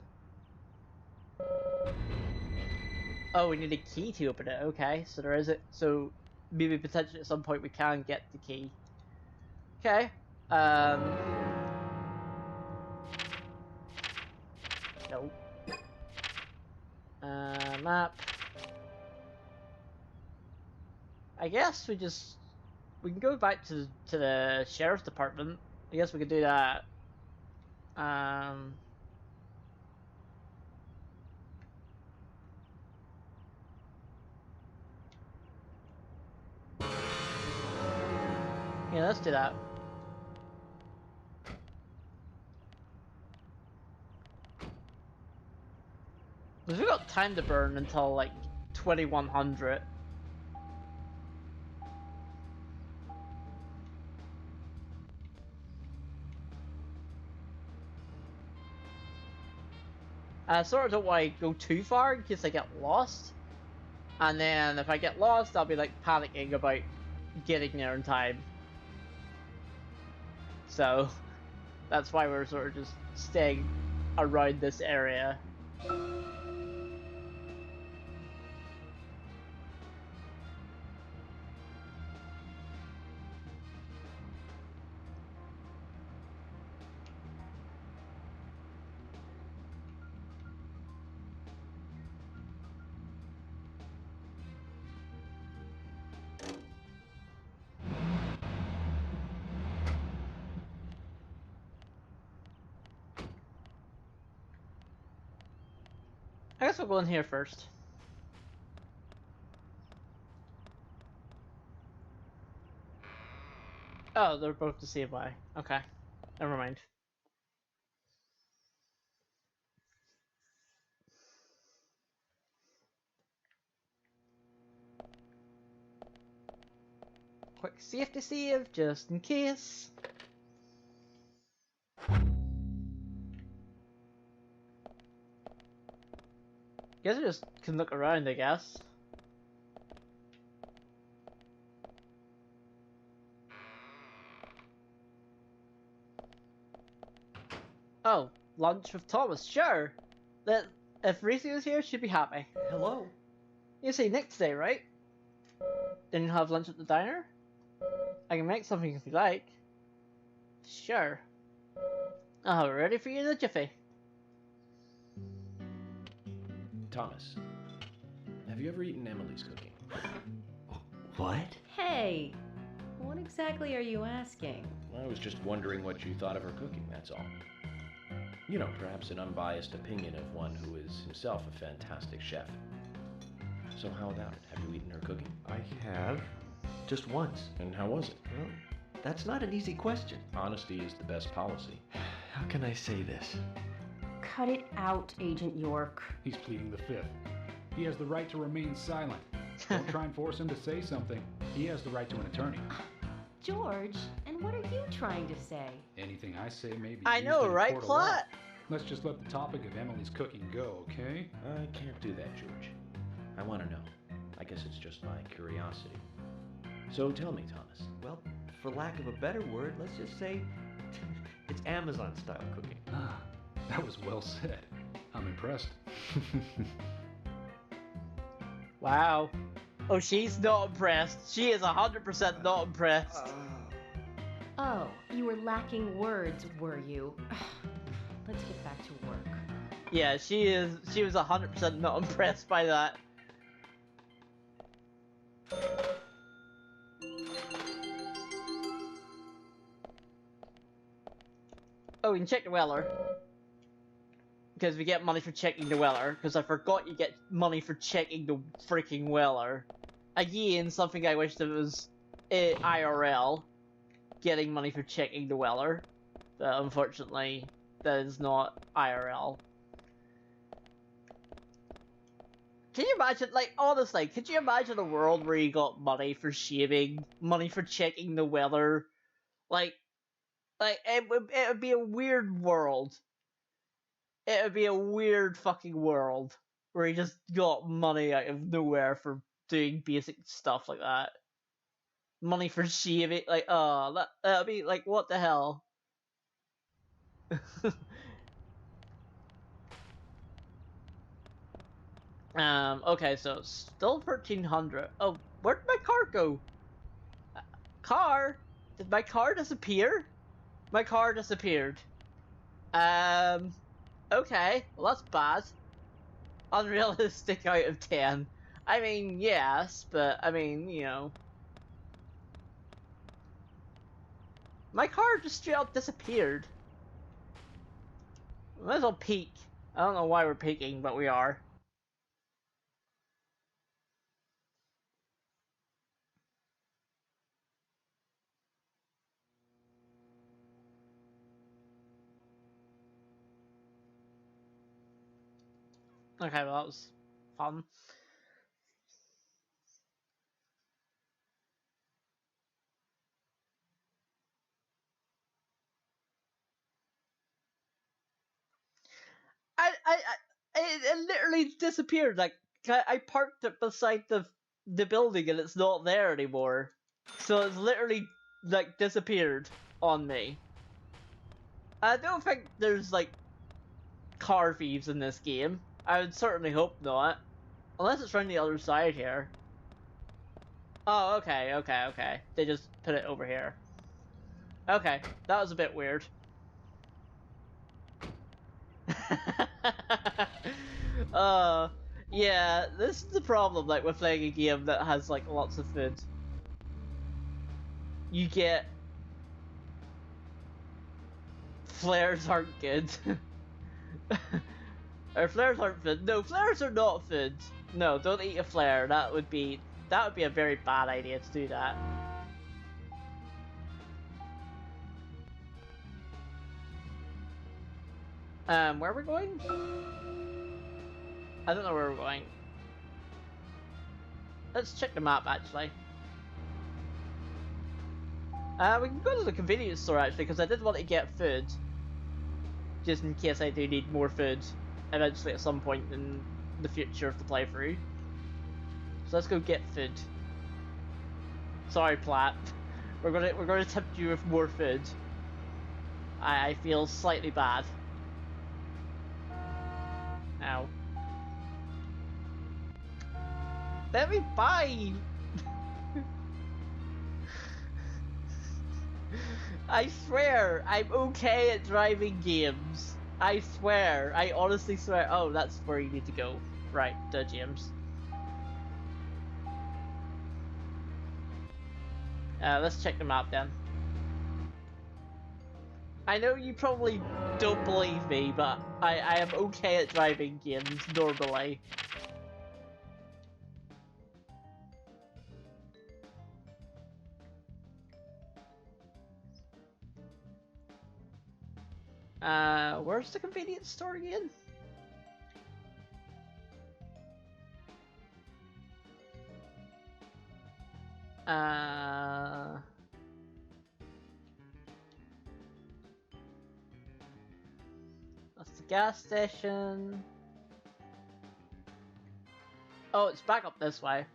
Oh, we need a key to open it. Okay, so there is it. So maybe potentially at some point we can get the key. Okay. Nope. Map. I guess we can go back to the sheriff's department. I guess we could do that. Yeah, let's do that. Because we've got time to burn until like 2100. I sort of don't want to go too far in case I get lost. And then if I get lost, I'll be like panicking about getting there in time. So that's why we're sort of just staying around this area. I guess we'll go in here first. Oh, they're both the same way. Okay. Never mind. Quick safety save, just in case. Guess I just can look around, I guess. Oh, lunch with Thomas, sure. That if Reese was here, she'd be happy. Hello? You see Nick today, right? Didn't you have lunch at the diner? I can make something if you like. Sure. I'll have it ready for you in a jiffy. Thomas, have you ever eaten Emily's cooking? What? Hey, what exactly are you asking? I was just wondering what you thought of her cooking, that's all. You know, perhaps an unbiased opinion of one who is himself a fantastic chef. So how about it? Have you eaten her cooking? I have. Just once. And how was it? Well, that's not an easy question. Honesty is the best policy. How can I say this? Cut it out, Agent York. He's pleading the fifth. He has the right to remain silent. Don't try and force him to say something. He has the right to an attorney. George, and what are you trying to say? Anything I say may be I used know, in a right, court of law. Plot? Let's just let the topic of Emily's cooking go, okay? I can't do that, George. I want to know. I guess it's just my curiosity. So tell me, Thomas. Well, for lack of a better word, let's just say it's Amazon-style cooking. Ah, that was well said. I'm impressed. Wow. Oh, she's not impressed. She is 100% not impressed. Oh, you were lacking words, were you? Let's get back to work. Yeah, she was 100% not impressed by that. Oh, we can check the Weller. Because we get money for checking the Weller. Because I forgot you get money for checking the freaking Weller. Again, something I wish that was IRL. Getting money for checking the Weller. But unfortunately, that is not IRL. Can you imagine, like, honestly, could you imagine a world where you got money for shaving, money for checking the weather? Like it would be a weird world. It would be a weird fucking world where you just got money out of nowhere for doing basic stuff like that. Money for shaving, like, oh, that'd be like, what the hell? Okay, so still 1300. Oh, where did my car go? Car? Did my car disappear? My car disappeared. Okay, well that's bad. Unrealistic out of 10. I mean, yes, but I mean, you know. My car just straight up disappeared. Might as well peek. I don't know why we're peeking, but we are. Okay, well that was fun. It literally disappeared. Like I parked it beside the building and it's not there anymore. So it's literally like disappeared on me. I don't think there's like car thieves in this game. I would certainly hope not. Unless it's from the other side here. Oh, okay. They just put it over here. Okay, that was a bit weird. Yeah, this is the problem, like, with playing a game that has, like, lots of food. You get... Flares aren't good. Or flares aren't food. No, flares are not food. No, don't eat a flare. That would be a very bad idea to do that. Where are we going? I don't know where we're going. Let's check the map, actually. We can go to the convenience store, actually, because I did want to get food. Just in case I do need more food eventually at some point in the future of the playthrough. So let's go get food. Sorry, Platt. We're gonna tempt you with more food. I feel slightly bad. Ow. Let me buy! I swear, I'm okay at driving games. I swear, I honestly swear. Oh, that's where you need to go. Right, James. Let's check the map then. I know you probably don't believe me, but I am okay at driving games normally. Where's the convenience store again? That's the gas station. Oh, it's back up this way.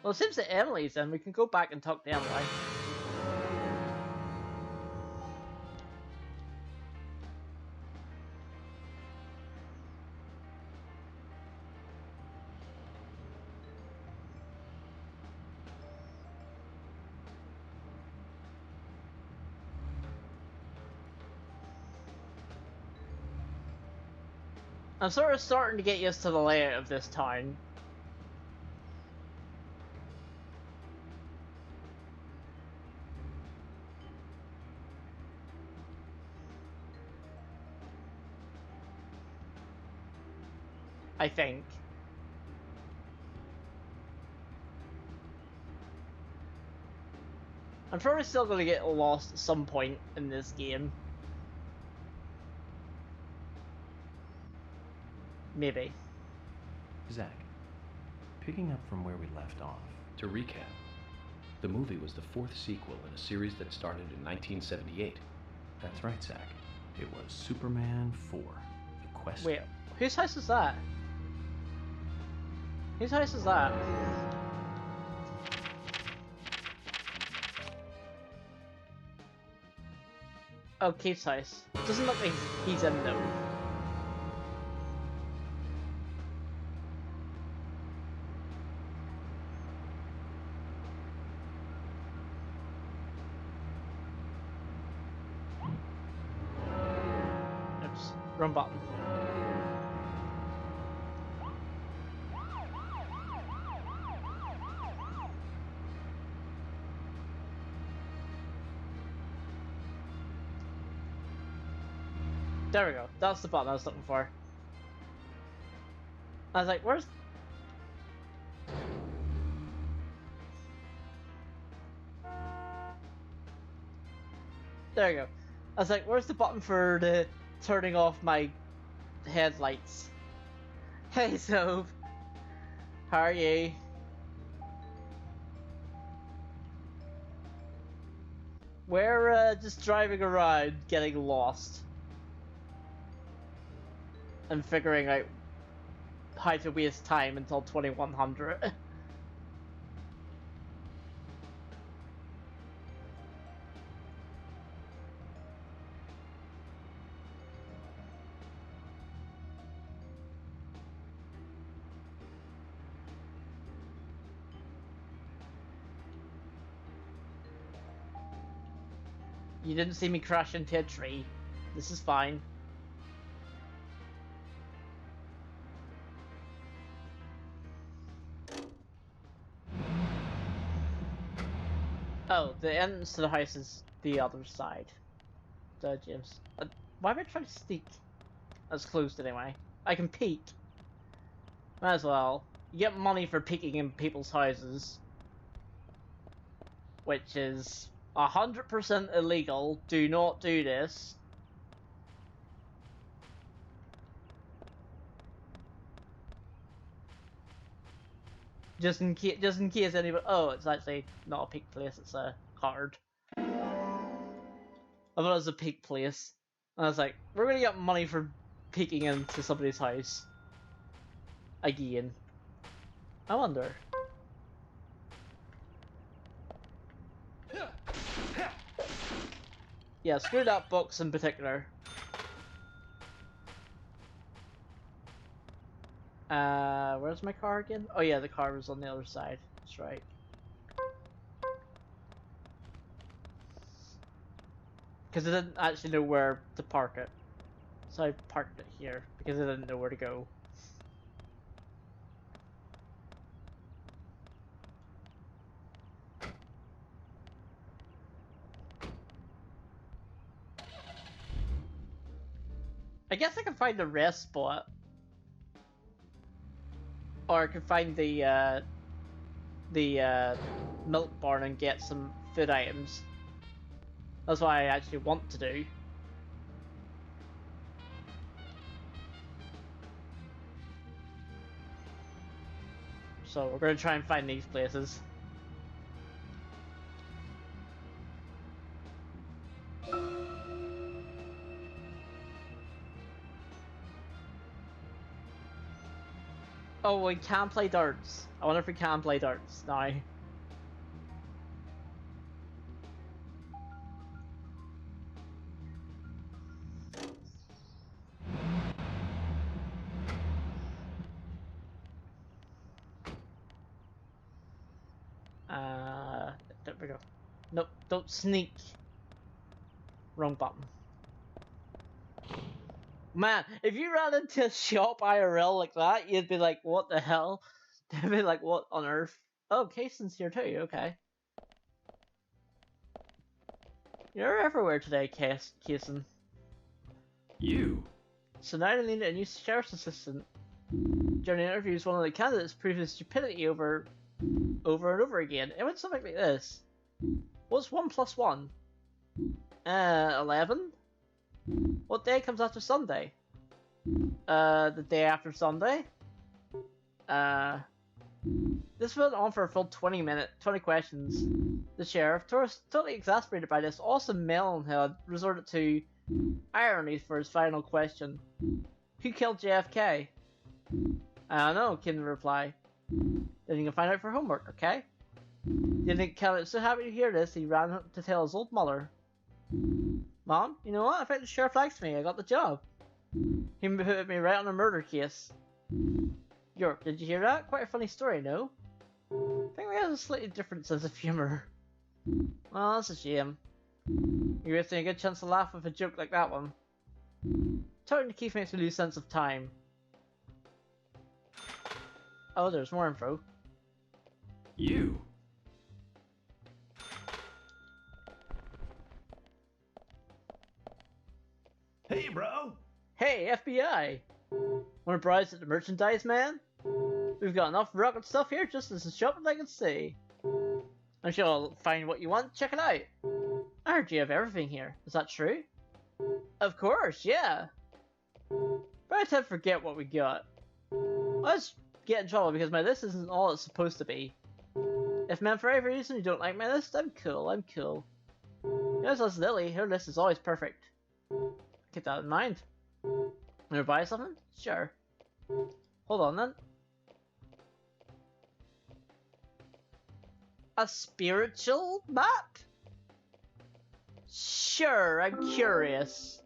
Well, it seems that Emily's in. We can go back and talk to Emily. I'm sort of starting to get used to the layout of this town. I think. I'm probably still going to get lost at some point in this game. Maybe. Zach, picking up from where we left off. To recap, the movie was the fourth sequel in a series that started in 1978. That's right, Zach. It was Superman 4, The Quest. Wait, whose house is that? Whose house is that? Oh, Keith's house. Doesn't look like he's in though. Oops, wrong button. There we go. That's the button I was looking for. I was like, where's... There we go. I was like, where's the button for the turning off my headlights? Hey, Soap. How are you? We're just driving around, getting lost. And figuring out how to waste time until 2100. You didn't see me crash into a tree. This is fine. Oh, the entrance to the house is the other side. James. Why am I trying to sneak? That's closed anyway. I can peek. Might as well. You get money for peeking in people's houses. Which is 100% illegal. Do not do this. Just in case anybody. Oh, it's actually not a peak place. It's a card. I thought it was a peak place. And I was like, we're gonna get money for peeking into somebody's house. Again. I wonder. Yeah, screw that box in particular. Where's my car again? Oh yeah, the car was on the other side. That's right. Because I didn't actually know where to park it. So I parked it here, because I didn't know where to go. I guess I can find the rest spot. Or I can find the milk barn and get some food items. That's what I actually want to do. So we're going to try and find these places. Oh, we can play darts. I wonder if we can play darts now. There we go. Nope, don't sneak. Wrong button. Man, if you ran into a shop IRL like that, you'd be like, what the hell? They'd be like, what on earth? Oh, Cason's here too, okay. You're everywhere today, Cason. You? So now I need a new sheriff's assistant. During interviews, one of the candidates proved his stupidity over and over again. It went something like this. What's 1 + 1? 11? What day comes after Sunday? The day after Sunday? This went on for a full 20 questions. The sheriff, totally exasperated by this awesome melonhead, resorted to irony for his final question. Who killed JFK? I don't know, Kid replied. Then you can find out for homework, okay? The candidate was so happy to hear this, he ran to tell his old mother. Mom, you know what? I think the sheriff likes me. I got the job. He put me right on a murder case. York, did you hear that? Quite a funny story, no? I think we have a slightly different sense of humor. Well, that's a shame. You're wasting a good chance to laugh with a joke like that one. Talking to Keith makes me lose sense of time. Oh, there's more info. You? Hey, bro! Hey, FBI! Wanna browse at the merchandise, man? We've got enough rocket stuff here just as shopping I can see. I'm sure I'll find what you want. Check it out. I heard you have everything here. Is that true? Of course, yeah. But I tend to forget what we got. Let's get in trouble because my list isn't all it's supposed to be. If man for every reason you don't like my list, I'm cool, I'm cool. Here's us Lily, her list is always perfect. Keep that in mind. Wanna buy something? Sure. Hold on then. A spiritual map? Sure, I'm curious.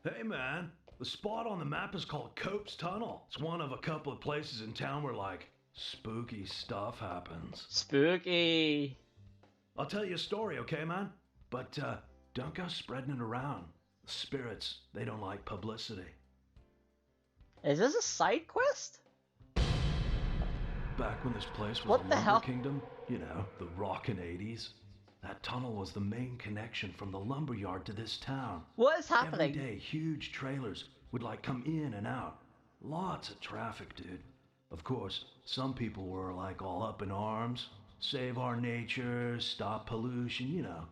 Hey man, the spot on the map is called Cope's Tunnel. It's one of a couple of places in town where, like, spooky stuff happens. Spooky. I'll tell you a story, okay, man? But, don't go spreading it around. The spirits, they don't like publicity. Is this a side quest? Back when this place was What a the lumber hell? kingdom, you know, the rockin' 80s, That tunnel was the main connection from the lumberyard to this town. What is happening? Every day, huge trailers would come in and out. Lots of traffic, dude. Of course, some people were all up in arms. Save our nature, stop pollution, you know.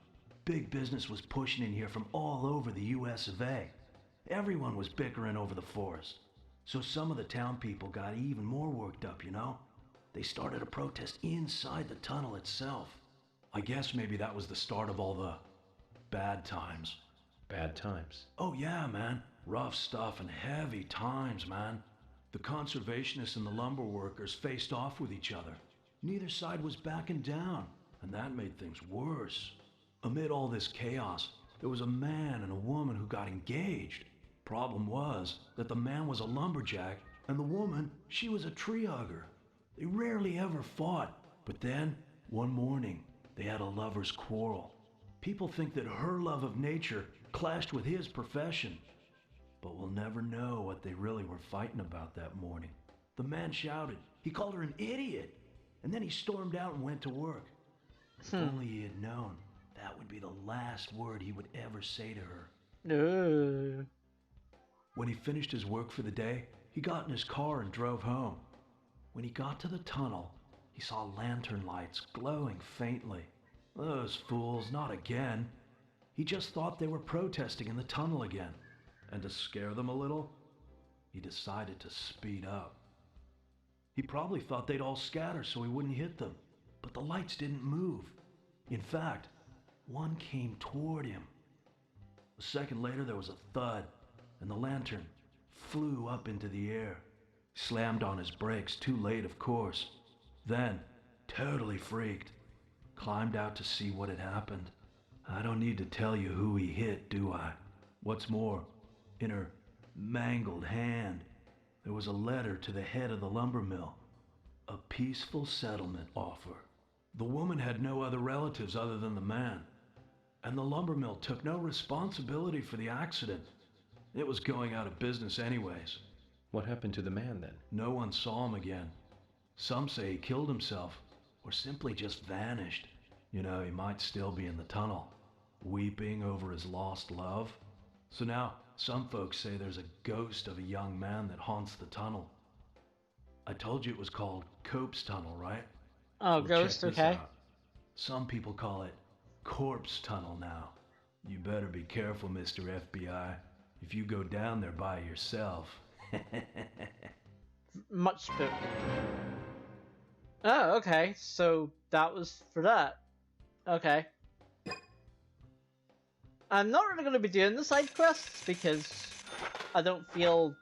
Big business was pushing in here from all over the US of A. Everyone was bickering over the forest. So some of the town people got even more worked up, you know? They started a protest inside the tunnel itself. I guess maybe that was the start of all the bad times. Bad times? Oh yeah, man. Rough stuff and heavy times, man. The conservationists and the lumber workers faced off with each other. Neither side was backing down, and that made things worse. Amid all this chaos, there was a man and a woman who got engaged. Problem was that the man was a lumberjack, and the woman, she was a tree hugger. They rarely ever fought, but then, one morning, they had a lover's quarrel. People think that her love of nature clashed with his profession. But we'll never know what they really were fighting about that morning. The man shouted. He called her an idiot. And then he stormed out and went to work. If only he had known, that would be the last word he would ever say to her. No. When he finished his work for the day, he got in his car and drove home. When he got to the tunnel, he saw lantern lights glowing faintly. Those fools, not again. He just thought they were protesting in the tunnel again. And to scare them a little, he decided to speed up. He probably thought they'd all scatter so he wouldn't hit them, but the lights didn't move. In fact, one came toward him. A second later, there was a thud, and the lantern flew up into the air. He slammed on his brakes, too late, of course. Then, totally freaked, climbed out to see what had happened. I don't need to tell you who he hit, do I? What's more, in her mangled hand, there was a letter to the head of the lumber mill. A peaceful settlement offer. The woman had no other relatives other than the man. And the lumber mill took no responsibility for the accident. It was going out of business anyways. What happened to the man then? No one saw him again. Some say he killed himself, or simply just vanished. You know, he might still be in the tunnel, weeping over his lost love. So now, some folks say there's a ghost of a young man that haunts the tunnel. I told you it was called Cope's Tunnel, right? Oh, Well, ghost, check this okay. out. Some people call it Corpse Tunnel now. You better be careful, Mr. FBI, if you go down there by yourself. Much spooky. Oh, okay. So that was for that. Okay. I'm not really going to be doing the side quests because I don't feel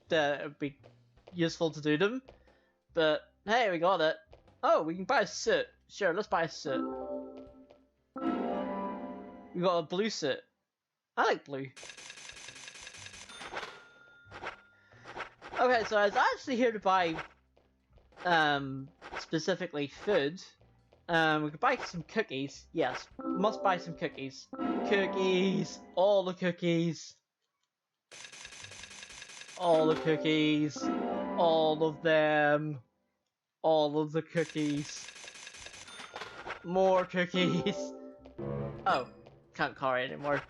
that it would be useful to do them. But hey, we got it. Oh, we can buy a suit. Sure, let's buy a suit. We got a blue suit. I like blue. Okay, so I was actually here to buy specifically food. We could buy some cookies. Yes, must buy some cookies. Cookies! All the cookies! All the cookies! All of them! All of the cookies! More cookies! Oh, can't carry anymore.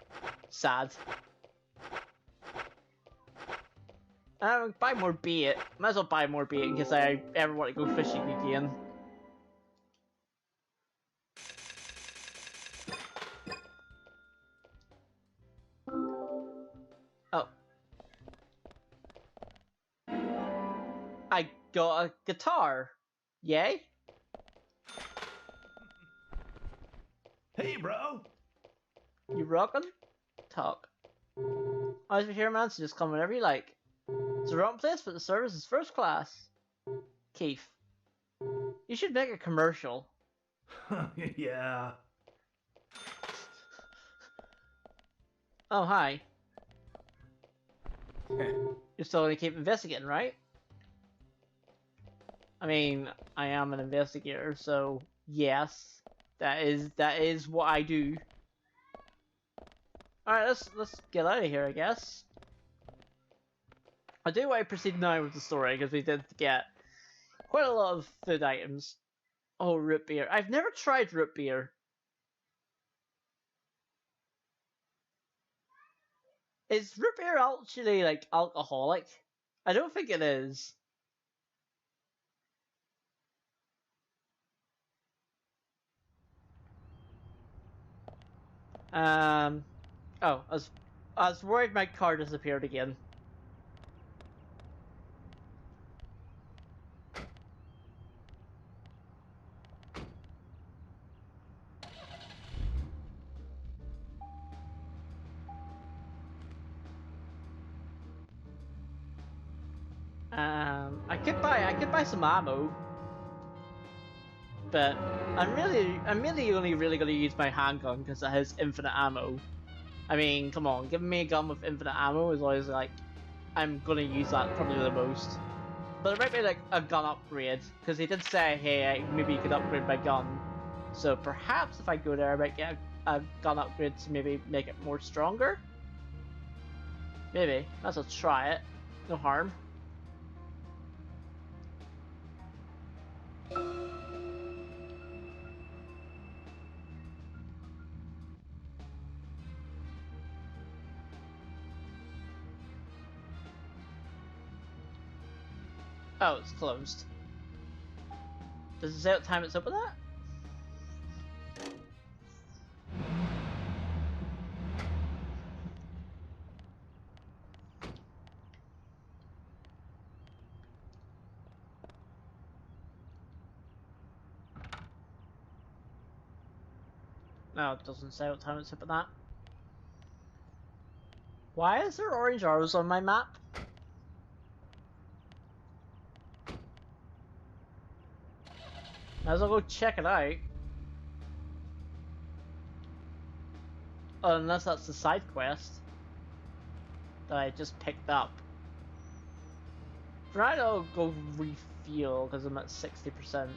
Sad. Buy more bait. Might as well buy more bait in case I ever want to go fishing again. Oh. I got a guitar. Yay? Hey, bro! You rockin'? Talk. I was here, man, so just come whenever you like. It's the wrong place, but the service is first class. Keith. You should make a commercial. Yeah. Oh, hi. You're still gonna keep investigating, right? I mean, I am an investigator, so yes, that is what I do. Alright, let's get out of here, I guess. I do want to proceed now with the story, because we did get quite a lot of food items. Oh, root beer. I've never tried root beer. Is root beer actually like alcoholic? I don't think it is. Oh, I was worried my car disappeared again. I could buy some ammo, but I'm really only really gonna use my handgun because it has infinite ammo. I mean, come on, giving me a gun with infinite ammo is always like, I'm gonna use that probably the most. But it might be like a gun upgrade, because he did say, hey, maybe you could upgrade my gun. So perhaps if I go there, I might get a gun upgrade to maybe make it more stronger. Maybe. Might as well try it. No harm. Oh, it's closed. Does it say what time it's open at? No, it doesn't say what time it's open at. Why is there orange arrows on my map? Might as well go check it out. Unless that's the side quest that I just picked up. Right, I'll go refuel because I'm at 60%.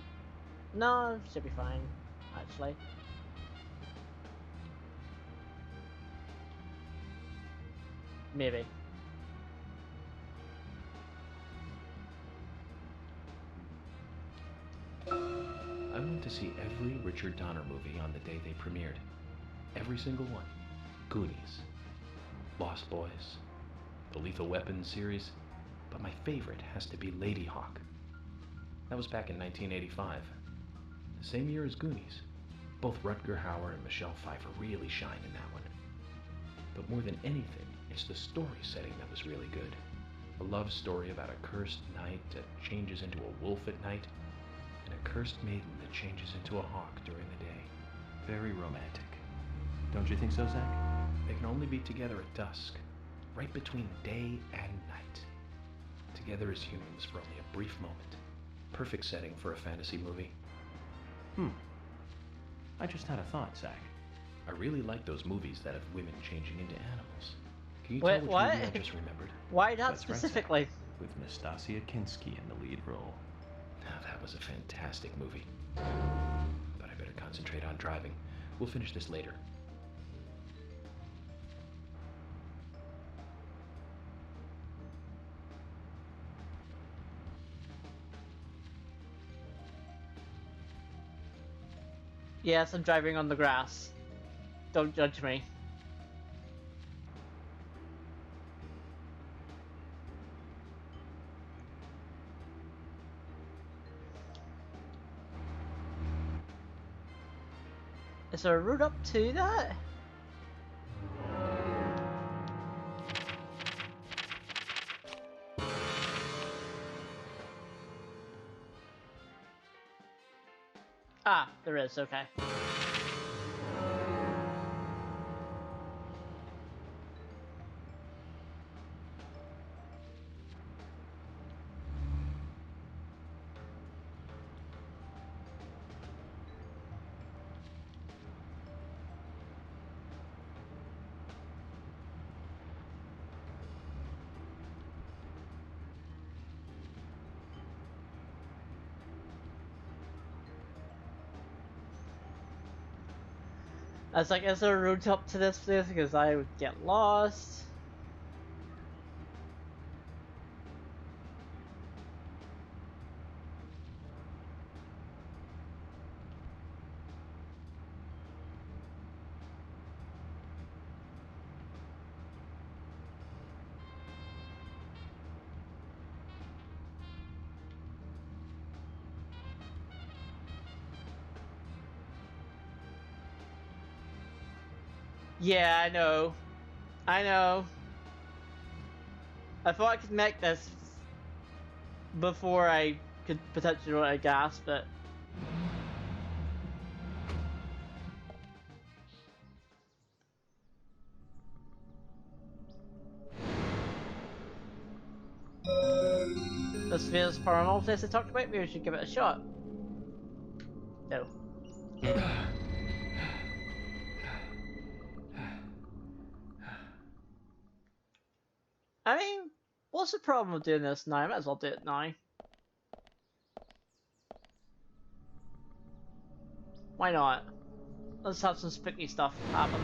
No, should be fine, actually. Maybe. I went to see every Richard Donner movie on the day they premiered. Every single one. Goonies, Lost Boys, the Lethal Weapon series, but my favorite has to be Lady Hawk. That was back in 1985, the same year as Goonies. Both Rutger Hauer and Michelle Pfeiffer really shine in that one. But more than anything, it's the story setting that was really good. A love story about a cursed knight that changes into a wolf at night, and a cursed maiden that changes into a hawk during the day. Very romantic. Don't you think so, Zach? They can only be together at dusk, right between day and night. Together as humans for only a brief moment. Perfect setting for a fantasy movie. I just had a thought, Zach. I really like those movies that have women changing into animals. Can you Wait, tell which what? movie I just remembered? Why not That's right, specifically? Zach. With Nastasia Kinski in the lead role. Now, that was a fantastic movie. But I better concentrate on driving. We'll finish this later. Yes, I'm driving on the grass. Don't judge me. Is there a route up to that? Ah, there is, okay. I was like, is there a route up to this place? Because I would get lost. Yeah, I know. I know. I thought I could make this before I could potentially run out of gas, but... This feels paranormal place I talked about, maybe we should give it a shot. No. I mean, what's the problem with doing this now? I might as well do it now. Why not? Let's have some spooky stuff happen.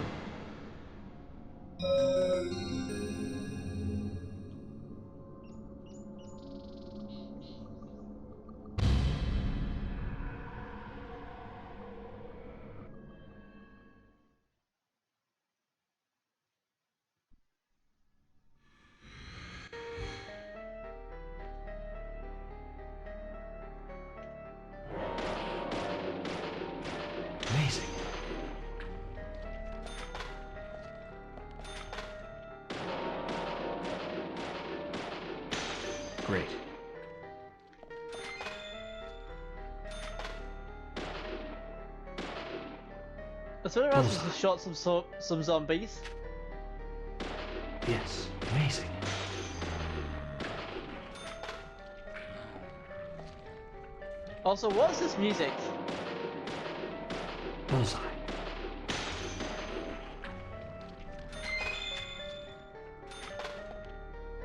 Amazing. Great. I swear else just shot some zombies. Yes, amazing. Also, what is this music? Bullseye.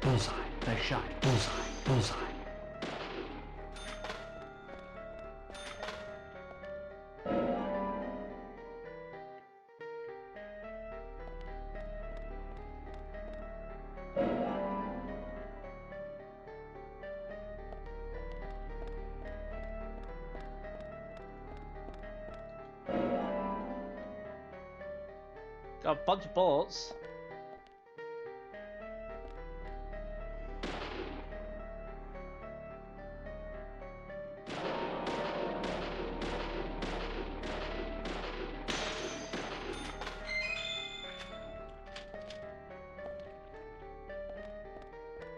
Bullseye. Nice shot. Bullseye. Bullseye. Got a bunch of bullets.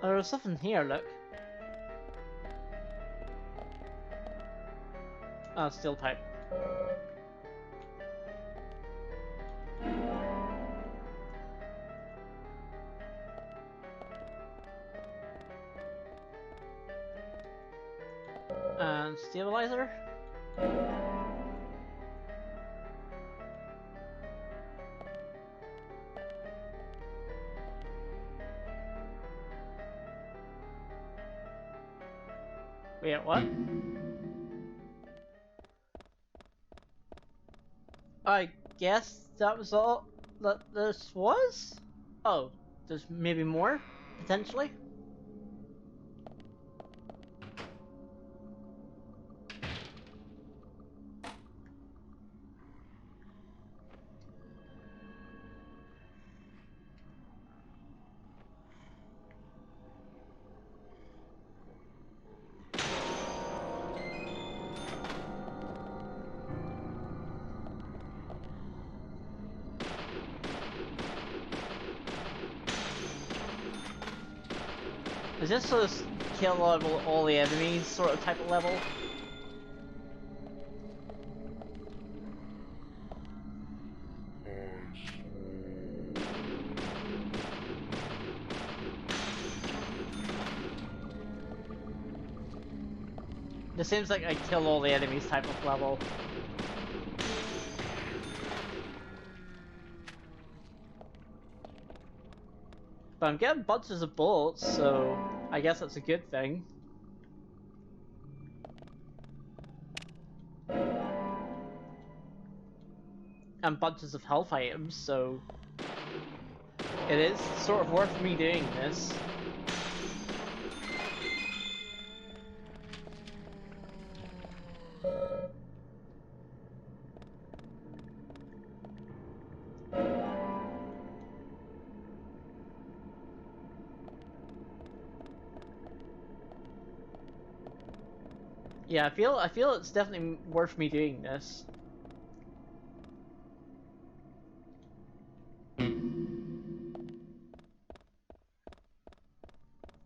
Oh, there's something here, look. Oh, steel pipe. And stabilizer. Wait, what? I guess that was all that this was? Oh, there's maybe more? Potentially? Is this sort of kill all the enemies sort of type of level? This seems like a kill all the enemies type of level. But I'm getting bunches of bullets, so I guess that's a good thing. And bunches of health items, so it is sort of worth me doing this. Yeah, I feel it's definitely worth me doing this.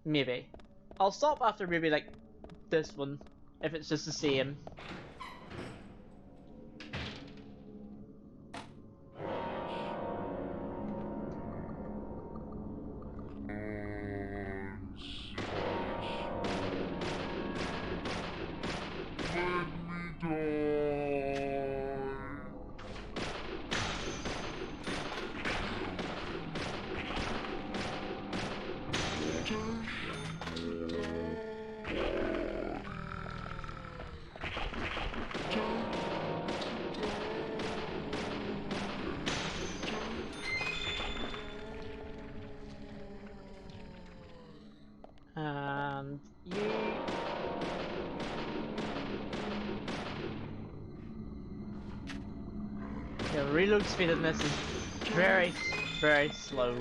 Maybe. I'll stop after maybe like this one, if it's just the same. And you... The reload speed in this is very, very slow.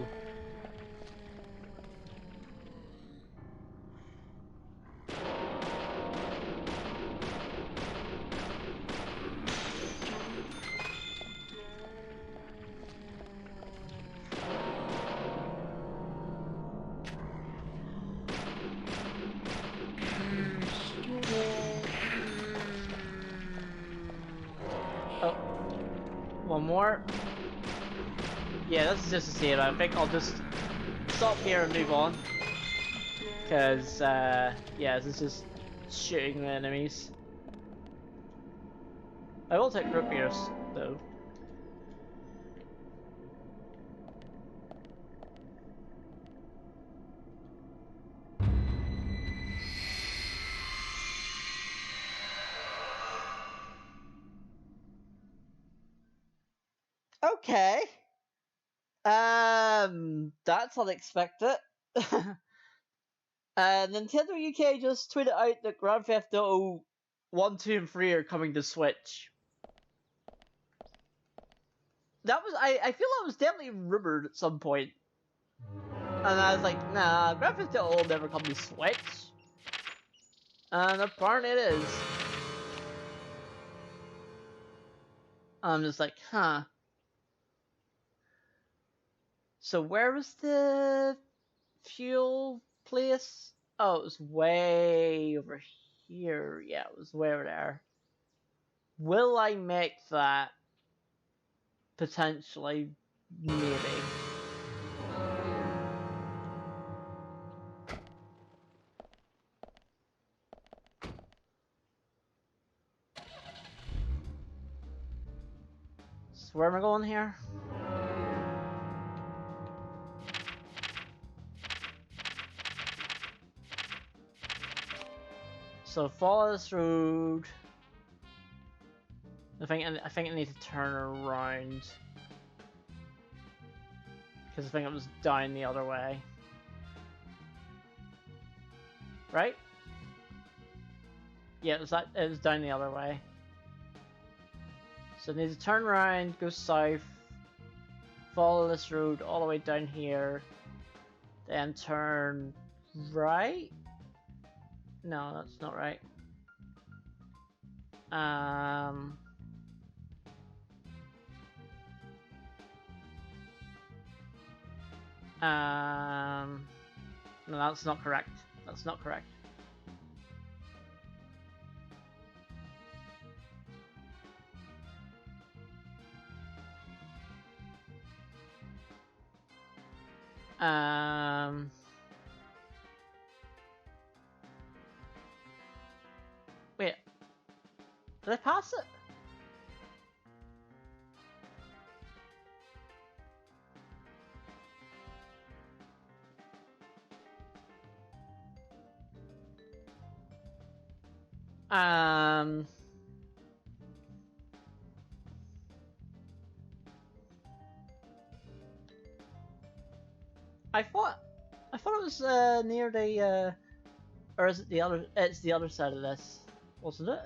One more. Yeah, this is just the same. I think I'll just stop here and move on. Because, yeah, this is just shooting the enemies. I will take root beers, though. Okay. That's unexpected. Nintendo UK just tweeted out that Grand Theft Auto 1, 2, and 3 are coming to Switch. That was, I feel that was definitely rumored at some point. And I was like, nah, Grand Theft Auto will never come to Switch. And apparently it is. I'm just like, huh. So where was the fuel place? Oh, it was way over here. Yeah, it was way over there. Will I make that? Potentially, maybe. So where am I going here? So follow this road. I think I need to turn around because I think it was down the other way. Right? Yeah, it was down the other way. So I need to turn around, go south, follow this road all the way down here, then turn right? No, that's not right. No, that's not correct. That's not correct. Wait. Did I pass it? I thought it was near the or is it the other? It's the other side of this, wasn't it?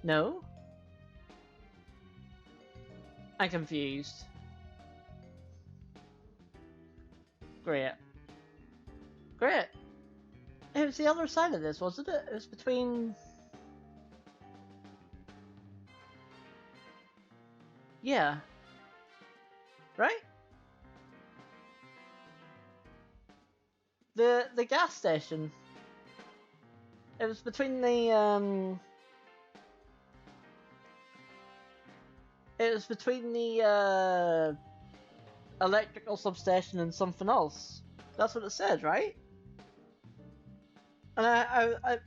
No? I'm confused. Great. Great. It was the other side of this, wasn't it? It was between... Yeah. Right? The gas station. It was between the It was between the electrical substation and something else. That's what it said, right? And I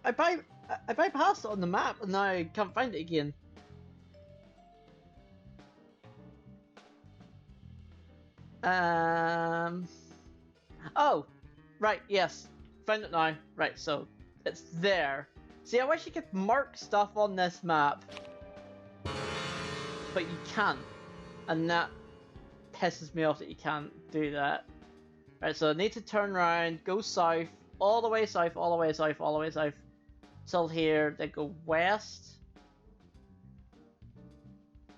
bypassed it on the map, and now I can't find it again. Oh, right, yes. Found it now. Right, so it's there. See, I wish you could mark stuff on this map, but you can't. And that pisses me off that you can't do that. Right, so I need to turn around, go south, all the way south, all the way south, all the way south, till here, then go west.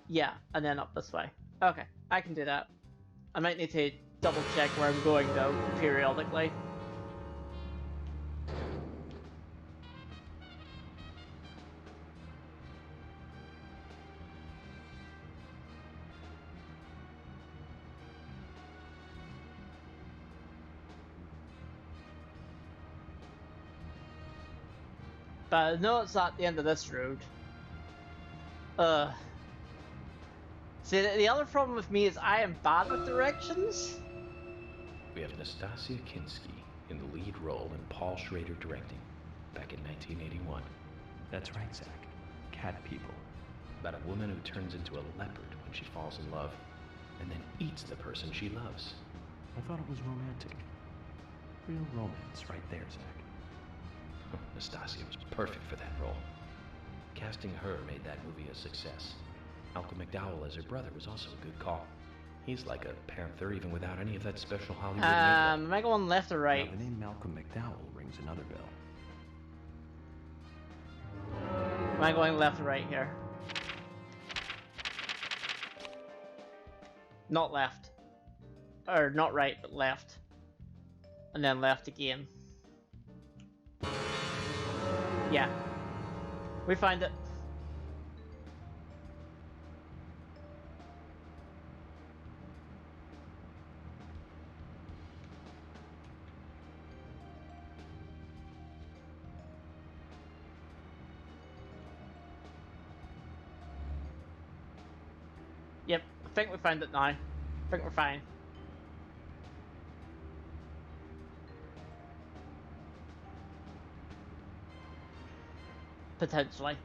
Yeah, and then up this way. Okay, I can do that. I might need to double check where I'm going though, periodically. But I know it's at the end of this road. See, the other problem with me is I am bad with directions. We have Nastasia Kinski in the lead role and Paul Schrader directing, back in 1981. That's right, Zach. Cat people. About a woman who turns into a leopard when she falls in love, and then eats the person she loves. I thought it was romantic. Real romance right there, Zach. Nastasia was perfect for that role. Casting her made that movie a success. Malcolm McDowell as her brother was also a good call. He's like a panther even without any of that special Hollywood makeup. Am I going left or right? Now, the name Malcolm McDowell rings another bell. Am I going left or right here? Not left. Or not right, but left. And then left again. Yeah. We find it. Yep, I think we found it now. I think we're fine. Potentially.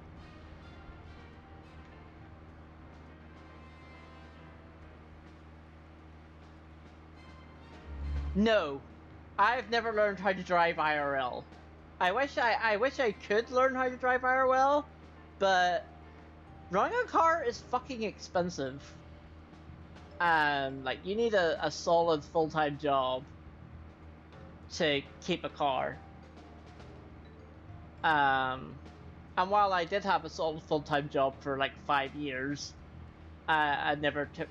No, I've never learned how to drive IRL. I wish I could learn how to drive IRL, but running a car is fucking expensive. Like, you need a solid full-time job to keep a car. And while I did have a solid full-time job for like 5 years, I never took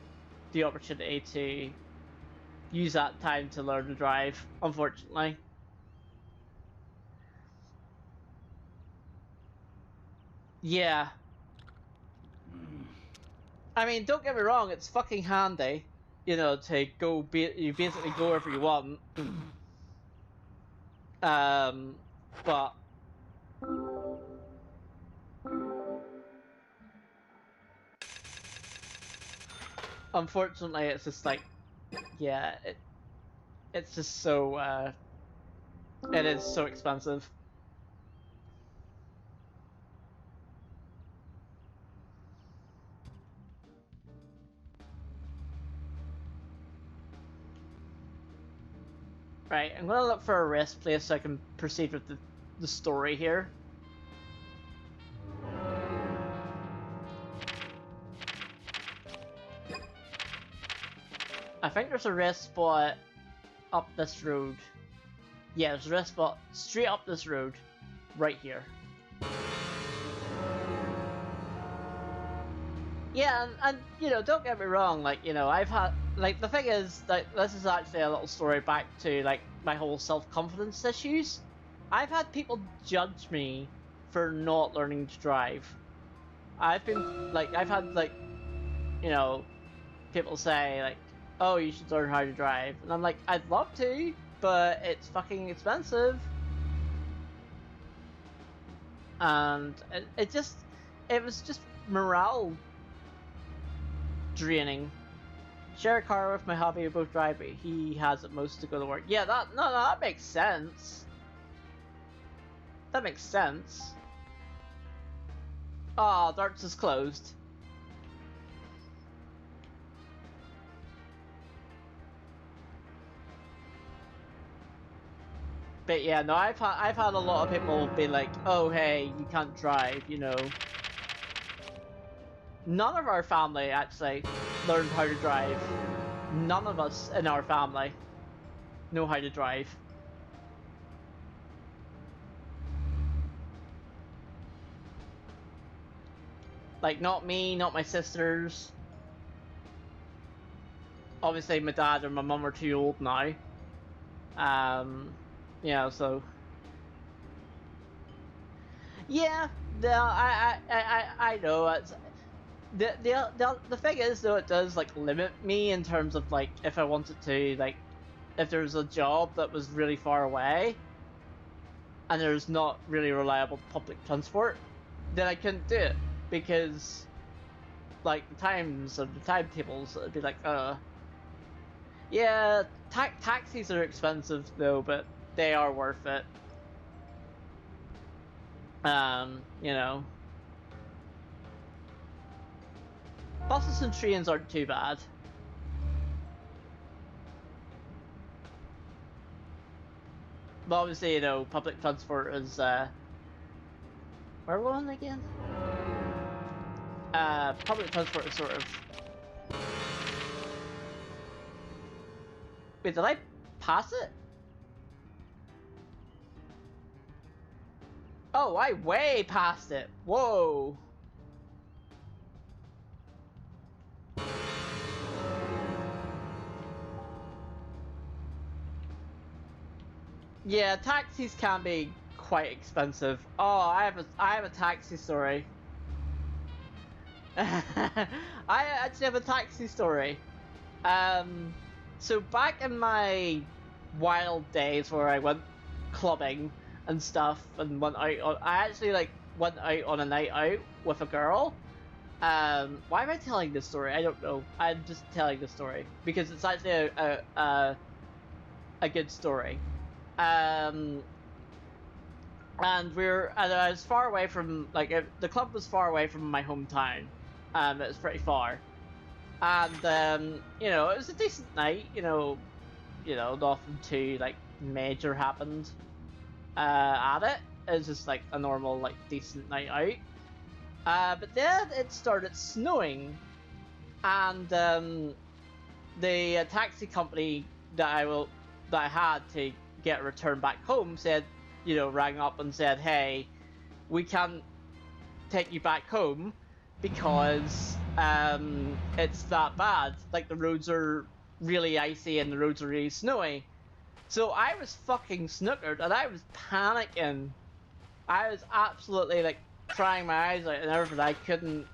the opportunity to use that time to learn to drive, unfortunately. Yeah. I mean, don't get me wrong, it's fucking handy, you know, to go, you basically go wherever you want. But unfortunately, it's just like, yeah, it's just so, it is so expensive. Right, I'm gonna look for a rest place so I can proceed with the story here. I think there's a rest spot up this road. Yeah, there's a rest spot straight up this road, right here. Yeah, and you know, don't get me wrong, like, you know, I've had, like, the thing is, like, this is actually a little story back to, like, my whole self-confidence issues. I've had people judge me for not learning to drive. I've had, like, you know, people say, like, oh, you should learn how to drive. And I'm like, I'd love to, but it's fucking expensive. And it was just morale draining. Share a car with my hobby, we both drive, but he has it most to go to work. Yeah, that makes sense. That makes sense. Oh, Darts is closed. But yeah, no, I've had a lot of people be like, oh hey, you can't drive, you know. None of our family actually learned how to drive. None of us in our family know how to drive. Like, not me, not my sisters. Obviously, my dad or my mum are too old now. Yeah, so... Yeah, I know, it's... The thing is, though, it does, like, limit me in terms of, like, if I wanted to, like, if there's a job that was really far away, and there's not really reliable public transport, then I couldn't do it, because, like, the times of the timetables, it'd be like, yeah, taxis are expensive, though, but they are worth it. You know. Buses and trains aren't too bad. But obviously, you know, public transport is, where are we going again? Public transport is sort of... Wait, did I pass it? Oh, I way passed it. Whoa. Yeah, taxis can be quite expensive. Oh, I have a taxi story. I actually have a taxi story. So back in my wild days where I went clubbing and stuff and went out on, I actually like went out on a night out with a girl. Why am I telling this story? I don't know. I'm just telling the story because it's actually a good story. And I was far away from, like, the club was far away from my hometown. It was pretty far. And, you know, it was a decent night, you know, nothing too, like, major happened, at it. It was just, like, a normal, like, decent night out. But then it started snowing. And, the taxi company that I had to get returned back home said, you know, rang up and said, hey, we can't take you back home because it's that bad. Like, the roads are really icy and the roads are really snowy. So I was fucking snookered and I was panicking. I was absolutely, like, crying my eyes out and everything. I couldn't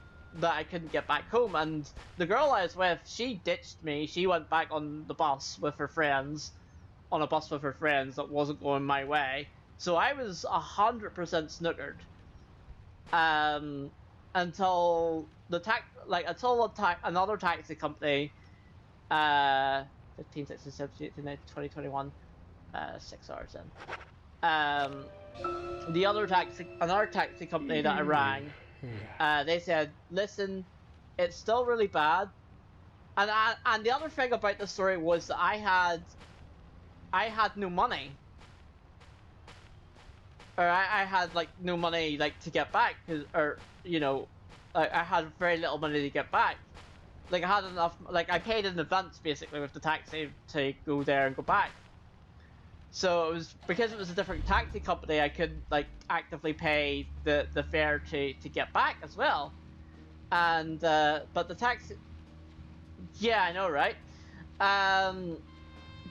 get back home. And the girl I was with, she ditched me. She went back on the bus with her friends. On a bus with her friends that wasn't going my way. So I was 100% snookered. Until another taxi company, 15, 16, 17, 18, 19, 20, 21, 6 hours in. Another taxi company that I rang, they said, listen, it's still really bad. And the other thing about the story was that I had no money. Or I had, like, no money, like, to get back, or, you know, I had very little money to get back. Like, I had enough, like, I paid in advance, basically, with the taxi to go there and go back. So it was, because it was a different taxi company, I could, like, actively pay the fare to get back as well. And, but the taxi... Yeah, I know, right?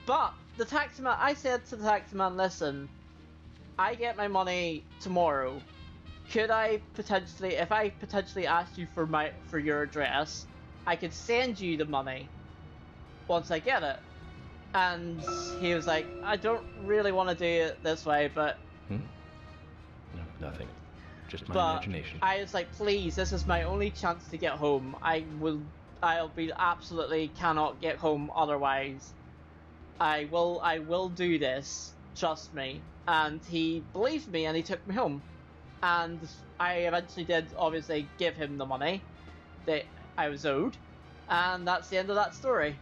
But the taximan, I said to the taximan, listen, I get my money tomorrow. Could I potentially, if I potentially asked you for your address, I could send you the money once I get it. And he was like, I don't really want to do it this way, but... No, nothing. Just my but imagination. I was like, please, this is my only chance to get home. I'll be absolutely cannot get home otherwise. I will do this. Trust me. And he believed me and he took me home. And I eventually did obviously give him the money that I was owed. And that's the end of that story.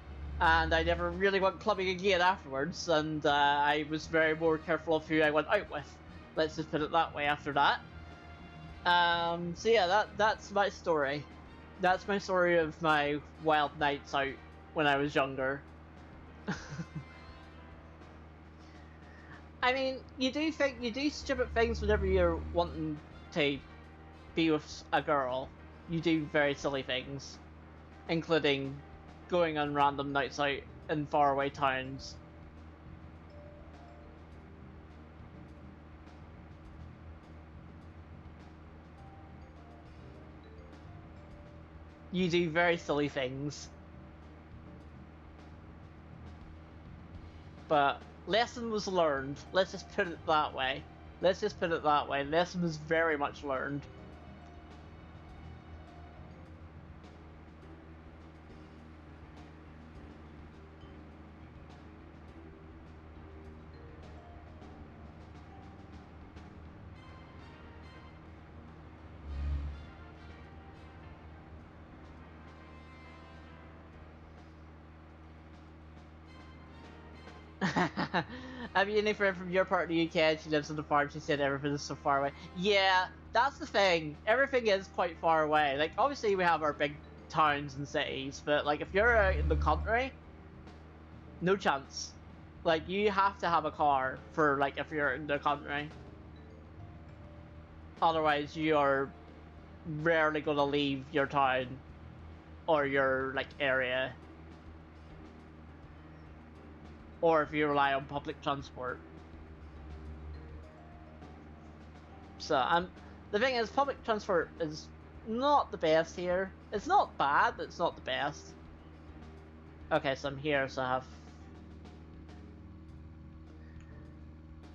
And I never really went clubbing again afterwards, and I was very more careful of who I went out with. Let's just put it that way after that. So yeah, that's my story. That's my story of my wild nights out when I was younger. I mean, you do stupid things whenever you're wanting to be with a girl. You do very silly things, including going on random nights out in faraway towns. You do very silly things. But lesson was learned. Let's just put it that way. Lesson was very much learned. Have you any friend from your part of the UK and she lives on the farm? She said everything is so far away. Yeah, that's the thing. Everything is quite far away. Like, obviously we have our big towns and cities, but like if you're out in the country, no chance. Like, you have to have a car for like if you're in the country. Otherwise you are rarely gonna leave your town or your like area. Or if you rely on public transport. So, the thing is, public transport is not the best here. It's not bad, but it's not the best. Okay, so I'm here, so I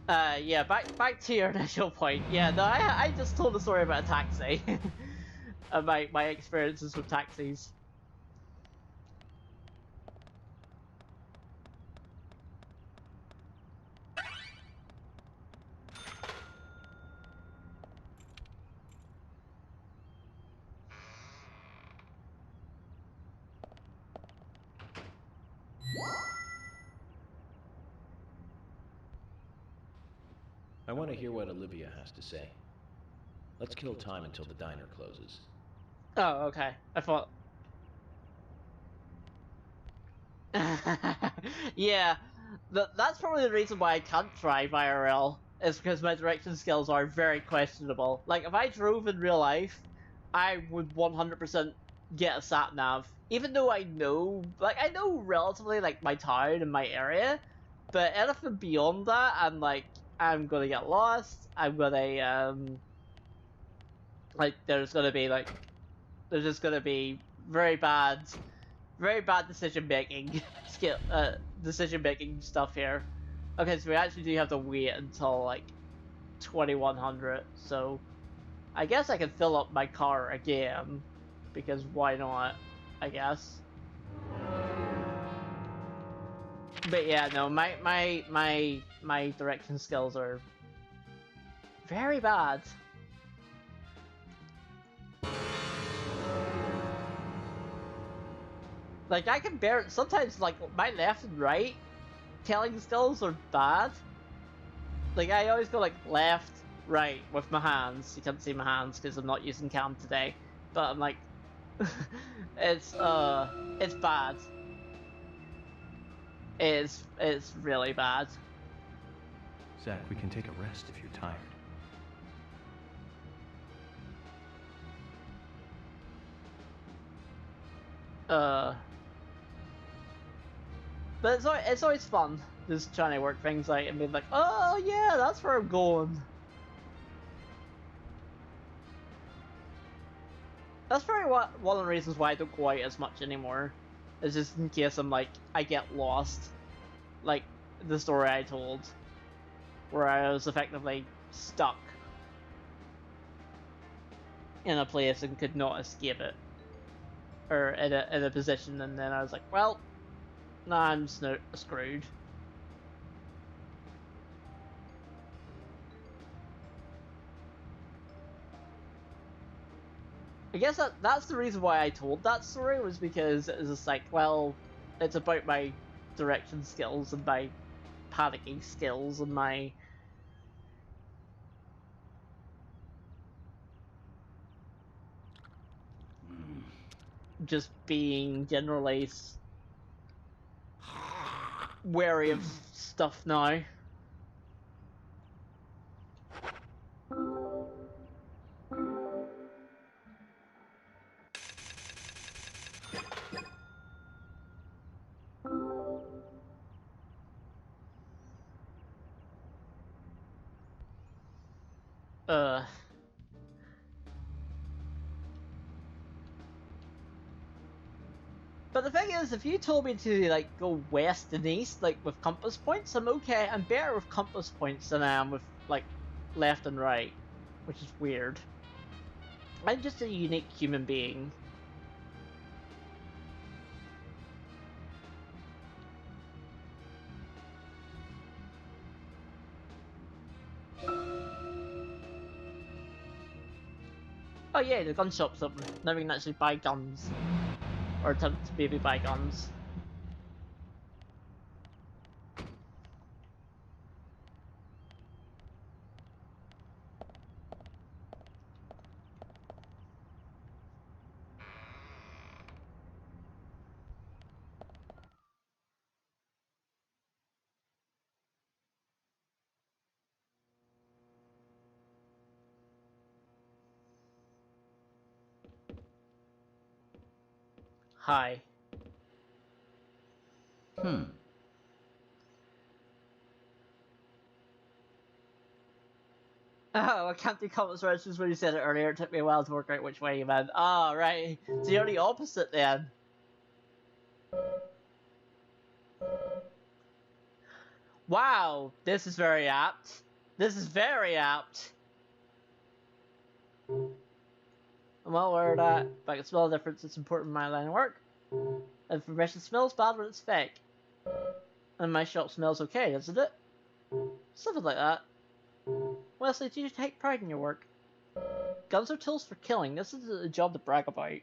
have... yeah, back to your initial point. Yeah, no, I just told a story about a taxi. About my experiences with taxis. I want to hear what Olivia has to say. Let's kill time until the diner closes. Oh, okay. I thought... yeah, that's probably the reason why I can't drive IRL, is because my direction skills are very questionable. Like, if I drove in real life, I would 100% get a sat-nav. Even though I know relatively, like, my town and my area, but anything beyond that, I'm gonna get lost, I'm gonna, there's just gonna be very bad decision-making stuff here. Okay, so we actually do have to wait until, like, 2100, so I guess I can fill up my car again, because why not, I guess. But yeah, no, my direction skills are very bad. Like, I can bear it. Sometimes, like, my left and right telling skills are bad. Like, I always go, like, left, right with my hands. You can't see my hands because I'm not using cam today. But I'm like, it's bad. It's really bad. Zach, we can take a rest if you're tired. But it's always fun just trying to work things out and being like, oh yeah, that's where I'm going. That's probably one of the reasons why I don't go out as much anymore. Is just in case I get lost. like the story I told, where I was effectively stuck in a place and could not escape it, or in a position, and then I was like, well, nah, I'm screwed. I guess that's the reason why I told that story, was because it was just like, well, it's about my direction skills and my panicking skills and my just being generally wary of stuff now. But the thing is, if you told me to like go west and east, like with compass points, I'm okay. I'm better with compass points than I am with like left and right, which is weird. I'm just a unique human being. Oh yeah, the gun shop's open. Now we can actually buy guns. Or attempt to maybe buy guns. Hi. Oh, I can't do comments registers when you said it earlier. It took me a while to work out which way you meant. Ah, right. So you're the opposite then. Wow, this is very apt. This is very apt. I'm well aware of that, but I can smell the difference. It's important in my line of work. Information smells bad when it's fake. And my shop smells okay, doesn't it? Something like that. Wesley, do you take pride in your work? Guns are tools for killing. This isn't a job to brag about.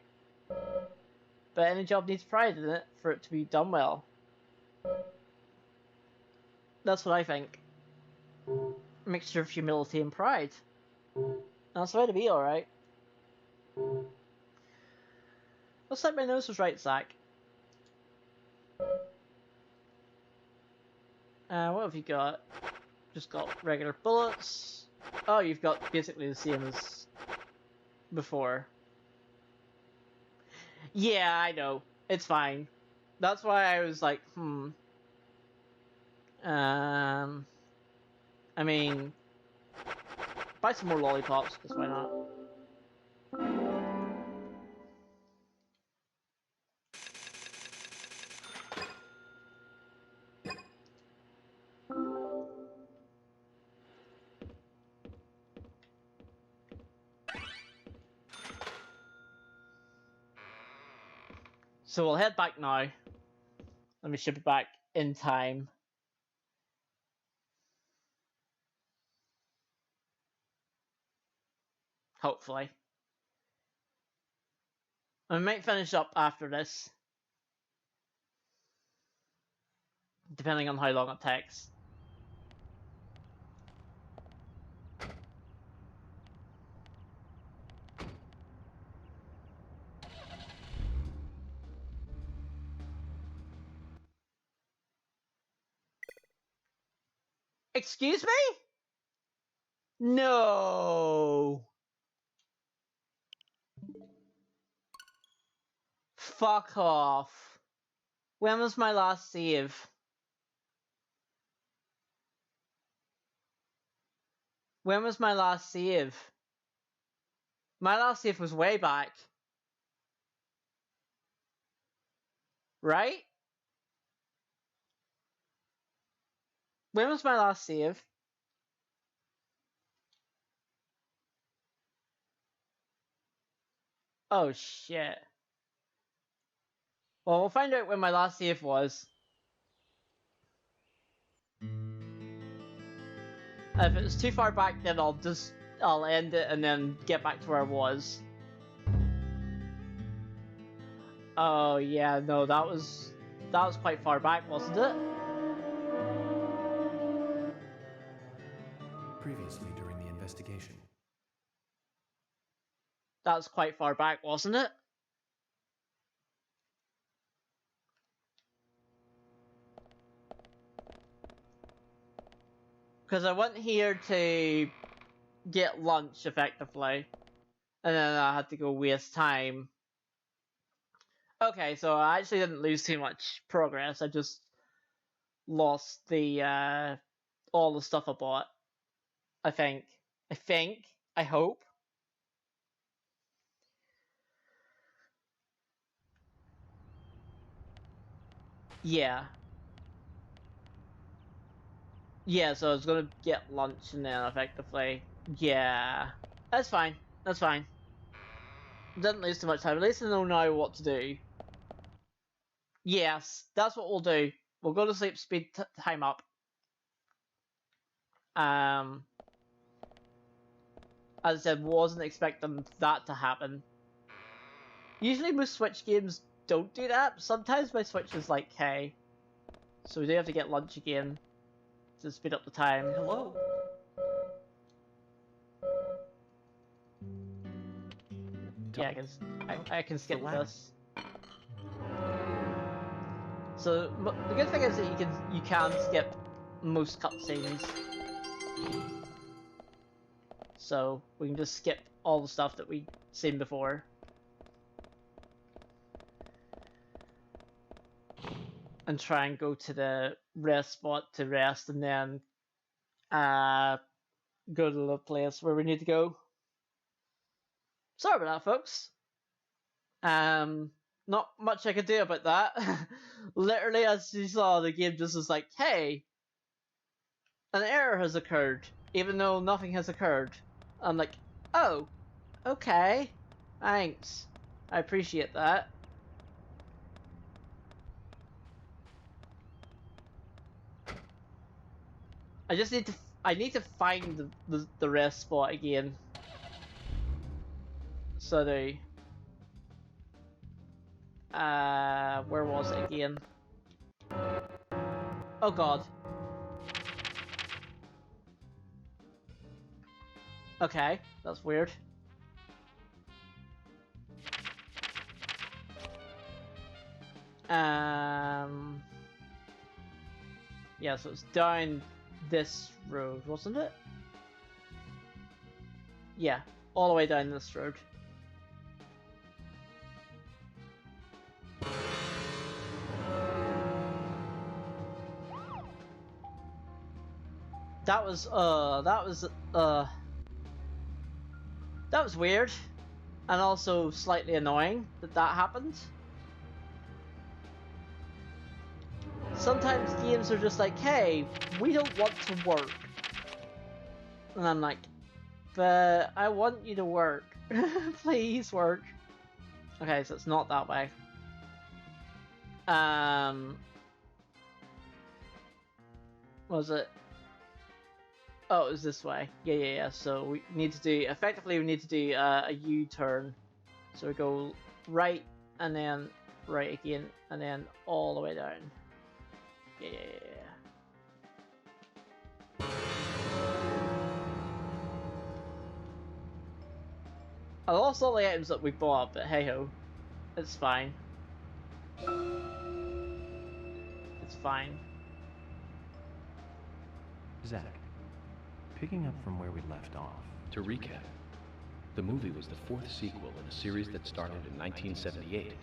But any job needs pride in it for it to be done well. That's what I think. A mixture of humility and pride. That's the way to be, alright. Looks like my nose was right, Zach. What have you got? Just got regular bullets. Oh, you've got basically the same as before. Yeah, I know. It's fine. That's why I was like, I mean, buy some more lollipops, because why not? So we'll head back now. Let me ship it back in time. Hopefully. I might finish up after this. Depending on how long it takes. Excuse me? No. Fuck off. When was my last save? When was my last save? My last save was way back. Right? When was my last save? Oh shit. Well, we'll find out when my last save was. If it's too far back, then I'll end it and then get back to where I was. Oh yeah, no, that was quite far back, wasn't it? Previously during the investigation. That was quite far back, wasn't it? Because I went here to get lunch, effectively. And then I had to go waste time. Okay, so I actually didn't lose too much progress. I just lost the all the stuff I bought. I think. I hope. Yeah. Yeah, so I was gonna get lunch and then effectively. Yeah. That's fine. That's fine. Didn't lose too much time. At least I know now what to do. Yes, that's what we'll do. We'll go to sleep, speed time up. As I said, wasn't expecting that to happen. Usually most Switch games don't do that. Sometimes my Switch is like, hey. So we do have to get lunch again to speed up the time. Hello? Yeah, I can skip this. So the good thing is that you can skip most cutscenes. So we can just skip all the stuff that we've seen before. And try and go to the rest spot to rest and then go to the place where we need to go. Sorry about that, folks. Not much I could do about that. Literally, as you saw, the game just was like, hey, an error has occurred, even though nothing has occurred. I'm like, oh, okay, thanks. I appreciate that. I need to find the rest spot again. So where was it again? Oh god. Okay, that's weird. Yeah, so it's down this road, wasn't it? Yeah, all the way down this road. That was weird, and also slightly annoying that happened. Sometimes games are just like, hey, we don't want to work. And I'm like, but I want you to work. Please work. Okay, so it's not that way. Was it? Oh, it was this way. Yeah. So we need to do, effectively we need to do a U-turn. So we go right, and then right again, and then all the way down. Yeah. I lost all the items that we bought, but hey ho. It's fine. It's fine. Zach, picking up from where we left off. To recap, the movie was the fourth sequel in a series that started in 1978.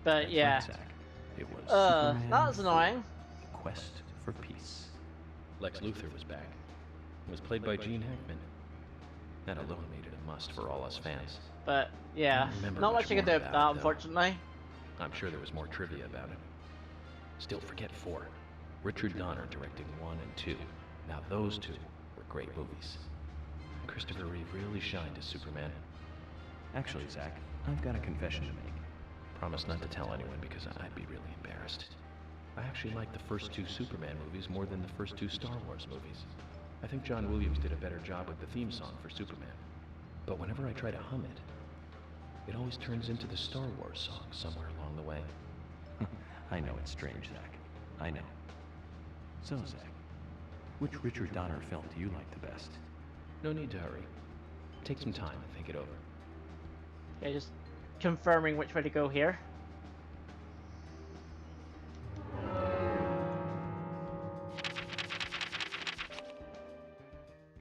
But yeah. Right, Zach. It was Superman that was annoying. Quest for Peace. Lex Luthor was back. It was played by Gene Hackman. That alone made it a must for all us fans. But yeah, not much you can do about that, unfortunately. I'm sure there was more trivia about it. Still, forget 4. Richard Donner directing 1 and 2. Now those two were great movies. Christopher Reeve really shined as Superman. Actually, Zach, I've got a confession to make. Promise not to tell anyone because I'd be really embarrassed. I actually like the first two Superman movies more than the first two Star Wars movies. I think John Williams did a better job with the theme song for Superman. But whenever I try to hum it, it always turns into the Star Wars song somewhere along the way. I know it's strange, Zach. I know. So, Zach, which Richard Donner film do you like the best? No need to hurry. Take some time to think it over. Okay, just confirming which way to go here.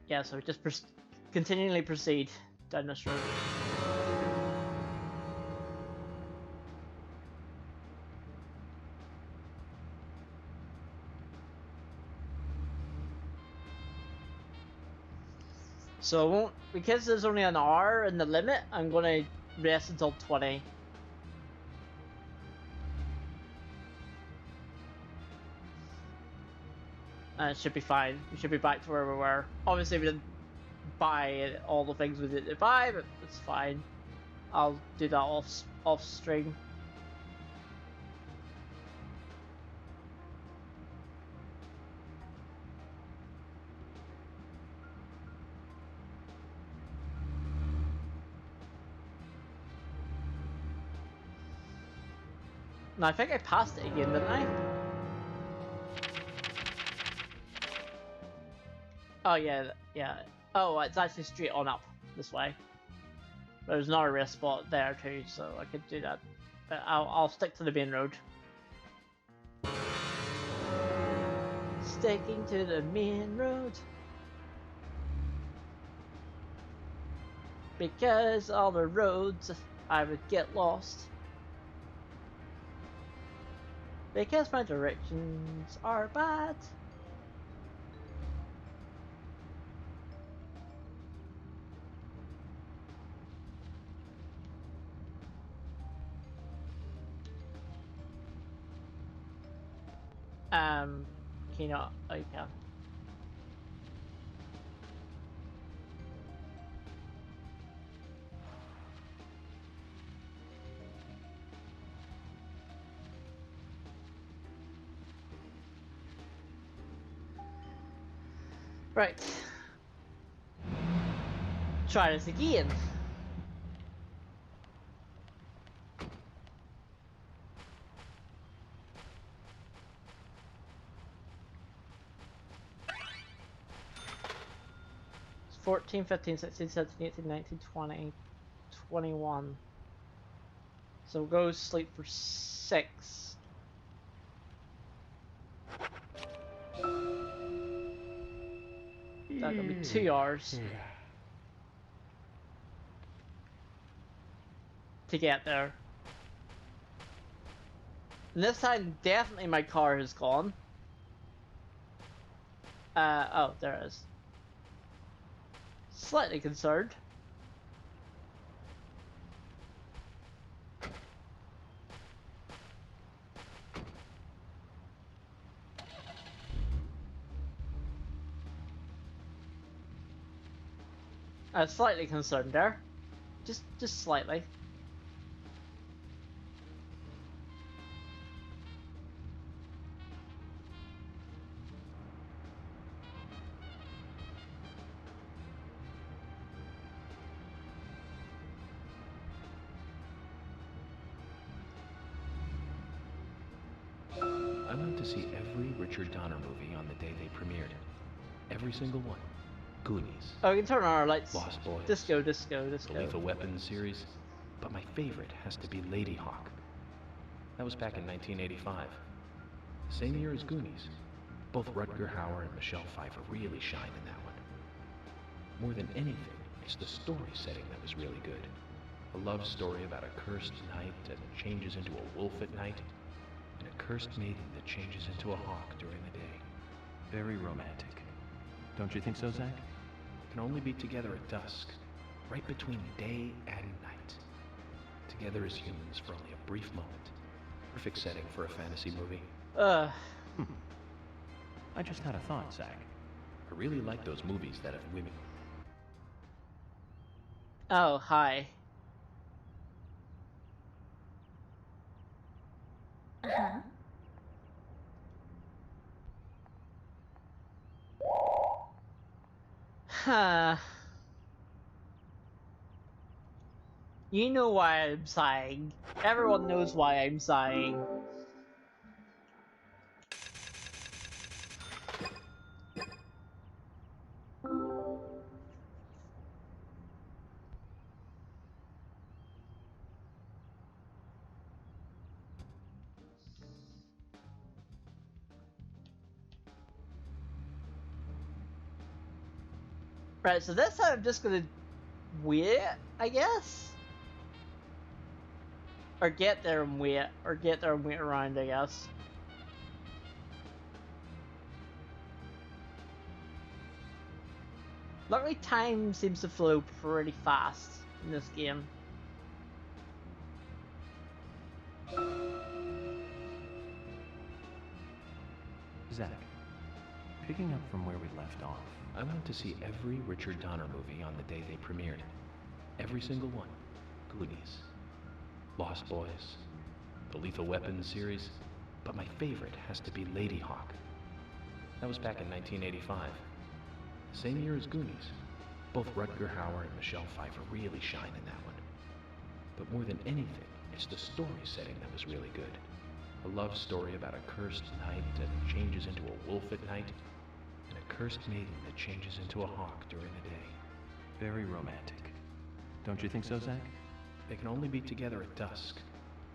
Yeah, so just continually proceed down this road. So I won't, because there's only an hour in the limit, I'm gonna rest until 20. And it should be fine. We should be back to where we were. Obviously we didn't buy all the things we did to buy, but it's fine. I'll do that off stream. No, I think I passed it again, didn't I? Oh yeah, yeah. Oh, it's actually straight on up this way. There's another rest spot there too, so I could do that. But I'll stick to the main road. Sticking to the main road. Because all the roads I would get lost. Because my directions are bad. Can you not? Oh, you can. Right. Try this again. It's 14, 15, 16, 17, 18, 19, 20, 21. So go sleep for 6. That'll be 2 hours to get there. And this time, definitely my car is gone. Oh, there it is. Slightly concerned. Slightly concerned there. Just slightly. I went to see every Richard Donner movie on the day they premiered. Every single one. Goonies. Oh, we can turn on our lights. Lost Boys. Disco. The Lethal Weapon series. But my favorite has to be Lady Hawk. That was back in 1985. Same year as Goonies. Both Rutger Hauer and Michelle Pfeiffer really shine in that one. More than anything, it's the story setting that was really good. A love story about a cursed knight that changes into a wolf at night, and a cursed maiden that changes into a hawk during the day. Very romantic. Don't you think so, Zach? Can only be together at dusk, right between day and night. Together as humans for only a brief moment. Perfect setting for a fantasy movie. I just had a thought, Zach. I really like those movies that have women. Oh, hi. Uh-huh. Huh. You know why I'm sighing. Everyone knows why I'm sighing. Right, so this time I'm just gonna wait, I guess? Or get there and wait. Or get there and wait around, I guess. Luckily, time seems to flow pretty fast in this game. Zach, picking up from where we left off. I went to see every Richard Donner movie on the day they premiered. Every single one. Goonies, Lost Boys, the Lethal Weapon series, but my favorite has to be Lady Hawk. That was back in 1985. The same year as Goonies. Both Rutger Hauer and Michelle Pfeiffer really shine in that one. But more than anything, it's the story setting that was really good. A love story about a cursed knight that changes into a wolf at night, and a cursed maiden that changes into a hawk during the day. Very romantic. Don't you think so, Zach? They can only be together at dusk,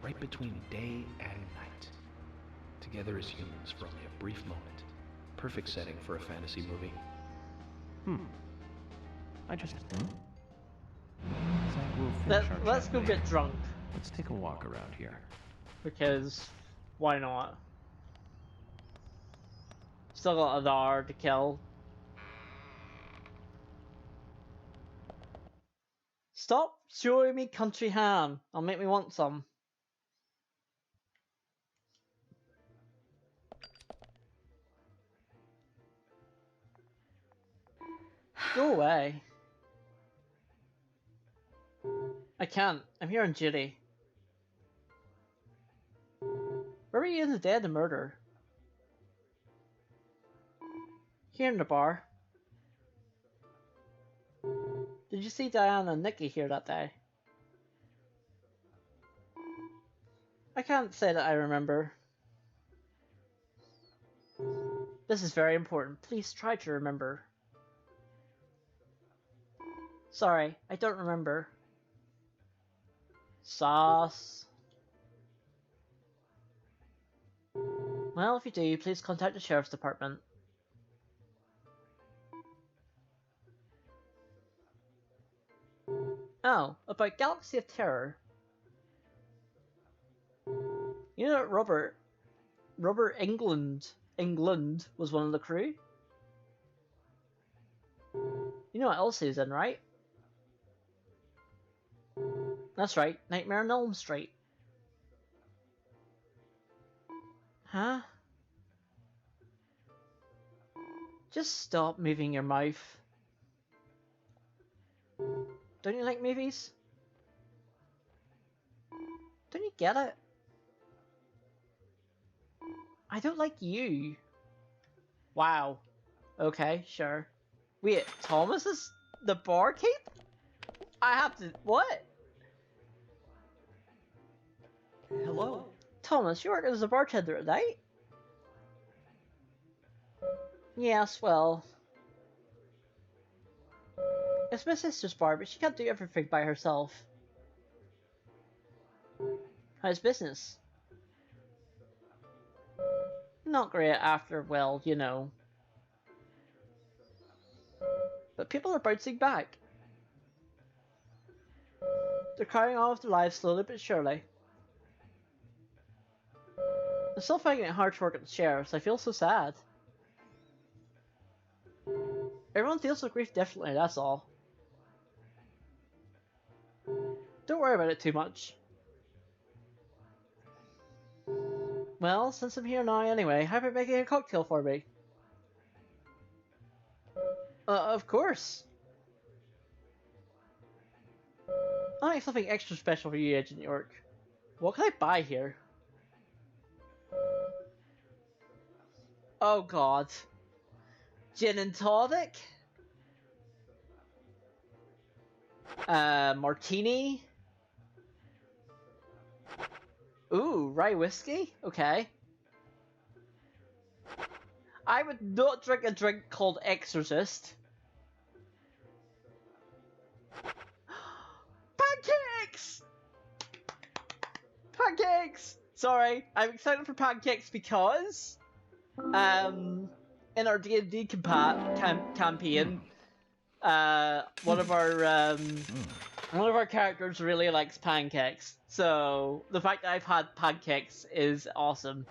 right between day and night. Together as humans for only a brief moment. Perfect setting for a fantasy movie. Zach, we'll finish our Let's chat go later. get drunk. Let's take a walk around here. Because, why not? Still got an hour to kill. Stop showing me country ham. I'll make me want some. Go away. I can't. I'm here on duty. Where were you in the day of the murder? Here in the bar. Did you see Diana and Nikki here that day? I can't say that I remember. This is very important. Please try to remember. Sorry, I don't remember. Sauce. Well, if you do, please contact the sheriff's department. Oh, about Galaxy of Terror. You know that Robert England was one of the crew? You know what else he's in, right? That's right, Nightmare on Elm Street. Huh? Just stop moving your mouth. Don't you like movies? Don't you get it? I don't like you. Wow. Okay, sure. Wait, Thomas is the barkeep? I have to... What? Hello? Thomas, you work as a bartender at night? Yes, well... It's my sister's bar, but she can't do everything by herself. How's business? Not great after, well, you know. But people are bouncing back. They're carrying on with their lives slowly but surely. I'm still finding it hard to work at the sheriff's. I feel so sad. Everyone deals with grief differently, that's all. Don't worry about it too much. Well, since I'm here now anyway, how about making a cocktail for me? Of course. I have something extra special for you, Agent York. What can I buy here? Oh god. Gin and tonic? Martini? Ooh, rye whiskey? Okay. I would not drink a drink called Exorcist. Pancakes! Pancakes! Sorry, I'm excited for pancakes because, in our D&D campaign, one of our characters really likes pancakes. So the fact that I've had pancakes is awesome.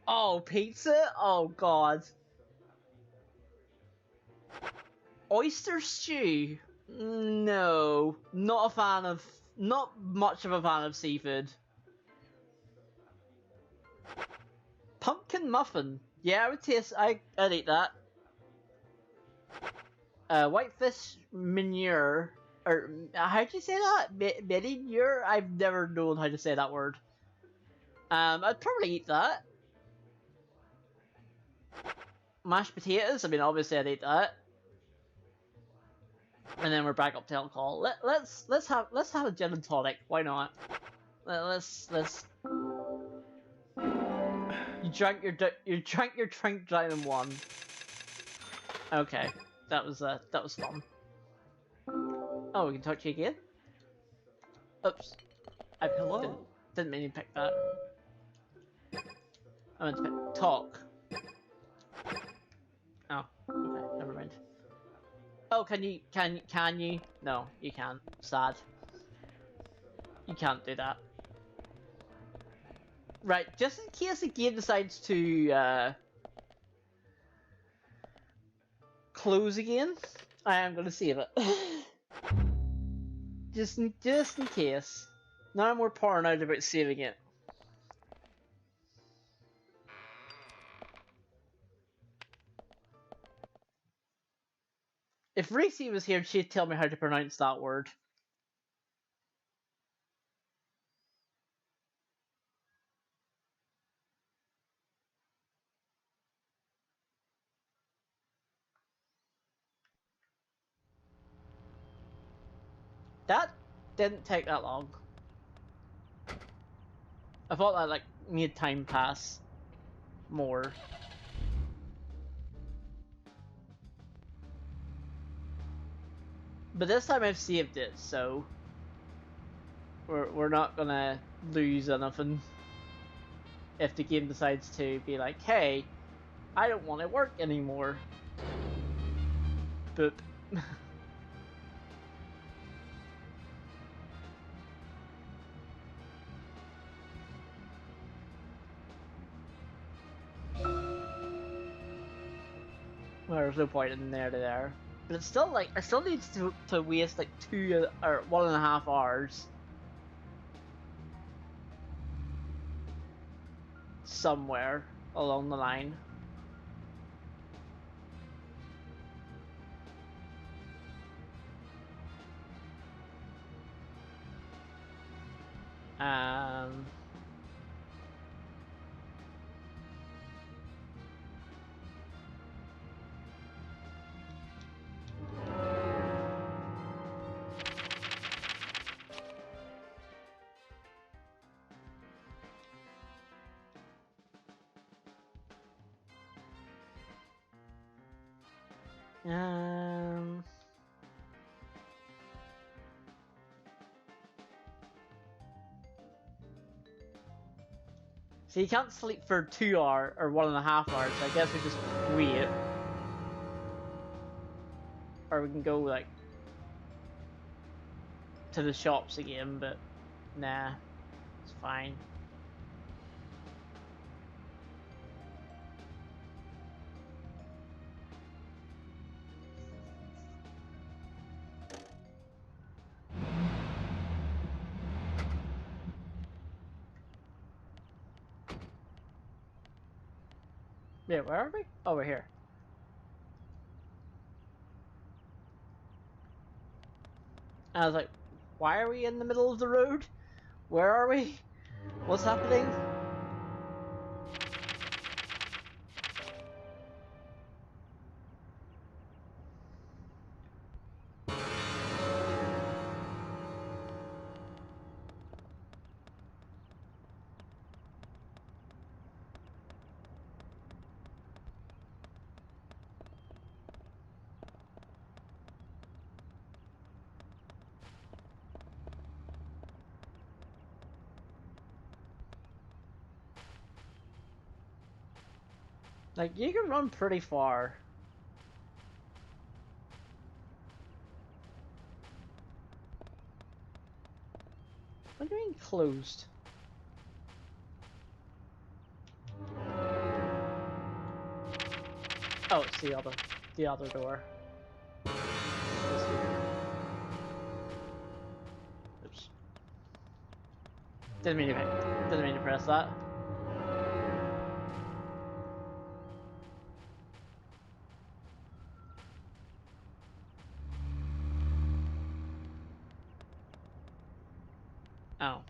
Oh, pizza? Oh god. Oyster stew? No, not much of a fan of seafood. Pumpkin muffin? Yeah, I'd eat that. Whitefish manure, or how'd you say that? Manure? I've never known how to say that word. I'd probably eat that. Mashed potatoes? I mean, obviously I'd eat that. And then we're back up to alcohol. Let's have a gin and tonic. Why not? Let's. You drank your drink down in one. Okay, that was fun. Oh, we can talk to you again. Oops, Hello. Didn't mean to pick that. I meant to pick talk. Oh, okay, never mind. Oh, can you? No, you can't. Sad. You can't do that. Right, just in case the game decides to close again, I am gonna save it. just in case. Now I'm more paranoid about saving it. If Reese was here, she'd tell me how to pronounce that word. That didn't take that long. I thought that like made time pass more. But this time I've saved it, so we're not gonna lose anything if the game decides to be like, hey, I don't want to work anymore. Boop. Well, there's no point in there to there. But it's still like, I still need to waste like 2 or 1.5 hours somewhere along the line. So you can't sleep for 2 hours or 1.5 hours, so I guess we just wait. Or we can go like to the shops again, but nah, it's fine. Yeah, where are we? Oh, we're here. And I was like, why are we in the middle of the road? Where are we? What's happening? Like, you can run pretty far. What do you mean closed? Oh, it's the other door. Oops. Didn't mean to press that. Oh.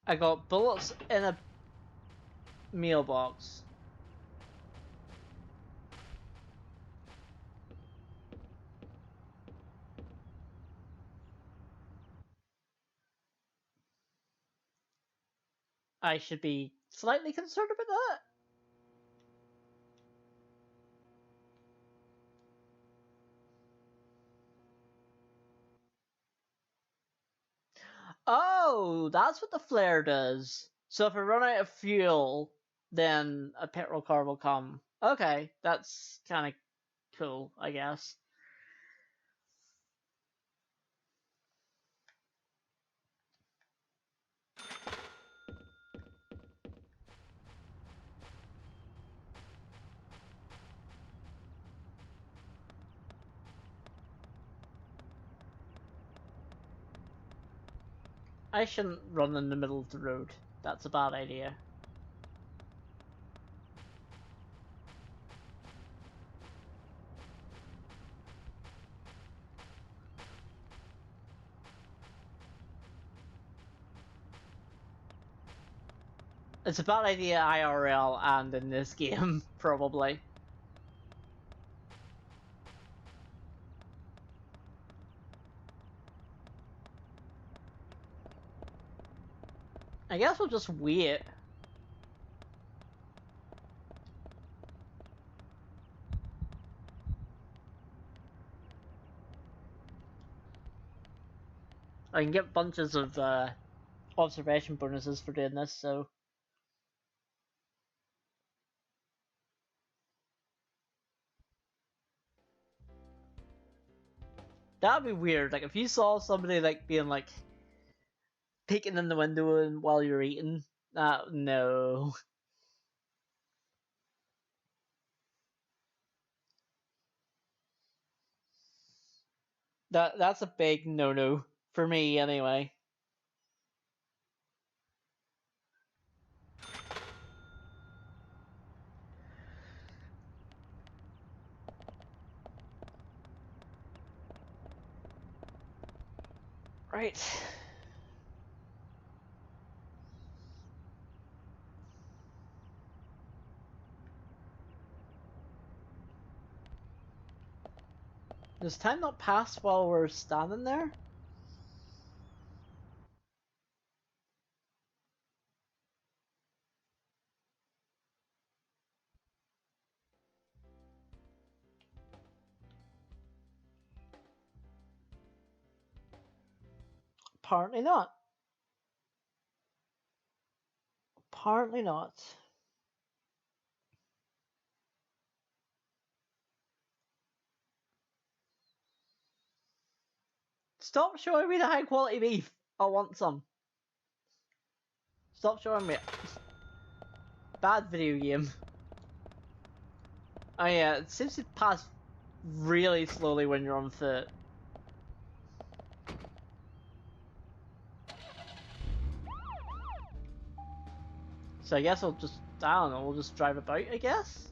I got bullets in a meal box. I should be slightly concerned about that. Oh, that's what the flare does. So if I run out of fuel, then a petrol car will come. Okay, that's kind of cool, I guess. I shouldn't run in the middle of the road. That's a bad idea. It's a bad idea IRL and in this game, probably. I guess we'll just wait. I can get bunches of observation bonuses for doing this, so... That'd be weird, like if you saw somebody like being like peeking in the window and while you're eating, no. That's a big no-no for me anyway. Right. Does time not pass while we're standing there? Apparently not. Apparently not. Stop showing me the high quality beef. I want some. Stop showing me it. Bad video game. Oh yeah, it seems to pass really slowly when you're on foot. So I guess I'll just, I don't know, we'll just drive about, I guess?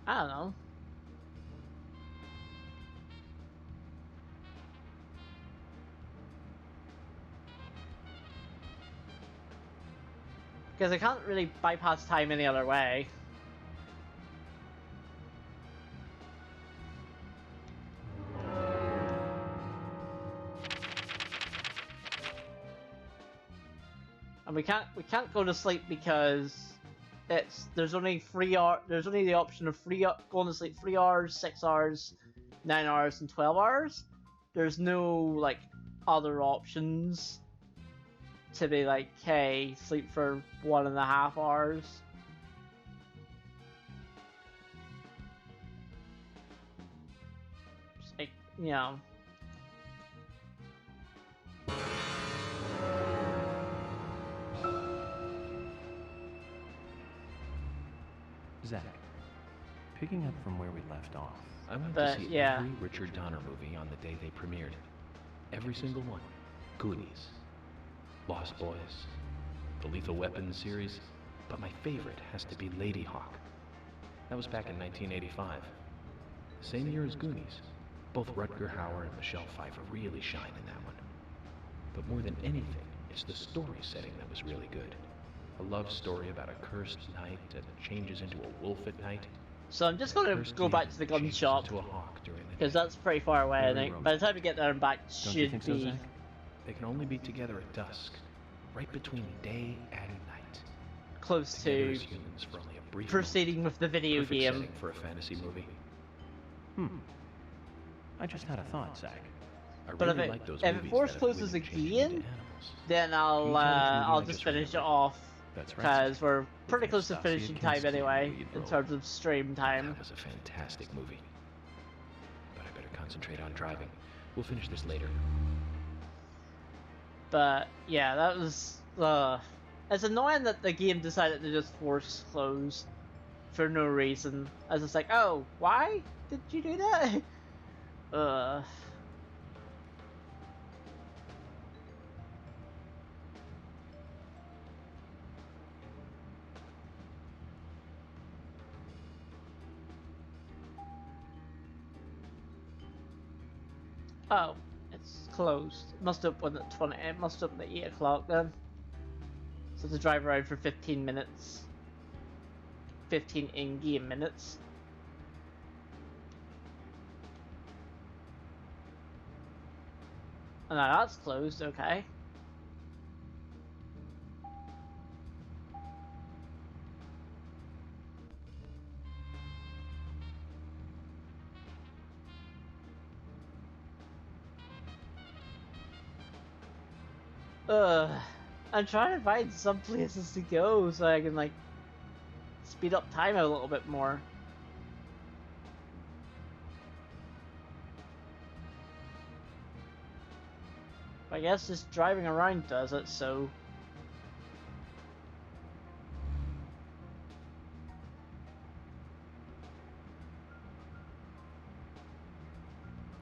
I don't know. Because I can't really bypass time any other way. And we can't go to sleep because there's only the option of going to sleep 3 hours, 6 hours, 9 hours, and 12 hours. There's no like other options to be like, hey, sleep for 1.5 hours. Just like, you know. Zach, picking up from where we left off, I went But, to see yeah. every Richard Donner movie on the day they premiered. Every single one. Goonies, Lost Boys, the Lethal Weapon series, but my favorite has to be Lady Hawk. That was back in 1985. The same year as Goonies. Both Rutger Hauer and Michelle Pfeiffer really shine in that one. But more than anything, it's the story setting that was really good. A love story about a cursed knight that changes into a wolf at night. So I'm just going to go back to the gun shop because that's pretty far away. I think by the time we get there and back, Don't you should think so, be Zach? They can only be together at dusk, right between day and night. close Together to as humans for only a brief proceeding with the video Perfect game. setting for a fantasy movie. I just had a thought, Zach. I But really if like those it movies force that have closes women changing again, into then Can you tell which movie I'll I just just finish it remembered? off That's right. because we're pretty close to Anastasia finishing time Kinski in the anyway lead in role. terms of stream time. That was a fantastic movie. But I better concentrate on driving. We'll finish this later. But yeah, that was it's annoying that the game decided to just force close for no reason. I was just like, oh, why did you do that? Oh, it's closed. It must open at 20. It must open at 8 o'clock then. So to drive around for 15 minutes. 15 in-game minutes. Oh, no, that's closed. Okay. I'm trying to find some places to go so I can like speed up time a little bit more. I guess just driving around does it, so...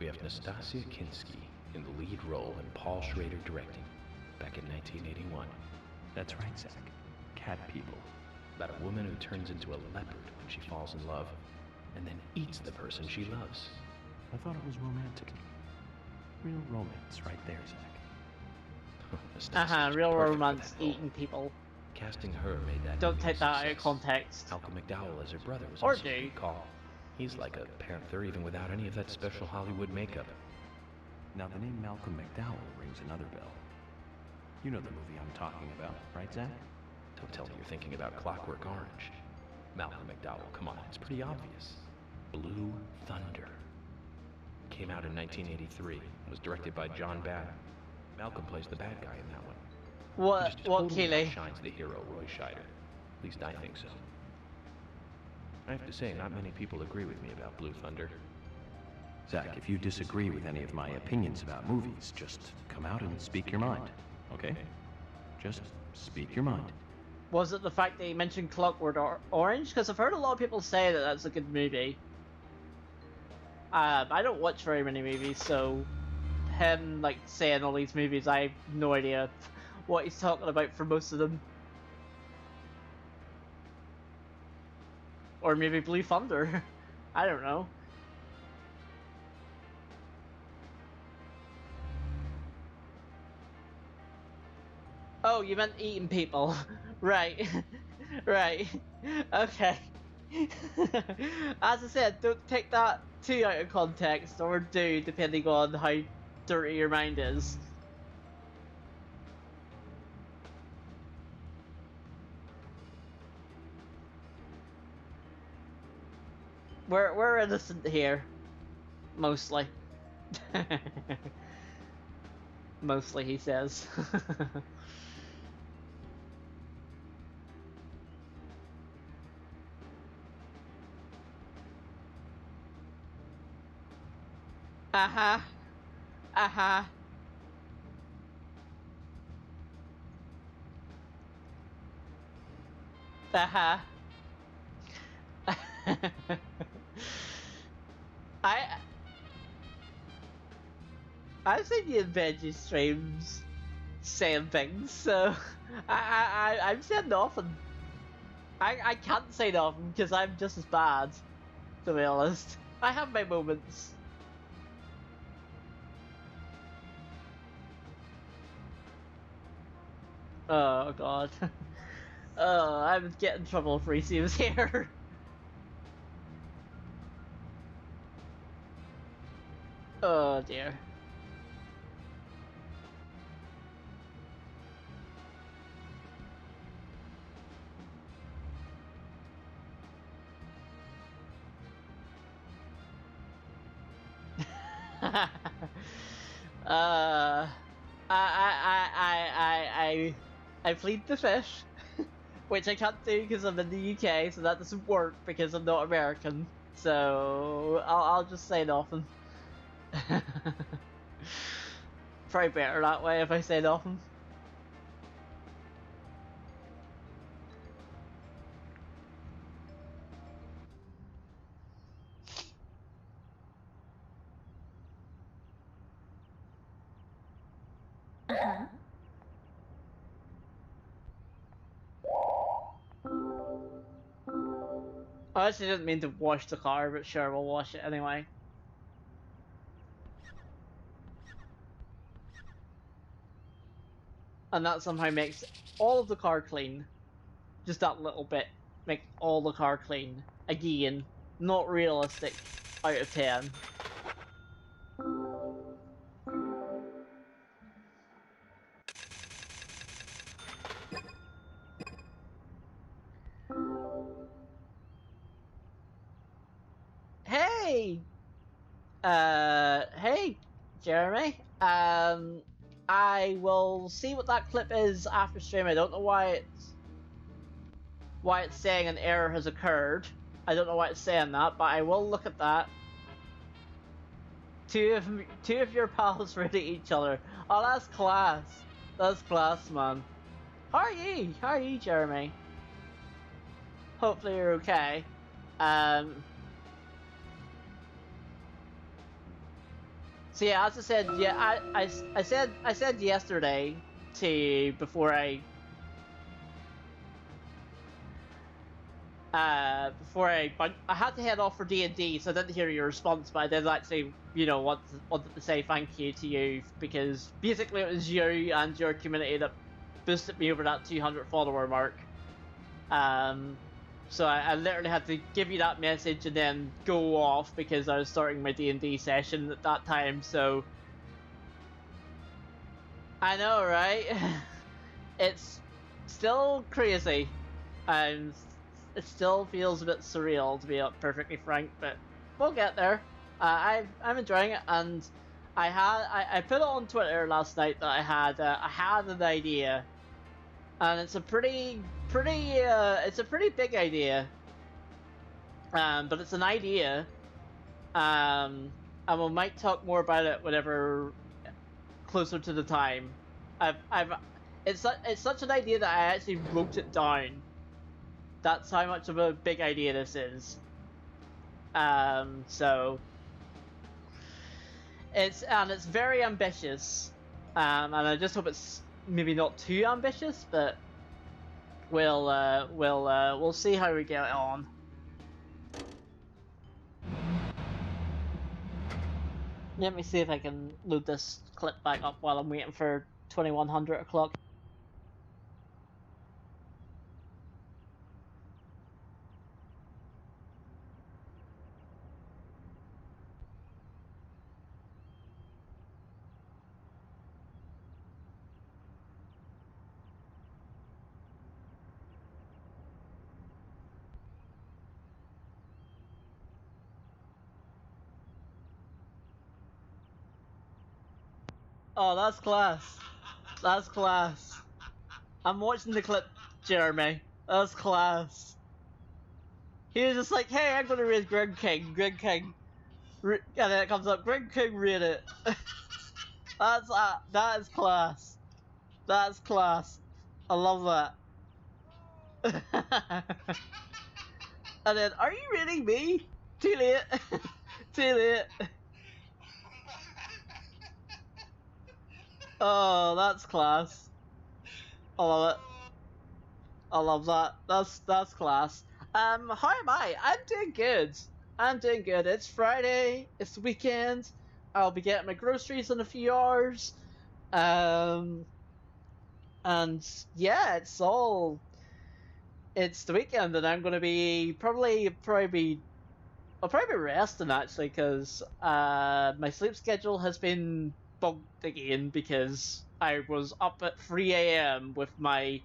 We have Nastasia Kinski in the lead role and Paul Schrader directing, back in 1981. That's right, Zach. Cat People. About a woman who turns into a leopard when she falls in love, and then eats the person she loves. I thought it was romantic. Real romance right there, Zach. Real romance eating people. Casting her made that Don't movie take a that out of success. context. Malcolm McDowell as her brother was Or also do. a good call. He's like a panther even without any of that special Hollywood makeup. Now the name Malcolm McDowell rings another bell. You know the movie I'm talking about, right, Zach? Don't tell me you're thinking about Clockwork Orange. Malcolm McDowell, come on, it's pretty obvious. Blue Thunder. Came out in 1983 and was directed by John Babb. Malcolm plays the bad guy in that one. What? He just What, totally Keeley? outshines the hero Roy Scheider. At least I think so. I have to say, not many people agree with me about Blue Thunder. Zach, if you disagree with any of my opinions about movies, just come out and speak your mind, okay? Just speak your mind. Was it the fact that you mentioned Clockwork Orange? Because I've heard a lot of people say that that's a good movie. I don't watch very many movies, so him like saying all these movies, I have no idea what he's talking about for most of them. Or maybe Blue Thunder. I don't know. Oh, you meant eating people. Right. Right. Okay. As I said, don't take that too out of context, or do, depending on how dirty your mind is. We're innocent here. Mostly. Mostly, he says. Uh-huh. Uh-huh. Uh-huh. I've seen you in veggie streams saying things, so I'm saying nothing. I can't say nothing because I'm just as bad, to be honest. I have my moments. Oh god. Oh, I would get in trouble if Reese was here. Oh dear. I plead the fish, which I can't do because I'm in the UK, so that doesn't work because I'm not American. So I'll just say nothing. Probably better that way if I say nothing. Uh-huh. I actually didn't mean to wash the car, but sure, we'll wash it anyway. And that somehow makes all of the car clean. Just that little bit. Make all the car clean. Again, not realistic out of 10. Hey! Hey, Jeremy. I will see what that clip is after stream. I don't know why it's saying an error has occurred. I don't know why it's saying that, but I will look at that. Two of your pals rated each other. Oh, that's class. That's class, man. How are you? How are you, Jeremy? Hopefully you're okay. So yeah, as I said, yeah, I said yesterday to before I had to head off for D&D, so I didn't hear your response, but I did actually, you know, wanted to say thank you to you, because basically it was you and your community that boosted me over that 200 follower mark. So I literally had to give you that message and then go off because I was starting my D&D session at that time, so... I know, right? It's still crazy. It still feels a bit surreal, to be perfectly frank, but we'll get there. I'm enjoying it, and I put it on Twitter last night that I had an idea, and it's a pretty big idea. But it's an idea. And we might talk more about it whenever closer to the time. It's such an idea that I actually wrote it down. That's how much of a big idea this is. So it's very ambitious. And I just hope it's maybe not too ambitious, but we'll see how we get on. Let me see if I can load this clip back up while I'm waiting for 2100 o'clock. Oh, that's class. That's class. I'm watching the clip, Jeremy. That's class. He was just like, hey, I'm gonna raid Greg King. Greg King. And then it comes up, Greg King raid it. That is class. That's class. I love that. And then, are you raiding me? Too late. Too late. Oh, that's class. I love it. I love that. That's class. How am I? I'm doing good. I'm doing good. It's Friday. It's the weekend. I'll be getting my groceries in a few hours. And yeah, it's the weekend, and I'm gonna be I'll probably be resting actually, because my sleep schedule has been bugged again because I was up at 3 a.m. with my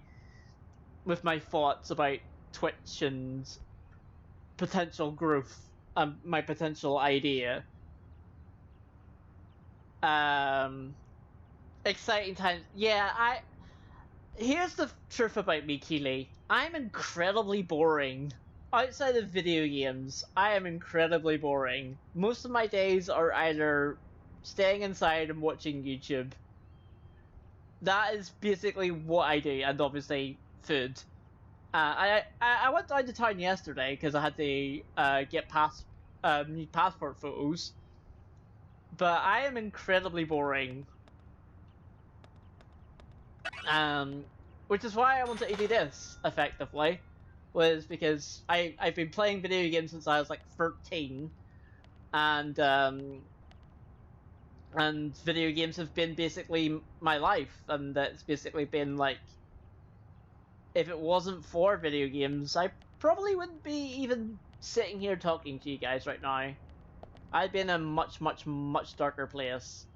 thoughts about Twitch and potential growth, my potential idea. Exciting times. Yeah, here's the truth about me, Keely. I'm incredibly boring. Outside of video games, I am incredibly boring. Most of my days are either staying inside and watching YouTube. That is basically what I do, and obviously food. I went down to town yesterday because I had to get passport photos. But I am incredibly boring. Which is why I wanted to do this, effectively. Was because I've been playing video games since I was like 13. And video games have been basically my life. And it's basically been like, if it wasn't for video games, I probably wouldn't be even sitting here talking to you guys right now. I'd be in a much, much, much darker place.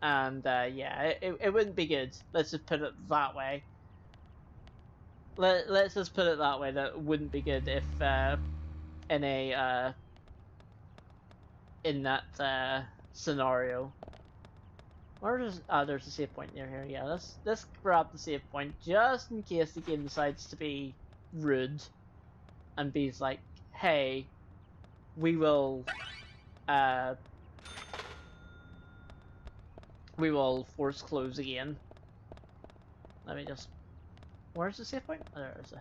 And yeah, it wouldn't be good. Let's just put it that way. Let's just put it that way. That wouldn't be good if in that scenario. There's a save point near here. Yeah, let's grab the save point just in case the game decides to be rude and be like, hey, we will force close again. Let me just... Where's the save point? Oh, there is it.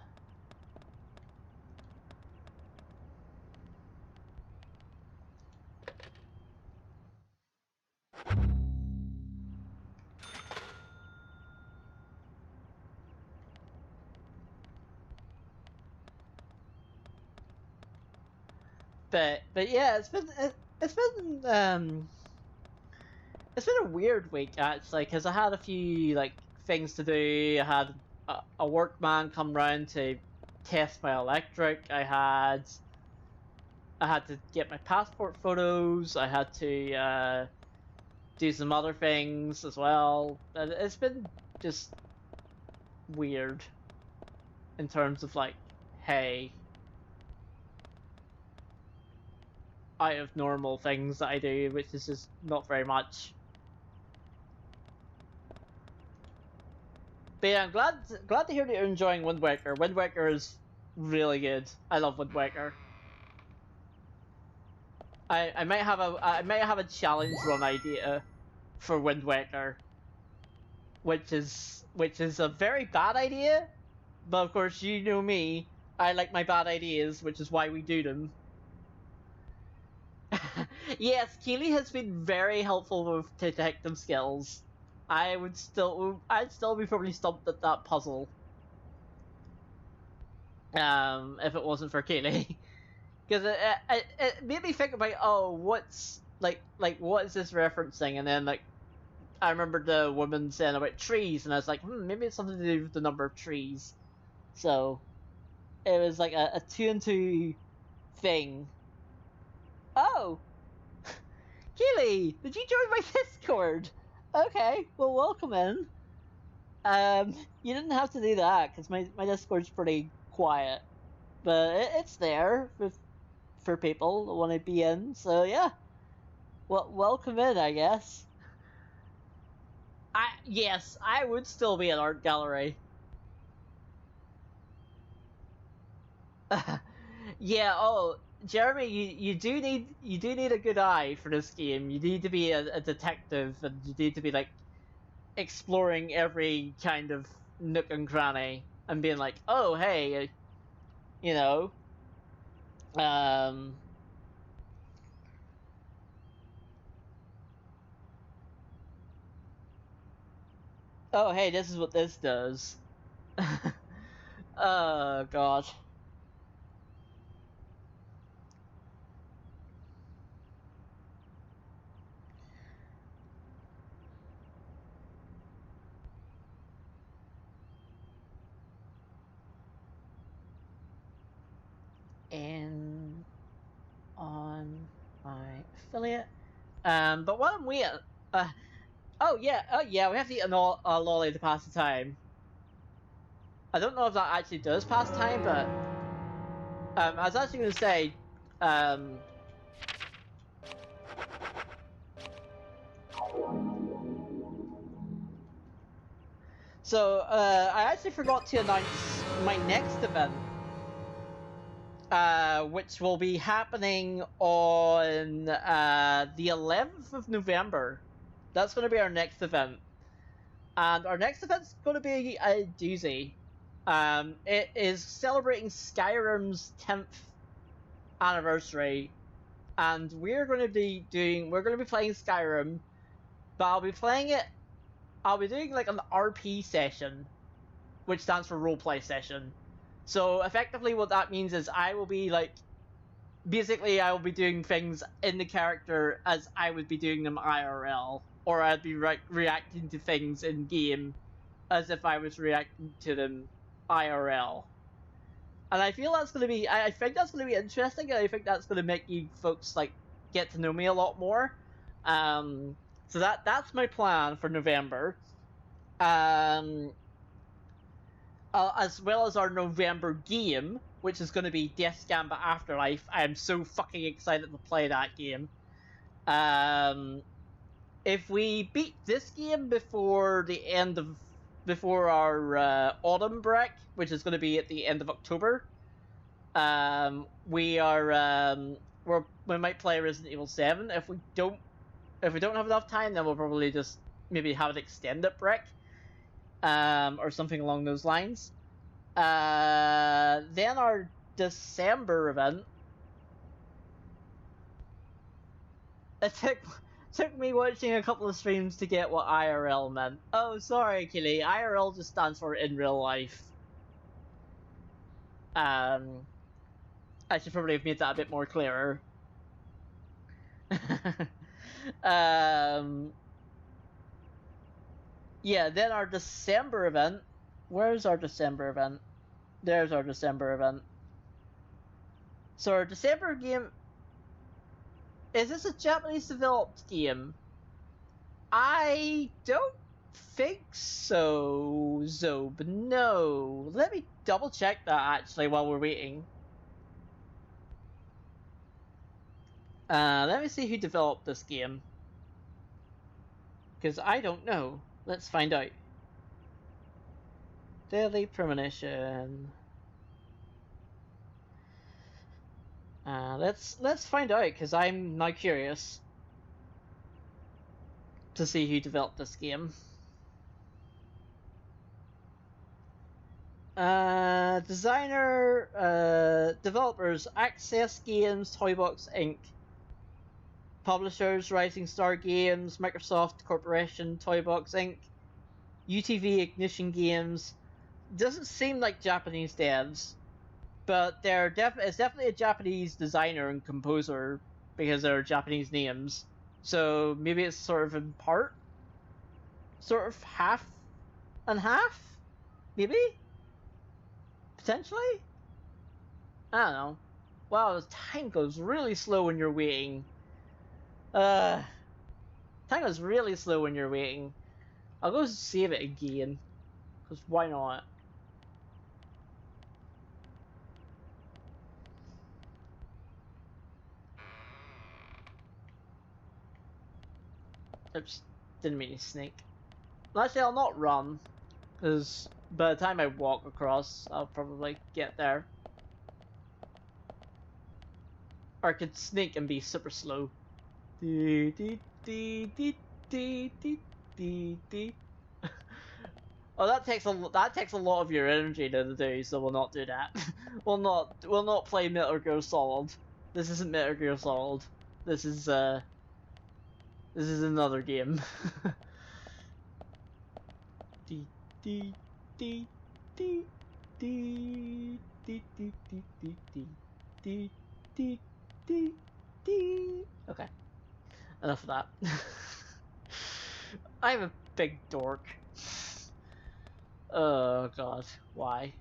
But yeah, it's been a weird week actually, because I had a few like things to do. I had a workman come round to test my electric. I had to get my passport photos. I had to do some other things as well. It's been just weird in terms of like, hey, out of normal things that I do, which is just not very much. But yeah, I'm glad to hear that you're enjoying Wind Waker. Wind Waker is really good. I love Wind Waker. I might have a challenge run idea for Wind Waker, which is a very bad idea, but of course you know me. I like my bad ideas, which is why we do them. Yes, Keely has been very helpful with detective skills. I'd still be probably stumped at that puzzle. If it wasn't for Kaylee. Because it made me think about, oh, what's, like, what is this referencing? And then, like, I remember the woman saying about trees, and I was like, maybe it's something to do with the number of trees. So, it was like a 2 and 2 thing. Oh! Keely, did you join my Discord? Okay, well, welcome in. You didn't have to do that, because my Discord's pretty quiet. But it's there for people that want to be in, so yeah. Well, welcome in, I guess. Yes, I would still be an art gallery. Yeah. Oh, Jeremy, you do need a good eye for this game. You need to be a detective, and you need to be like exploring every kind of nook and cranny and being like, oh hey, you know, oh hey, this is what this does. Oh god. And on my affiliate. But while I'm waiting, oh yeah, we have to eat a lolly to pass the time. I don't know if that actually does pass time, but I was actually going to say, so I actually forgot to announce my next event, which will be happening on the 11th of November. That's going to be our next event, and our next event's going to be a doozy. It is celebrating Skyrim's 10th anniversary, and we're going to be playing Skyrim, but I'll be doing like an RP session, which stands for roleplay session. So effectively what that means is I will be doing things in the character as I would be doing them IRL, or I'd be reacting to things in game as if I was reacting to them IRL. And I feel that's going to be, I think that's going to be interesting, and I think that's going to make you folks like get to know me a lot more. So that's my plan for November. As well as our November game, which is going to be Death's Gambit Afterlife. I am so fucking excited to play that game. If we beat this game before our autumn break, which is going to be at the end of October, we might play Resident Evil 7. If we don't have enough time, then we'll probably just maybe have an extended break, or something along those lines. Then our December event. It took me watching a couple of streams to get what IRL meant. Oh, sorry, Killy. IRL just stands for in real life. I should probably have made that a bit more clearer. Yeah, then our December event. Where's our December event? There's our December event. So our December game... Is this a Japanese developed game? I don't think so, Zob. No. Let me double check that actually while we're waiting. Let me see who developed this game. Because I don't know. Let's find out. Daily Premonition. Let's find out, because I'm now curious to see who developed this game. Developers, Access Games, Toybox Inc. Publishers: Rising Star Games, Microsoft Corporation, Toybox Inc., UTV Ignition Games. Doesn't seem like Japanese devs, but it's definitely a Japanese designer and composer because they're Japanese names. So maybe it's sort of in part, sort of half and half, maybe, potentially. I don't know. Wow, the time goes really slow when you're waiting. Time goes really slow when you're waiting. I'll go save it again, because why not? Oops, didn't mean to sneak. Actually, I'll not run, because by the time I walk across, I'll probably get there. Or I could sneak and be super slow. Dee, dee, dee, dee, dee, dee, dee, dee. Oh, that takes a lot of your energy to do, so we'll not do that. we'll not play Metal Gear Solid. This isn't Metal Gear Solid. This is another game. Dee dee dee dee dee dee dee dee dee dee dee dee dee. Okay, enough of that. I'm a big dork. Oh god, why?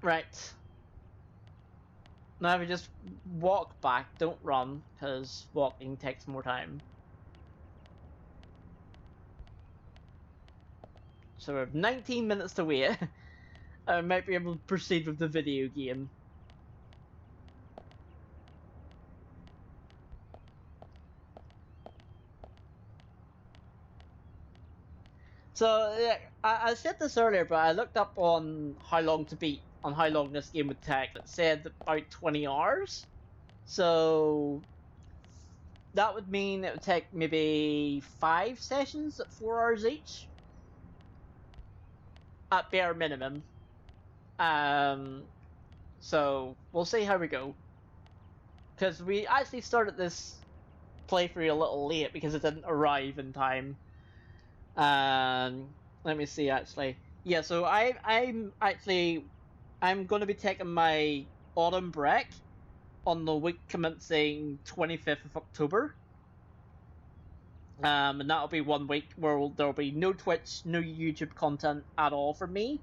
Right. Now if we just walk back, don't run, because walking takes more time. So we have 19 minutes to wait. I might be able to proceed with the video game. So yeah, I said this earlier, but I looked up on how long to beat, on how long this game would take. It said about 20 hours. So that would mean it would take maybe 5 sessions at 4 hours each. At bare minimum. So we'll see how we go. Because we actually started this playthrough a little late because it didn't arrive in time. Let me see actually. Yeah, so I'm going to be taking my autumn break on the week commencing 25th of October. And that'll be 1 week where there'll be no Twitch, no YouTube content at all for me,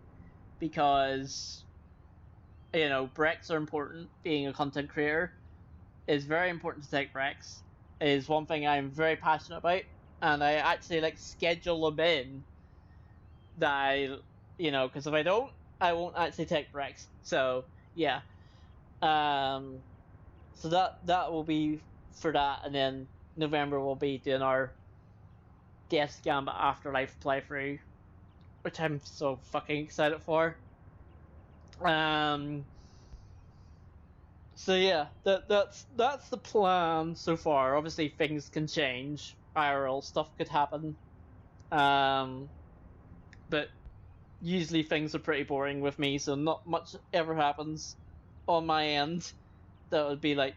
because, you know, breaks are important. Being a content creator is very important to take breaks. It is one thing I'm very passionate about, and I actually like schedule them in. That because if I don't, I won't actually take breaks. So yeah, so that will be for that, and then November will be doing our Death's Gambit Afterlife playthrough, which I'm so fucking excited for. So yeah, that's the plan so far. Obviously things can change. IRL stuff could happen. But usually things are pretty boring with me, so not much ever happens on my end that would be like,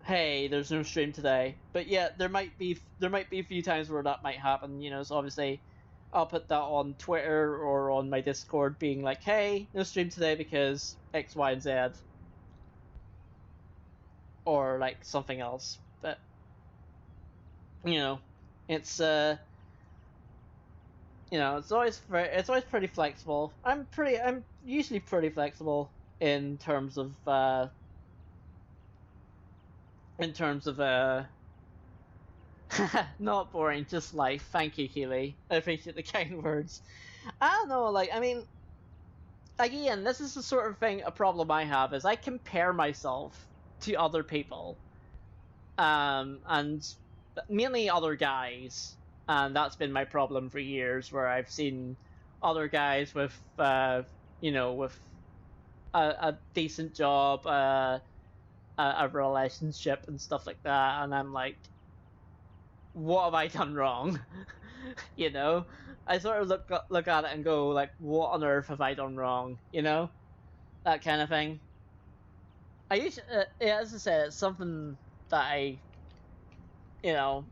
hey, there's no stream today. But yeah, there might be a few times where that might happen, so obviously I'll put that on Twitter or on my Discord being like, hey, no stream today because X, Y, and Z. Or like something else. But it's it's always pretty flexible. I'm usually pretty flexible in terms of not boring, just life. Thank you, Keely. I appreciate the kind words. I don't know, again, this is the sort of thing, a problem I have, is I compare myself to other people. And mainly other guys. And that's been my problem for years, where I've seen other guys with, with a decent job, a relationship and stuff like that, and I'm like, what have I done wrong? You know, I sort of look at it and go like, what on earth have I done wrong? You know, that kind of thing. I used, yeah, as I said, it's something that I, you know,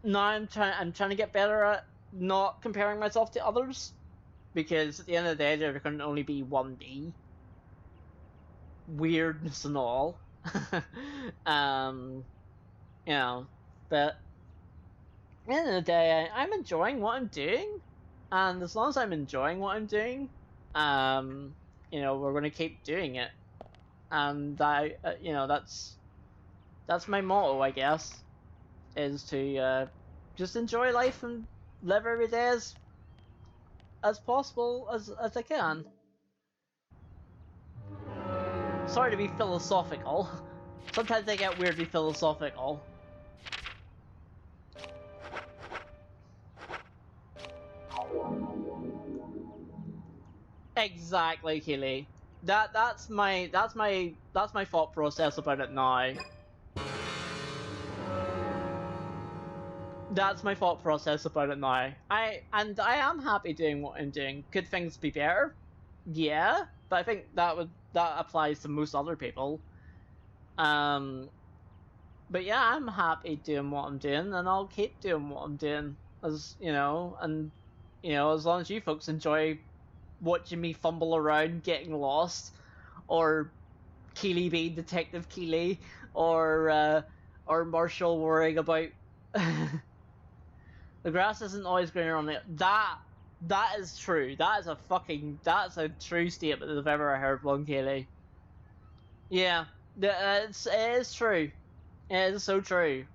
now I'm trying to get better at not comparing myself to others, because at the end of the day, there can only be one me, weirdness and all. You know, but at the end of the day, I'm enjoying what I'm doing, and as long as I'm enjoying what I'm doing, you know, we're gonna keep doing it, and you know, that's my motto, I guess, is to just enjoy life and live every day as possible as I can. Sorry to be philosophical. Sometimes I get weirdly philosophical. Exactly, Keely. That's my thought process about it now. That's my thought process about it now. I am happy doing what I'm doing. Could things be better? Yeah, but I think that applies to most other people. But yeah, I'm happy doing what I'm doing, and I'll keep doing what I'm doing, as you know, and you know, as long as you folks enjoy watching me fumble around getting lost, or Keely being Detective Keely, or Marshall worrying about the grass isn't always greener on the that is true. That's a true statement if I've ever heard one, Keely. Yeah, it is true. It is so true.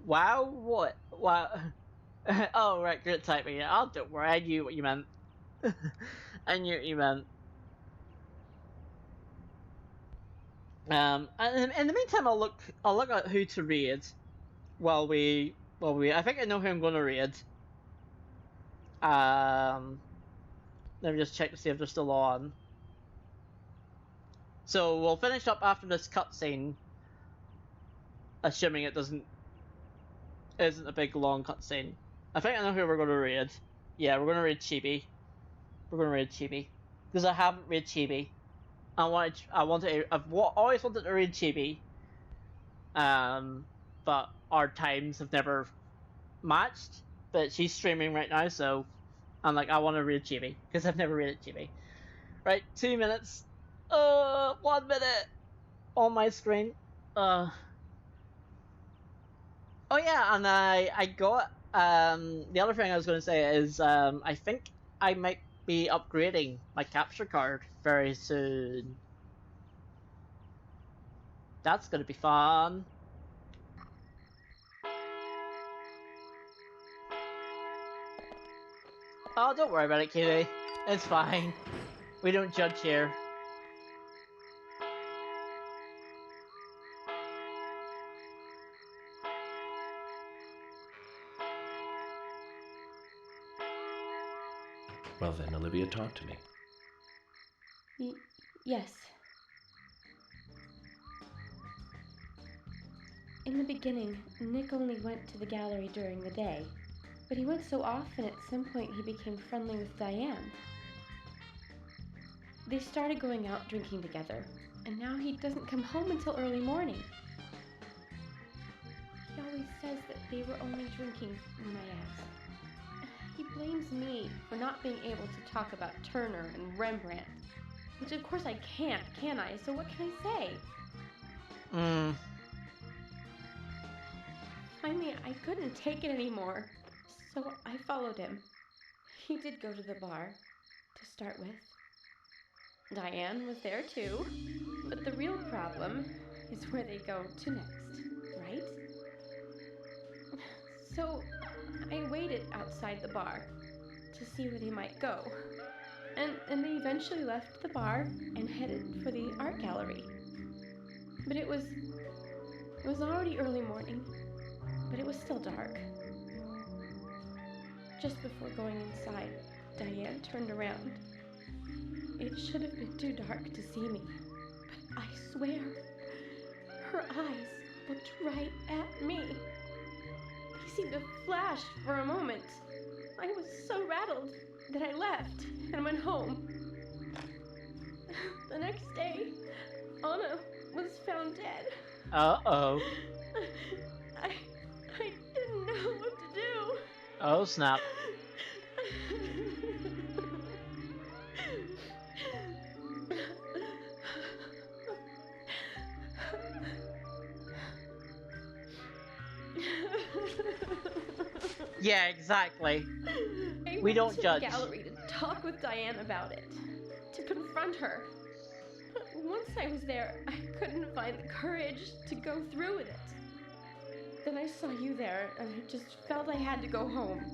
Wow, what? Wow. Oh, right, good typing. Yeah, oh, don't worry, I knew what you meant. I knew what you meant. And in the meantime, I'll look at who to raid while we I think I know who I'm gonna raid. Let me just check to see if they're still on. So we'll finish up after this cutscene, assuming it isn't a big long cutscene. I think I know who we're gonna raid. Yeah, we're gonna raid Chibi. We're gonna raid Chibi because I haven't raid Chibi. I've always wanted to raid Chibi. But our times have never matched. But she's streaming right now, so I'm like, I want to raid Chibi because I've never raided Chibi. Right, 2 minutes. 1 minute on my screen. Oh yeah, and I got the other thing I was going to say is I think I might be upgrading my capture card very soon. That's going to be fun. Oh, don't worry about it, Keely. It's fine. We don't judge here. Well then, Olivia, talk to me. Yes. In the beginning, Nick only went to the gallery during the day, but he went so often at some point he became friendly with Diane. They started going out drinking together, and now he doesn't come home until early morning. He always says that they were only drinking when I ask. He blames me for not being able to talk about Turner and Rembrandt, which of course I can't, can I? So what can I say? Finally, I couldn't take it anymore, so I followed him. He did go to the bar, to start with. Diane was there too, but the real problem is where they go to next, right? So I waited outside the bar to see where they might go, and they eventually left the bar and headed for the art gallery. But it was already early morning, but it was still dark. Just before going inside, Diane turned around. It should have been too dark to see me, but I swear, Her eyes looked right at me. They seemed to flash for a moment. I was so rattled that I left and went home. The next day, Anna was found dead. Uh-oh. I didn't know what to do. Oh, snap. Yeah, exactly. We don't judge. I went to the gallery to talk with Diane about it, to confront her. But once I was there, I couldn't find the courage to go through with it. Then I saw you there, and I just felt I had to go home.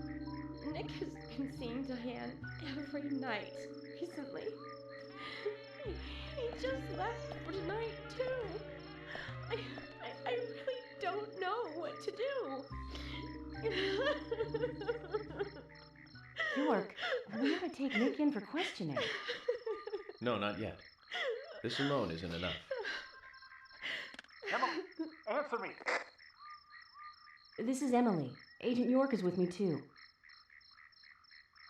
Nick has been seeing Diane every night recently. He just left for tonight, too. I really don't know what to do. York, we ought to take Nick in for questioning. No, not yet. This alone isn't enough. Emma, answer me. This is Emily. Agent York is with me, too.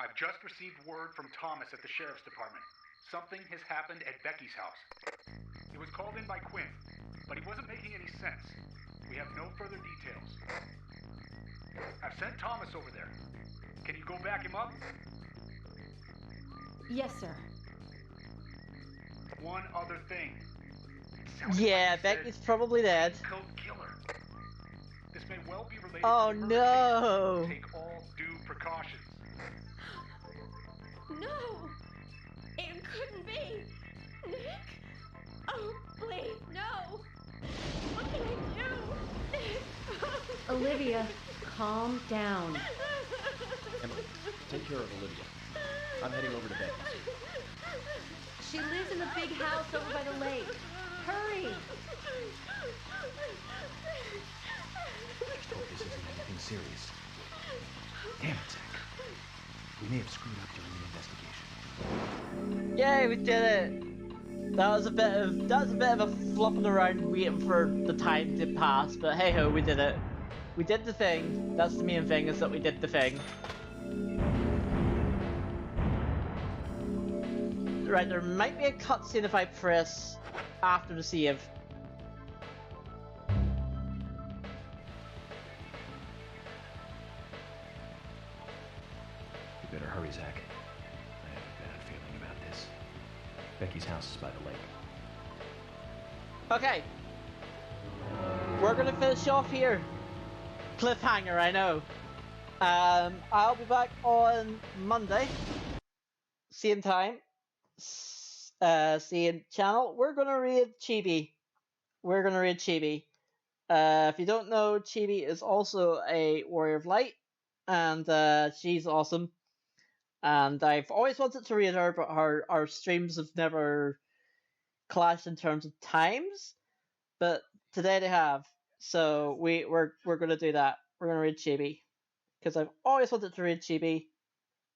I've just received word from Thomas at the Sheriff's Department. Something has happened at Becky's house. He was called in by Quinn, but he wasn't making any sense. We have no further details. I've sent Thomas over there. Can you go back him up? Yes, sir. One other thing. Yeah, Becky's probably dead. Code killer. This may well be related Oh, to the murder no. case. Take all due precautions. No! It couldn't be! Nick? Oh, please, no! What can I do? Nick! Olivia, calm down. Emily, take care of Olivia. I'm heading over to Becky's. She lives in the big house over by the lake. Hurry! Just hope this isn't anything serious. Damn it, Zach. We may have screwed up during the investigation. Yay, we did it! That was a bit of a flopping around waiting for the time to pass, but hey ho, we did it. We did the thing. That's the main thing, is that we did the thing. Right, there might be a cutscene if I press after the save. You better hurry, Zach. I have a bad feeling about this. Becky's house is by the lake. Okay. We're gonna finish off here. Cliffhanger, I know. I'll be back on Monday. Same time. Same channel. We're gonna read Chibi. If you don't know, Chibi is also a Warrior of Light, and she's awesome. And I've always wanted to read her, but our streams have never clashed in terms of times. But today they have, so we're gonna do that. We're gonna read Chibi, because I've always wanted to read Chibi,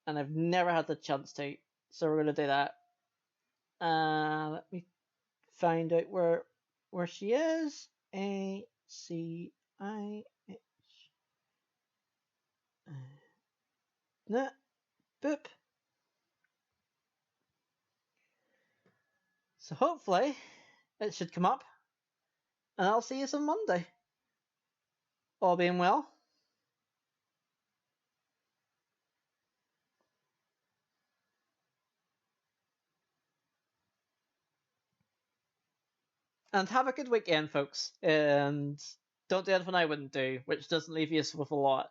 and I've never had the chance to. So we're gonna do that. Let me find out where she is. ACIH. Nah, boop. So hopefully it should come up, and I'll see you on Monday. All being well. And have a good weekend, folks. And don't do anything I wouldn't do, which doesn't leave you with a lot.